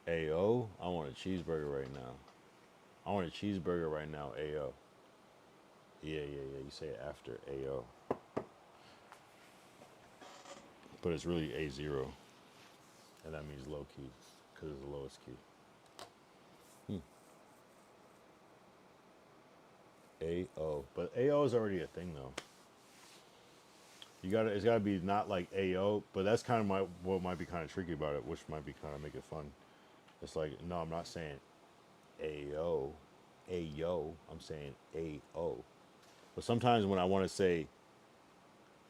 AO, I want a cheeseburger right now. I want a cheeseburger right now. AO. Yeah. You say it after AO. But it's really A0. And that means low key. Because it's the lowest key. AO. But AO is already a thing though. It's gotta be not like AO, but that's kind of what might be kind of tricky about it, which might be kind of make it fun. It's like, no, I'm not saying AO, AO, I'm saying AO. But sometimes when I want to say,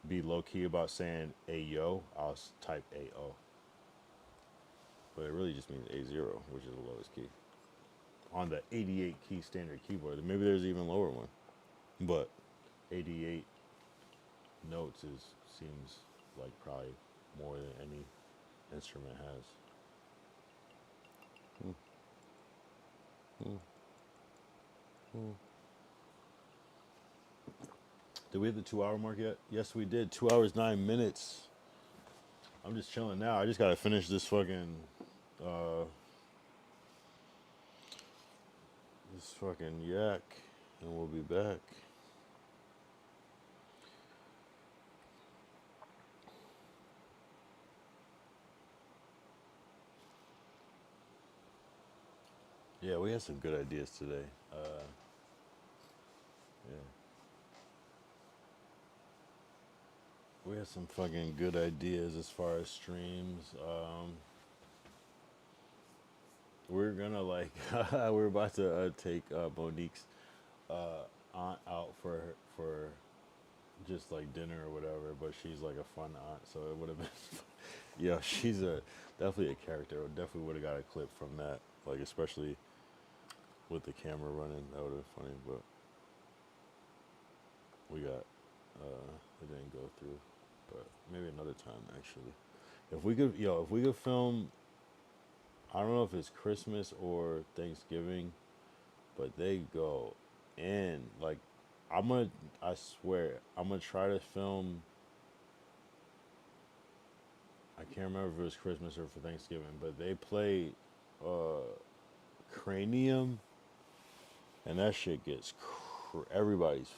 be low key about saying AO, I'll type AO. But it really just means A0, which is the lowest key. On the 88 key standard keyboard. Maybe there's even lower one. But 88 notes seems like probably more than any instrument has. Did we hit the 2 hour mark yet? Yes, we did. 2 hours, 9 minutes. I'm just chilling now. I just gotta finish this fucking yak, and we'll be back. Yeah, we had some good ideas today. Yeah. We had some fucking good ideas as far as streams. We're gonna like, we're about to take Monique's aunt out for just like dinner or whatever, but she's like a fun aunt, so it would have been, yeah, she's definitely a character. Definitely would have got a clip from that, like especially with the camera running. That would have been funny, but we got it didn't go through. but maybe another time actually. If we could, yo, if we could film, I don't know if it's Christmas or Thanksgiving, but they go in. Like, I swear, I'm gonna try to film. I can't remember if it was Christmas or for Thanksgiving, but they played Cranium, and that shit gets everybody's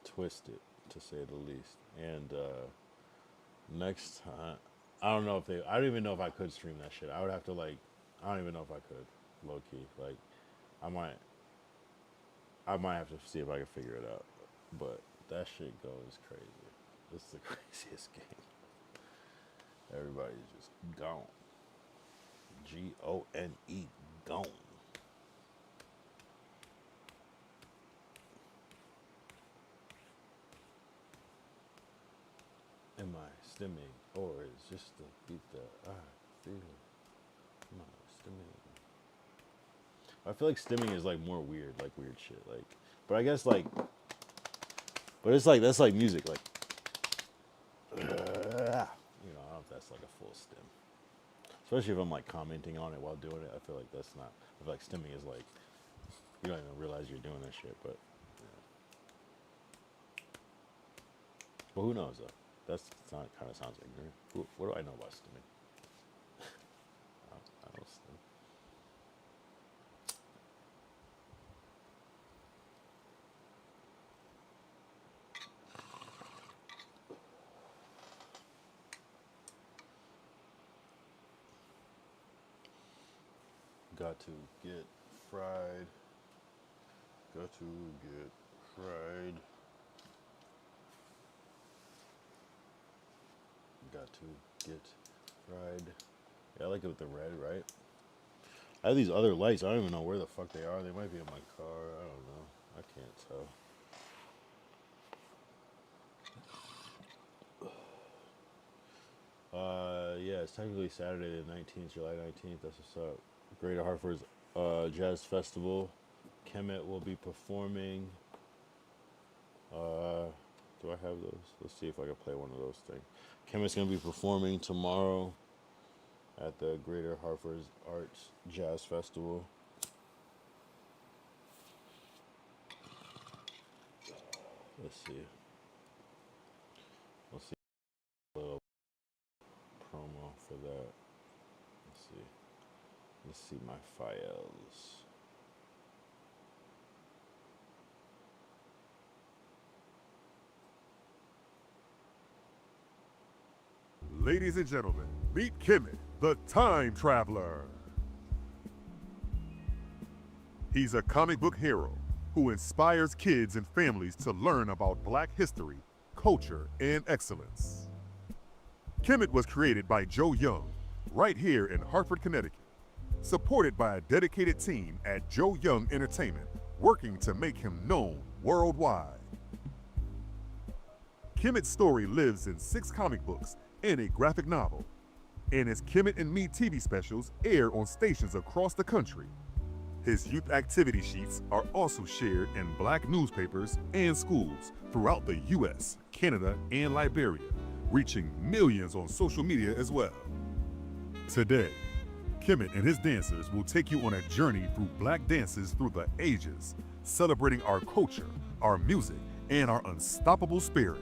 twisted, to say the least. And next time, I don't know if I don't even know if I could stream that shit. I would have to, like, I don't even know if I could, low key. Like, I might have to see if I can figure it out. But that shit goes crazy. It's the craziest game. Everybody's just gone. Gone. Gone. Am I stimming, or is just the beat that I feel? Am I stimming? I feel like stimming is like more weird, like weird shit. Like, but I guess like, but it's like that's like music, like, you know, I don't know if that's like a full stim. Especially if I'm like commenting on it while doing it, I feel like that's not. I feel like stimming is like you don't even realize you're doing that shit, but yeah. But who knows though? That's not kind of sounds ignorant. What do I know about stimming? I don't stim. Got to get fried. Got to get fried. Got to get fried. Yeah, I like it with the red, right? I have these other lights. I don't even know where the fuck they are. They might be in my car. I don't know. I can't tell. Yeah, it's technically Saturday the 19th, July 19th. That's what's up. Greater Hartford's Jazz Festival. Kemet will be performing. Do I have those? Let's see if I can play one of those things. Kemet's going to be performing tomorrow at the Greater Hartford's Arts Jazz Festival. Let's see. Let's see a little promo for that. Let's see. Let's see my files. Ladies and gentlemen, meet Kemet, the Time Traveler. He's a comic book hero who inspires kids and families to learn about Black history, culture, and excellence. Kemet was created by Joe Young, right here in Hartford, Connecticut, supported by a dedicated team at Joe Young Entertainment, working to make him known worldwide. Kemet's story lives in 6 comic books and a graphic novel, and his Kemet and Me TV specials air on stations across the country. His youth activity sheets are also shared in Black newspapers and schools throughout the US, Canada, and Liberia, reaching millions on social media as well. Today, Kemet and his dancers will take you on a journey through Black dances through the ages, celebrating our culture, our music, and our unstoppable spirit.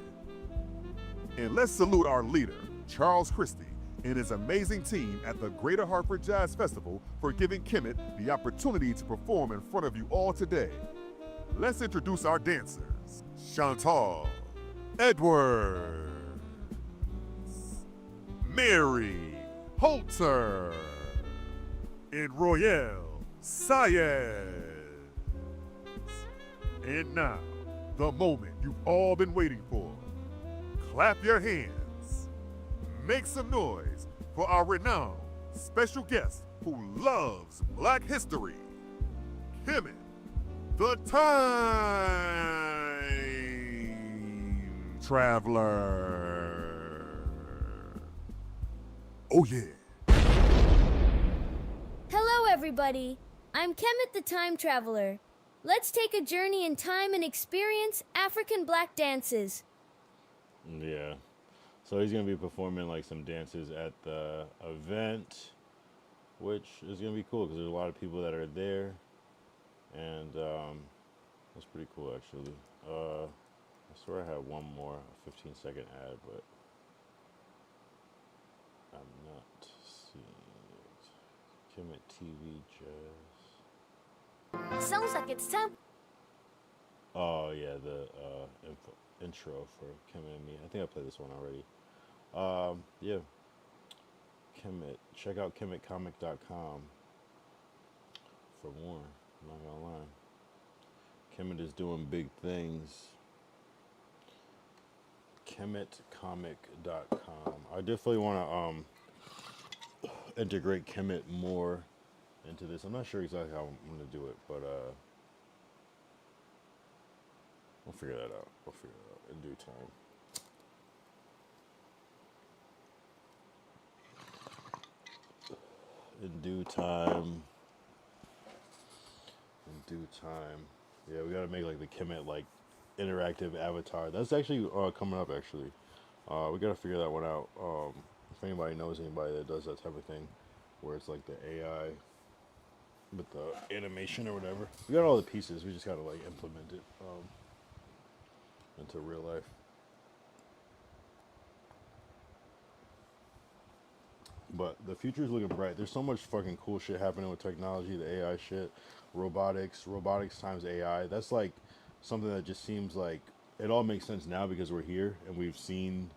And let's salute our leader, Charles Christie, and his amazing team at the Greater Hartford Jazz Festival for giving Kemet the opportunity to perform in front of you all today. Let's introduce our dancers, Chantal, Edwards, Mary Holter, and Royale Sayez. And now, the moment you've all been waiting for. Clap your hands. Make some noise for our renowned special guest who loves Black history, Kemet, the Time Traveler. Oh yeah. Hello, everybody. I'm Kemet the Time Traveler. Let's take a journey in time and experience African Black dances. Yeah. So he's gonna be performing like some dances at the event, which is gonna be cool because there's a lot of people that are there, and that's pretty cool actually. I swear I had one more, a 15-second ad, but I'm not seeing it. Kemet TV Jazz. Sounds like it's time. Oh yeah, the intro for Kemet and me. I think I played this one already. Yeah, Kemet. Check out kemetcomic.com for more. I'm not gonna lie. Kemet is doing big things. Kemetcomic.com. I definitely want to integrate Kemet more into this. I'm not sure exactly how I'm gonna do it, but we'll figure that out. We'll figure it out in due time. In due time. In due time. Yeah, we gotta make like the Kemet like interactive avatar. That's actually coming up. Actually, we gotta figure that one out. If anybody knows anybody that does that type of thing, where it's like the AI with the animation or whatever, we got all the pieces. We just gotta like implement it into real life. But the future is looking bright. There's so much fucking cool shit happening with technology, the AI shit, robotics times AI. That's like something that just seems like it all makes sense now because we're here and we've seen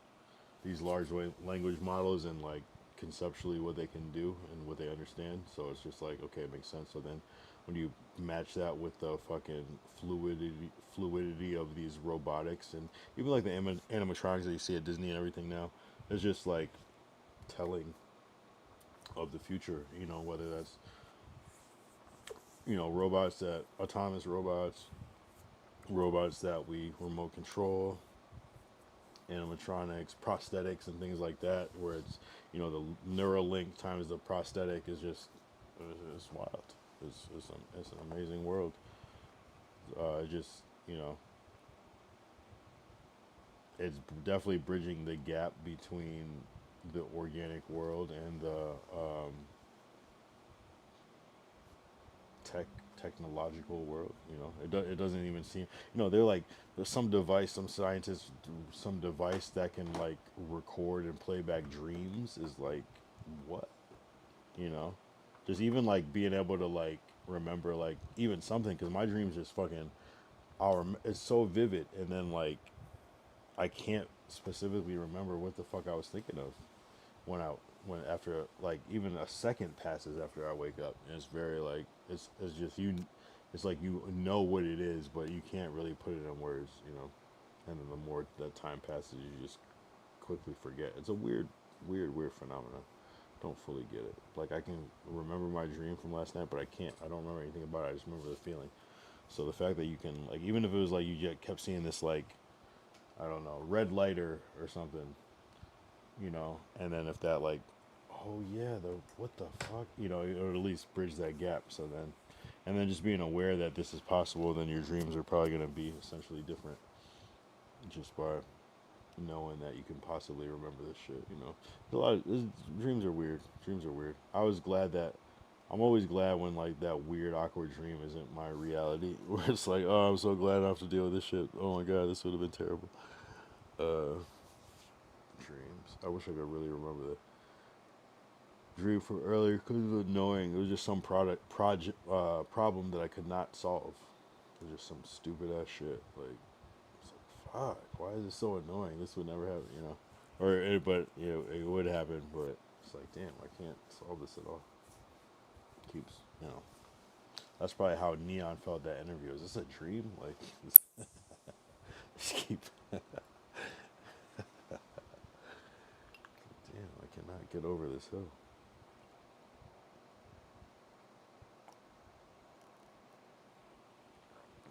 these large language models and like conceptually what they can do and what they understand. So it's just like okay, it makes sense. So then when you match that with the fucking fluidity of these robotics and even like the animatronics that you see at Disney and everything now, it's just like telling of the future, you know, whether that's, you know, autonomous robots that we remote control, animatronics, prosthetics, and things like that, where it's, you know, the Neuralink times the prosthetic is just, it's wild. It's an amazing world. Just, you know, it's definitely bridging the gap between the organic world and the tech technological world. You know, it doesn't even seem, you know, they're like there's some device, some scientists, some device that can like record and play back dreams is like what, you know, just even like being able to like remember like even something because my dreams just fucking our it's so vivid and then like I can't specifically remember what the fuck I was thinking of when I when after like even a second passes after I wake up and it's very like it's just you it's like you know what it is but you can't really put it in words, you know, and then the more that time passes you just quickly forget. It's a weird phenomenon. Don't fully get it. Like I can remember my dream from last night but I don't remember anything about it. I just remember the feeling. So the fact that you can like even if it was like you just kept seeing this like I don't know red lighter or something, you know, and then if that like oh yeah the what the fuck, you know, it would at least bridge that gap. So then and then just being aware that this is possible, then your dreams are probably going to be essentially different just by knowing that you can possibly remember this shit, you know. Dreams are weird. Dreams are weird. I'm always glad when like that weird awkward dream isn't my reality where it's like oh I'm so glad I don't have to deal with this shit, oh my god this would have been terrible. Dreams, I wish I could really remember that dream from earlier because it was annoying. It was just some problem that I could not solve. It was just some stupid ass shit. Like, it's like, fuck, why is this so annoying? This would never happen, you know. But you know, it would happen. But it's like, damn, I can't solve this at all. Keeps, you know. That's probably how Neon felt that interview. Is this a dream? Like, just keep. Damn, I cannot get over this hill.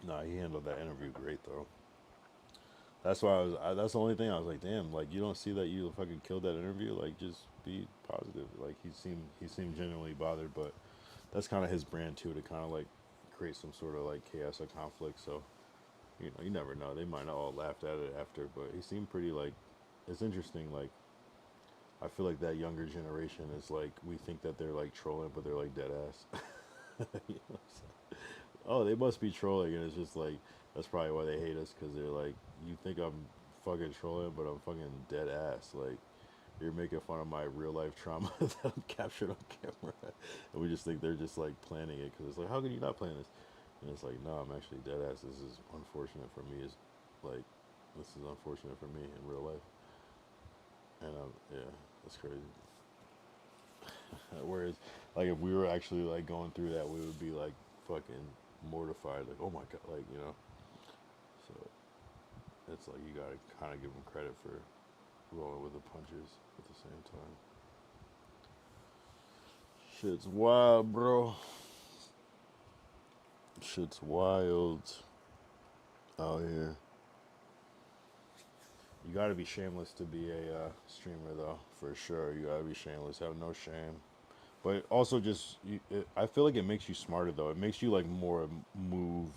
Nah, he handled that interview great though. That's why that's the only thing I was like, damn, like you don't see that you fucking killed that interview. Like, just be positive. Like he seemed genuinely bothered, but that's kind of his brand too, to kind of like create some sort of like chaos or conflict. So You know, you never know. They might not all laughed at it after, but he seemed pretty like. It's interesting. Like, I feel like that younger generation is like we think that they're like trolling, but they're like dead ass. You know what I'm saying? Oh, they must be trolling, and it's just like that's probably why they hate us because they're like, you think I'm fucking trolling, but I'm fucking dead ass. Like, you're making fun of my real life trauma that I'm captured on camera, and we just think they're just like planning it because it's like, how can you not plan this? And it's like, no, I'm actually dead ass. This is unfortunate for me. Is like, this is unfortunate for me in real life, and yeah, that's crazy. Whereas, like, if we were actually like going through that, we would be like fucking mortified, like, oh my god, like, you know. So it's like you gotta kind of give them credit for rolling with the punches at the same time. Shit's wild, bro. Shit's wild out here. You gotta be shameless to be a streamer, though, for sure. You gotta be shameless, have no shame. But also, just I feel like it makes you smarter, though. It makes you like more move,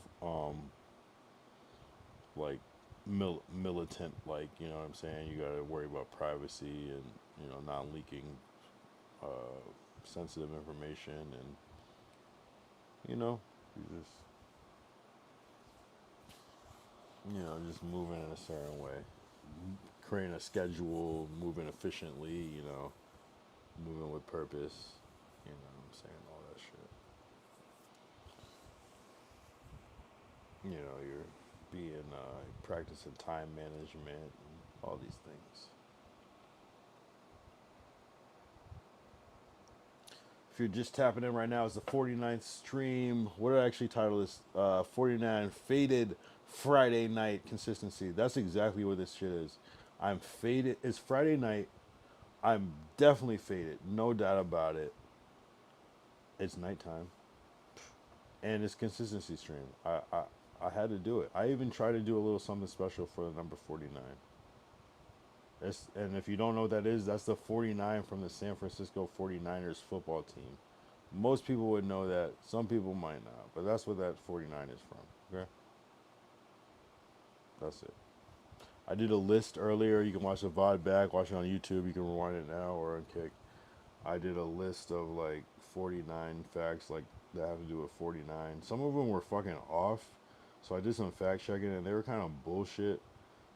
like militant, like, you know what I'm saying. You gotta worry about privacy and, you know, not leaking uh, sensitive information, and, you know, you just, you know, just moving in a certain way, creating a schedule, moving efficiently, you know, moving with purpose, you know what I'm saying, all that shit. You know, you're being practicing time management and all these things. If you're just tapping in right now, it's the 49th stream. What did I actually title this? 49 Faded Friday Night Consistency. That's exactly what this shit is. I'm faded. It's Friday night. I'm definitely faded. No doubt about it. It's nighttime. And it's consistency stream. I had to do it. I even tried to do a little something special for the number 49. And if you don't know what that is, that's the 49 from the San Francisco 49ers football team. Most people would know that. Some people might not. But that's what that 49 is from. Okay? That's it. I did a list earlier. You can watch the VOD back. Watch it on YouTube. You can rewind it now or on Kick. I did a list of like 49 facts like that have to do with 49. Some of them were fucking off. So I did some fact checking and they were kind of bullshit.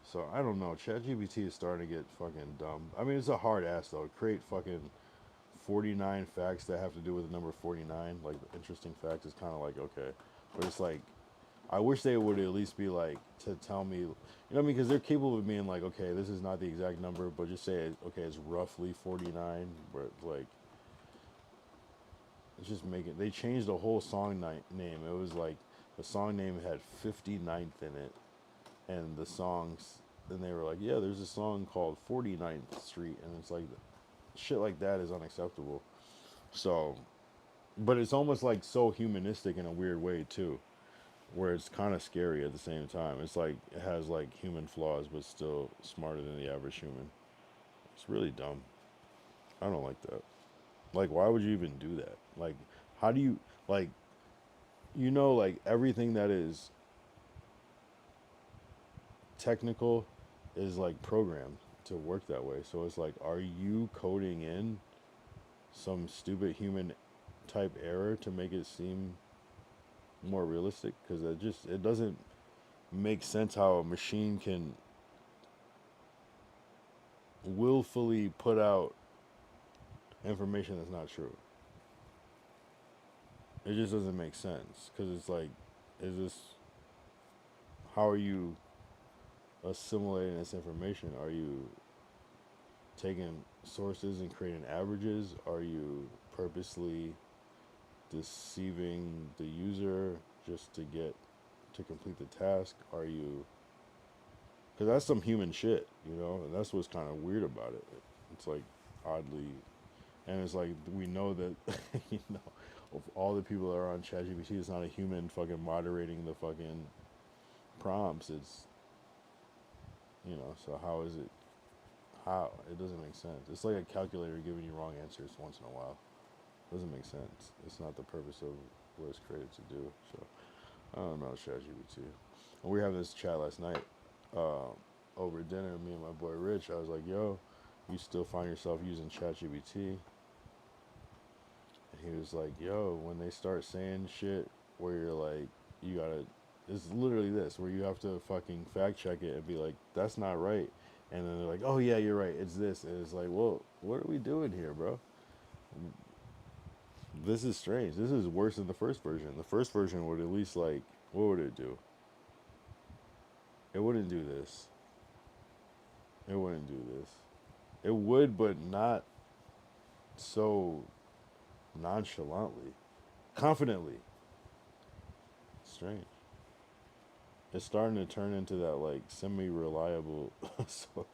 So I don't know. ChatGPT is starting to get fucking dumb. I mean, it's a hard ass though. Create fucking 49 facts that have to do with the number 49. Like interesting facts is kind of like okay, but it's like I wish they would at least be like to tell me, you know what I mean? Because they're capable of being like, okay, this is not the exact number, but just say okay, it's roughly 49. But like, it's just making. They changed the whole song name. It was like the song name had 59th in it, and the songs. Then they were like, yeah, there's a song called 49th Street, and it's like, shit like that is unacceptable. So, but it's almost like so humanistic in a weird way too, where it's kind of scary at the same time. It's like it has like human flaws, but still smarter than the average human. It's really dumb. I don't like that. Like, why would you even do that? Like, how do you like, you know, like everything that is technical is like programmed to work that way. So it's like, are you coding in some stupid human type error to make it seem more realistic? Because it doesn't make sense how a machine can willfully put out information that's not true. It just doesn't make sense because it's like, is this, how are you assimilating this information? Are you taking sources and creating averages? Are you purposely deceiving the user just to get to complete the task? Are you, because that's some human shit, you know, and that's what's kind of weird about it. It's like oddly, and it's like we know that you know, of all the people that are on ChatGPT, it's not a human fucking moderating the fucking prompts. It's, you know, so how is it? How? It doesn't make sense. It's like a calculator giving you wrong answers once in a while. It doesn't make sense. It's not the purpose of what it's created to do. So I don't know, ChatGPT. And we were having this chat last night over dinner. Me and my boy Rich. I was like, "Yo, you still find yourself using ChatGPT?" And he was like, "Yo, when they start saying shit where you're like, you gotta, it's literally this where you have to fucking fact check it and be like, that's not right." And then they're like, "Oh yeah, you're right. It's this." And it's like, well, what are we doing here, bro? This is strange. This is worse than the first version. The first version would at least like, what would it do? It wouldn't do this. It wouldn't do this. It would, but not so nonchalantly, confidently. Strange. It's starting to turn into that like semi-reliable source.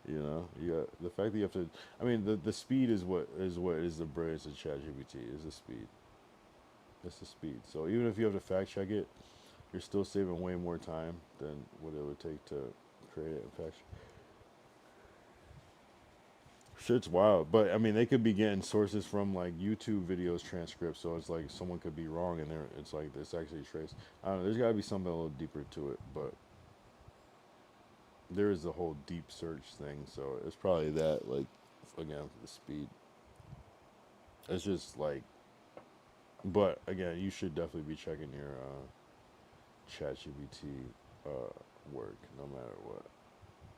You know, you got the fact that you have to. I mean, the speed is what is the brilliance of ChatGPT is the speed. It's the speed. So even if you have to fact check it, you're still saving way more time than what it would take to create it and fact. Shit's wild, but I mean, they could be getting sources from like YouTube videos, transcripts. So it's like someone could be wrong, and there, it's like it's actually traced. I don't know. There's got to be something a little deeper to it, but there is the whole deep search thing. So it's probably that. Like, again, the speed. It's just like, but again, you should definitely be checking your ChatGPT work, no matter what.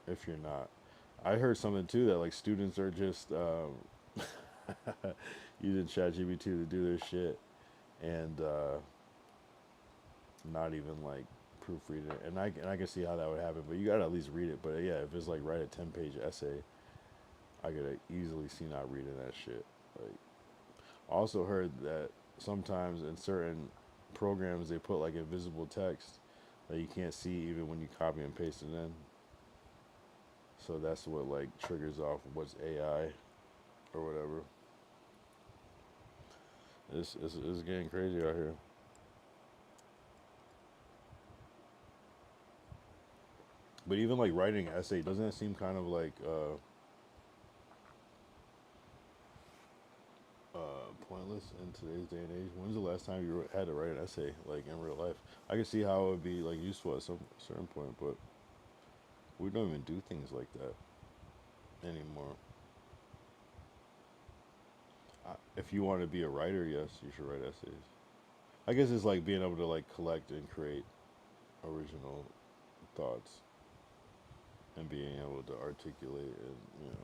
If you're not, I heard something too that like students are just using ChatGPT to do their shit and not even like proofread it. And I can see how that would happen, but you gotta at least read it. But yeah, if it's like write a 10-page essay, I could easily see not reading that shit. Like, also heard that sometimes in certain programs they put like invisible text that you can't see even when you copy and paste it in. So that's what like triggers off what's AI or whatever. It's getting crazy out here. But even like writing an essay, doesn't it seem kind of like pointless in today's day and age? When's the last time you had to write an essay like in real life? I can see how it would be like useful at some certain point, but we don't even do things like that anymore. If you want to be a writer, yes, you should write essays. I guess it's like being able to like collect and create original thoughts and being able to articulate and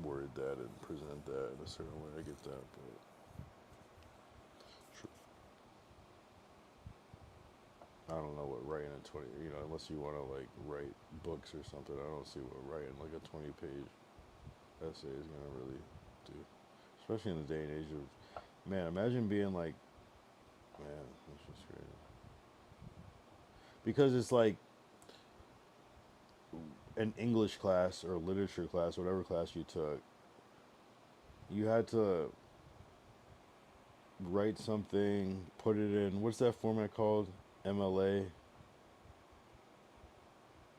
word that and present that in a certain way. I get that, but I don't know what writing a 20, unless you want to like write books or something. I don't see what writing like a 20-page essay is gonna really do, especially in the day and age of, man. Imagine being like, man, that's just crazy. Because it's like an English class or literature class, whatever class you took, you had to write something, put it in, what's that format called? MLA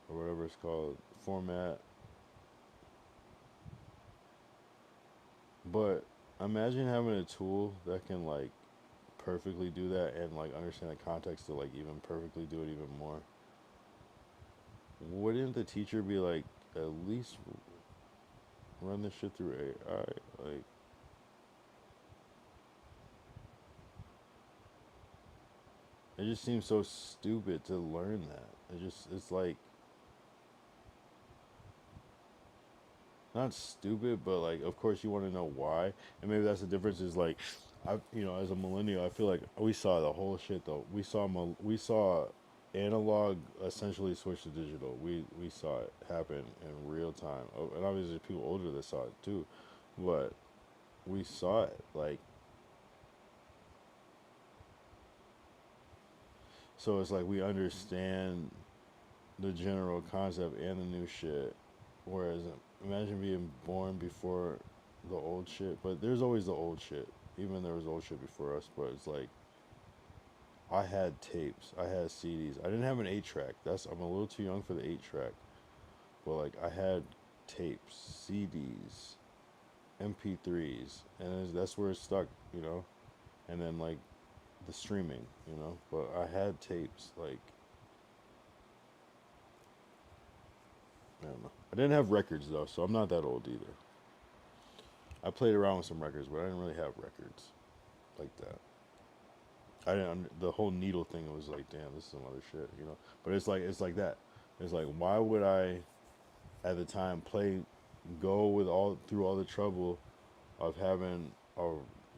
or whatever it's called, format. But imagine having a tool that can like perfectly do that and like understand the context to like even perfectly do it even more. Wouldn't the teacher be like, at least run this shit through AI? Like, it just seems so stupid to learn that. It's like, not stupid, but like, of course you want to know why. And maybe that's the difference is like, as a millennial, I feel like we saw the whole shit though. We saw analog essentially switch to digital. We saw it happen in real time. Oh, and obviously people older that saw it too, but we saw it like. So it's like we understand the general concept and the new shit. Whereas imagine being born before the old shit. But there's always the old shit. Even there was old shit before us. But it's like, I had tapes. I had CDs. I didn't have an 8-track. I'm a little too young for the 8-track. But like, I had tapes, CDs, MP3s, and that's where it stuck. And then like the streaming, you know. But I had tapes, like, I don't know. I didn't have records though, so I'm not that old either. I played around with some records, but I didn't really have records like that. I didn't. The whole needle thing was like, damn, this is some other shit, you know. But it's like that. It's like, why would I, at the time, go with all through all the trouble of having a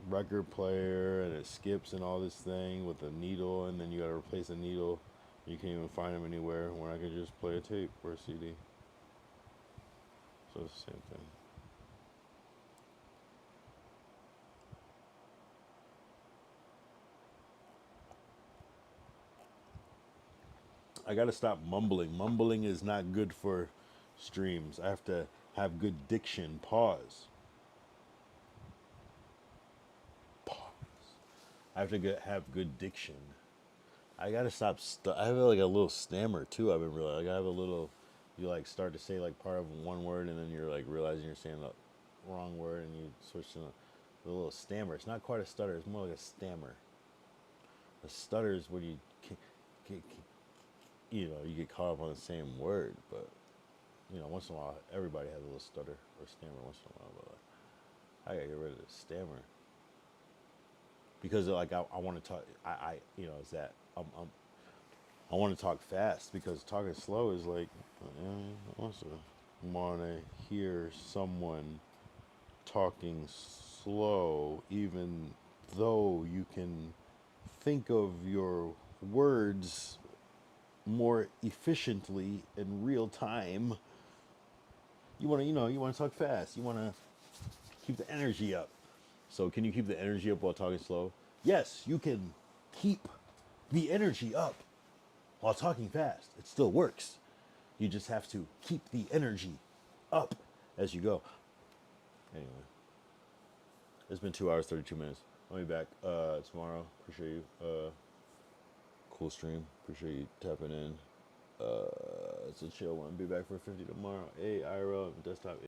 record player and it skips and all this thing with a needle, and then you gotta replace the needle. You can't even find them anywhere when I could just play a tape or a CD. So it's the same thing. I gotta stop mumbling. Mumbling is not good for streams. I have to have good diction. Pause. Pause. I have to have good diction. I gotta stop. I have like a little stammer too. I've been realizing. Like I have a little. You like start to say like part of one word, and then you're like realizing you're saying the wrong word, and you switch to a little stammer. It's not quite a stutter. It's more like a stammer. A stutter is when you, you know, you get caught up on the same word, but you know, once in a while, everybody has a little stutter or stammer once in a while. But like, I gotta get rid of the stammer because like I want to talk. You know, is that I want to talk fast because talking slow is like I also want to hear someone talking slow, even though you can think of your words more efficiently in real time. You want to, you want to talk fast. You want to keep the energy up. So, can you keep the energy up while talking slow? Yes, you can keep the energy up while talking fast. It still works. You just have to keep the energy up as you go. Anyway, it's been 2 hours, 32 minutes. I'll be back tomorrow. Appreciate you. Cool stream. Appreciate you tapping in. It's a chill one. Be back for 50 tomorrow. Hey, IRL desktop.